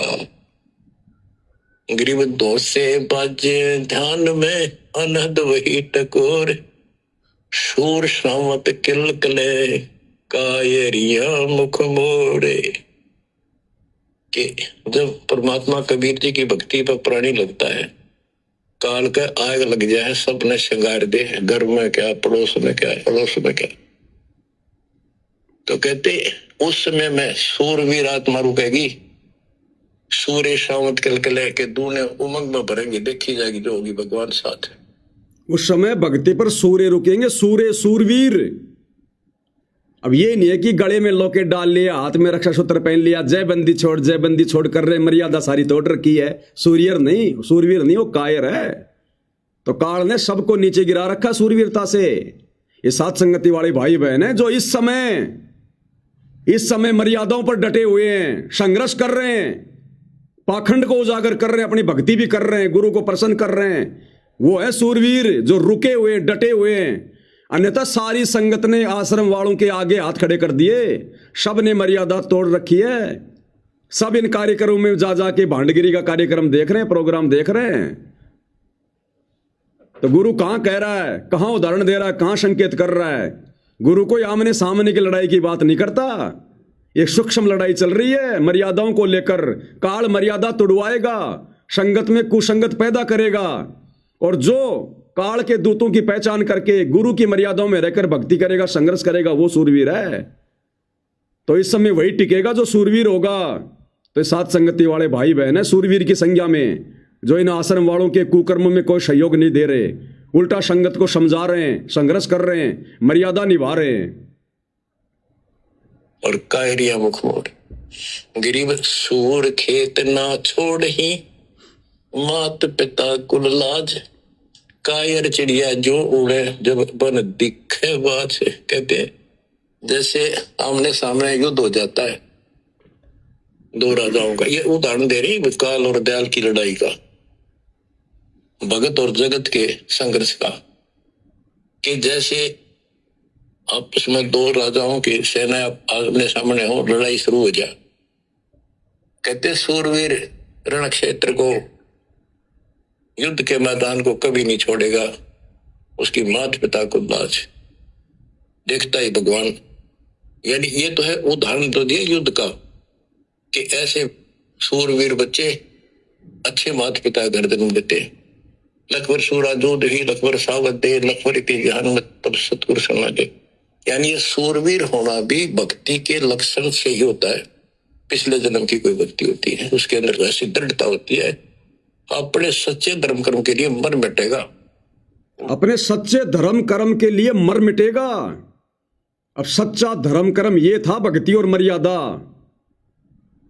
H: गरीब दोष से बाजे ध्यान में अनहद वही टकोर, शूर शामत किल कले, कायरिया मुख मोड़े। कि जब परमात्मा कबीर जी की भक्ति पर प्राणी लगता है, काल का आग लग जाए, सबने श्रृंगार दे, घर में क्या, पड़ोस में क्या, पड़ोस में क्या। तो कहते उस समय में सूरवीर आत्मा रुकेगी, सूर्य सावंत कलकले के दूने उमंग में भरेंगे, देखी जाएगी जो होगी भगवान साथ है।
A: उस समय भक्ति पर सूर्य रुकेंगे, सूर्य सूरवीर। अब ये नहीं है कि गले में लॉकेट डाल लिया, हाथ में रक्षा सूत्र पहन लिया, जय बंदी छोड़ कर रहे, मर्यादा सारी तोड़ रखी है। सूर्य नहीं, सूरवीर नहीं, वो कायर है। तो काल ने सबको नीचे गिरा रखा सूरवीरता से। ये सात संगति वाले भाई बहन है जो इस समय मर्यादाओं पर डटे हुए हैं, संघर्ष कर रहे हैं, पाखंड को उजागर कर रहे हैं, अपनी भक्ति भी कर रहे हैं, गुरु को प्रसन्न कर रहे हैं। वो है सूरवीर जो रुके हुए, डटे हुए हैं। अन्यथा सारी संगत ने आश्रम वालों के आगे हाथ खड़े कर दिए, सब ने मर्यादा तोड़ रखी है। सब इन कार्यक्रमों में जा जाके भांडगिरी का कार्यक्रम देख रहे हैं, प्रोग्राम देख रहे हैं। तो गुरु कहां कह रहा है, कहां उदाहरण दे रहा है, कहां संकेत कर रहा है? गुरु कोई आमने सामने की लड़ाई की बात नहीं करता। एक सूक्ष्म लड़ाई चल रही है मर्यादाओं को लेकर। काल मर्यादा तोड़वाएगा, संगत में कुसंगत पैदा करेगा, और जो काल के दूतों की पहचान करके गुरु की मर्यादाओं में रहकर भक्ति करेगा, संघर्ष करेगा, वो सूरवीर है। तो इस समय वही टिकेगा जो सूरवीर होगा। तो सात संगति वाले भाई बहन है सूरवीर की संज्ञा में, जो इन आश्रम वालों के कुकर्मों में कोई सहयोग नहीं दे रहे, उल्टा संगत को समझा रहे हैं, संघर्ष कर रहे हैं, मर्यादा निभा रहे हैं।
H: और कायरिया मुख मोड़, गरीब सूर खेत ना छोड़ ही, मात पिता कुल लाज। कायर चिड़िया जो उड़े जब बन दिखे बाज। कहते जैसे आमने सामने युद्ध हो जाता है दो राजाओं का, ये उदाहरण दे रही काल और दयाल की लड़ाई का, भगत और जगत के संघर्ष का। कि जैसे आपस में दो राजाओं की सेना आमने सामने हो, लड़ाई शुरू हो जाए। कहते सूरवीर रण क्षेत्र को, युद्ध के मैदान को कभी नहीं छोड़ेगा, उसकी मात पिता को लाज। देखता ही भगवान। यानी ये तो है उदाहरण तो दिया युद्ध का, कि ऐसे सूरवीर बच्चे अच्छे मात पिता गर्दन देते। लखवर सूरा जोध ही लखवर सावध दे, लखवर इति जहान में तब सतगुरु सुना दे। यानी ये सूरवीर होना भी भक्ति के लक्षण से ही होता है। पिछले जन्म की कोई भक्ति होती है, उसके अंदर ऐसी दृढ़ता होती है, अपने सच्चे धर्म कर्म के लिए मर मिटेगा।
A: अपने सच्चे धर्म कर्म के लिए मर मिटेगा। अब सच्चा धर्म कर्म ये था भक्ति और मर्यादा।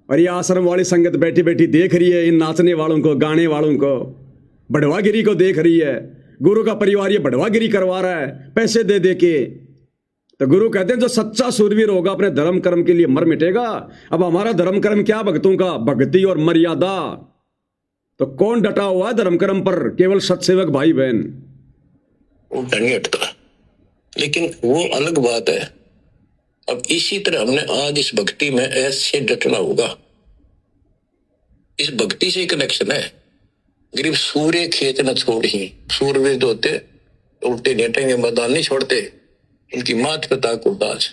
A: और ये आश्रम वाली संगत बैठी बैठी देख रही है इन नाचने वालों को, गाने वालों को, बढ़वागिरी को देख रही है। गुरु का परिवार ये बढ़वागिरी करवा रहा है पैसे दे दे के। तो गुरु कहते हैं जो सच्चा सूरवीर होगा अपने धर्म कर्म के लिए मर मिटेगा। अब हमारा धर्म कर्म क्या भक्तों का? भक्ति और मर्यादा। तो कौन डटा हुआ है धर्म कर्म पर? केवल सत्सेवक भाई बहन।
H: वो नहीं हटता, लेकिन वो अलग बात है। अब इसी तरह हमने आज इस भक्ति में ऐसे डटना होगा। इस भक्ति से कनेक्शन है। गरीब सूर्य खेत न छोड़ ही, सूरवीर जो होते उल्टे नेटेंगे, मैदान नहीं छोड़ते, इनकी मात पिता को दाज।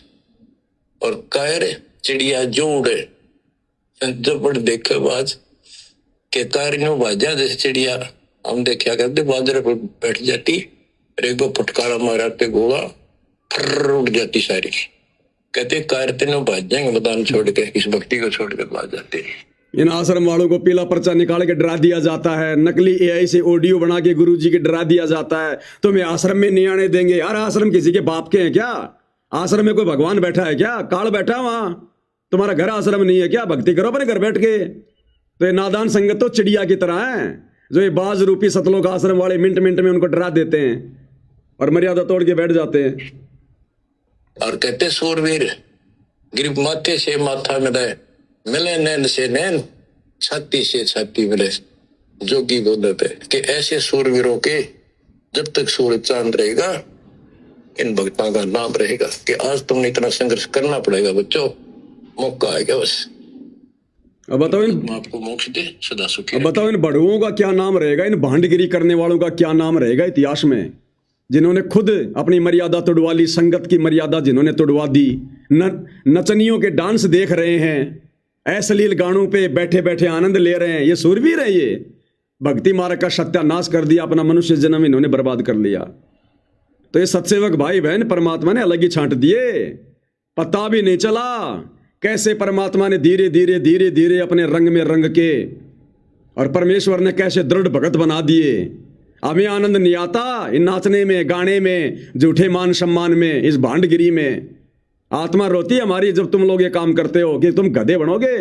H: और कायर चिड़िया जो उड़े जब बड़ देखे बाज। के कारियों बाजा जैसे चिड़िया हम देखा करते, बाजरे पर बैठ जाती, एक बार फटकारा मारते गोला फर उड़ जाती सारी। कहते कारते ने भाज जाएंगे मैदान छोड़ के, इस भक्ति को छोड़ के भाज जाते।
A: इन आश्रम वालों को पीला पर्चा निकाल के डरा दिया जाता है, नकली एआई से ऑडियो बना के गुरुजी के डरा दिया जाता है, तुम्हें आश्रम में नहीं आने देंगे। यार आश्रम किसी के बाप के हैं क्या? आश्रम में कोई भगवान बैठा है क्या? काल बैठा है वहां? तुम्हारा घर आश्रम नहीं है क्या? भक्ति करो अपने घर बैठ के। तो ये नादान संगत तो चिड़िया की तरह है, जो ये बाज रूपी सतलोक आश्रम वाले मिनट मिनट में उनको डरा देते हैं और मर्यादा तोड़ के बैठ जाते हैं।
H: और कहते सूरवीर गिरब माथे से माथा मिले, मिले नैन से नैन, छाती से छाती मिले। जोगी बोलते कि ऐसे सूरवीरों के जब तक सूरज चांद रहेगा, इन भक्तों का नाम रहेगा। कि आज तुमने इतना संघर्ष करना पड़ेगा बच्चों, मौका आएगा बस।
A: अब बताओ इन
H: आपको मोक्ष दे, सदा सुखी।
A: अब बताओ इन बड़ुओं का क्या नाम रहेगा? इन भांडगिरी करने वालों का क्या नाम रहेगा इतिहास में? जिन्होंने खुद अपनी मर्यादा तोड़वा ली, संगत की मर्यादा जिन्होंने तोड़वा दी, नचनियों के डांस देख रहे हैं, अश्लील गानों पे बैठे बैठे आनंद ले रहे हैं, ये सूरवीर है। ये भक्ति मार्ग का सत्यानाश कर दिया, अपना मनुष्य जन्म इन्होंने बर्बाद कर लिया। तो ये सत्सेवक भाई बहन परमात्मा ने अलग ही छांट दिए, पता भी नहीं चला कैसे परमात्मा ने धीरे धीरे धीरे धीरे अपने रंग में रंग के, और परमेश्वर ने कैसे दृढ़ भगत बना दिए। हमें आनंद नहीं आता इन नाचने में, गाने में, झूठे मान सम्मान में, इस भांडगिरी में। आत्मा रोती है हमारी जब तुम लोग ये काम करते हो कि तुम गधे बनोगे।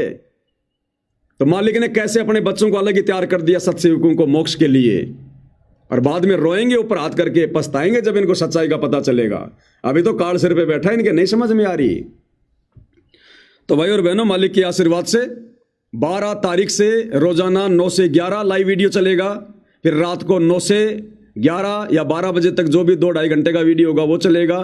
A: तो मालिक ने कैसे अपने बच्चों को अलग ही तैयार कर दिया सत्सेवकों को मोक्ष के लिए, और बाद में रोएंगे ऊपर हाथ करके, पछताएंगे जब इनको सच्चाई का पता चलेगा। अभी तो काल सिर पे बैठा है, इनके नहीं समझ में आ रही। तो भाई और बहनों, मालिक के आशीर्वाद से 12 तारीख से रोजाना 9 से 11 लाइव वीडियो चलेगा। फिर रात को 9 से 11 या 12 बजे तक जो भी 2-2.5 घंटे का वीडियो होगा वो चलेगा।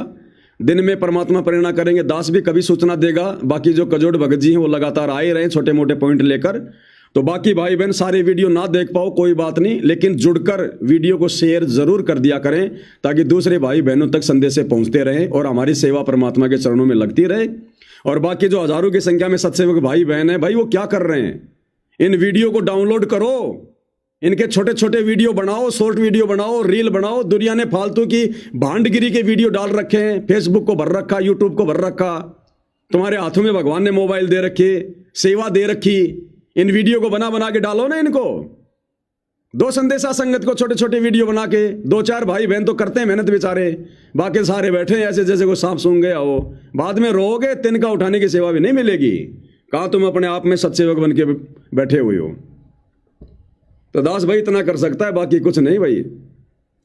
A: दिन में परमात्मा प्रेरणा करेंगे, दास भी कभी सूचना देगा। बाकी जो कजोड़ भगत जी हैं वो लगातार आए रहे छोटे मोटे पॉइंट लेकर। तो बाकी भाई बहन सारे वीडियो ना देख पाओ कोई बात नहीं, लेकिन जुड़कर वीडियो को शेयर जरूर कर दिया करें, ताकि दूसरे भाई बहनों तक संदेश पहुंचते रहें और हमारी सेवा परमात्मा के चरणों में लगती रहे। और बाकी जो हजारों की संख्या में सत्सेवक भाई बहन है, भाई वो क्या कर रहे हैं, इन वीडियो को डाउनलोड करो, इनके छोटे छोटे वीडियो बनाओ, शॉर्ट वीडियो बनाओ, रील बनाओ। दुनिया ने फालतू की भांडगिरी के वीडियो डाल रखे हैं, फेसबुक को भर रखा, यूट्यूब को भर रखा। तुम्हारे हाथों में भगवान ने मोबाइल दे रखे, सेवा दे रखी, इन वीडियो को बना बना के डालो ना इनको। दो संदेशा संगत को छोटे छोटे वीडियो बना के, 2-4 भाई बहन तो करते हैं मेहनत बेचारे, बाकी सारे बैठे हैं ऐसे जैसे कोई सांप सूंघ गया हो। बाद में रोओगे, तिनका उठाने की सेवा भी नहीं मिलेगी। कहाँ तुम अपने आप में सत्सेवक बन के बैठे हुए हो। तो दास भाई इतना कर सकता है, बाकी कुछ नहीं भाई।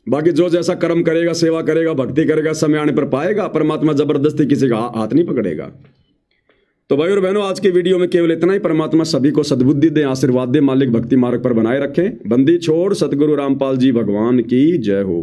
A: बाकी जो जैसा कर्म करेगा, सेवा करेगा, भक्ति करेगा, समय आने पर पाएगा। परमात्मा जबरदस्ती किसी का हाथ नहीं पकड़ेगा। तो भाई और बहनों, आज के वीडियो में केवल इतना ही। परमात्मा सभी को सद्बुद्धि दे, आशीर्वाद दे, मालिक भक्ति मार्ग पर बनाए रखें। बंदी छोड़ सतगुरु रामपाल जी भगवान की जय हो।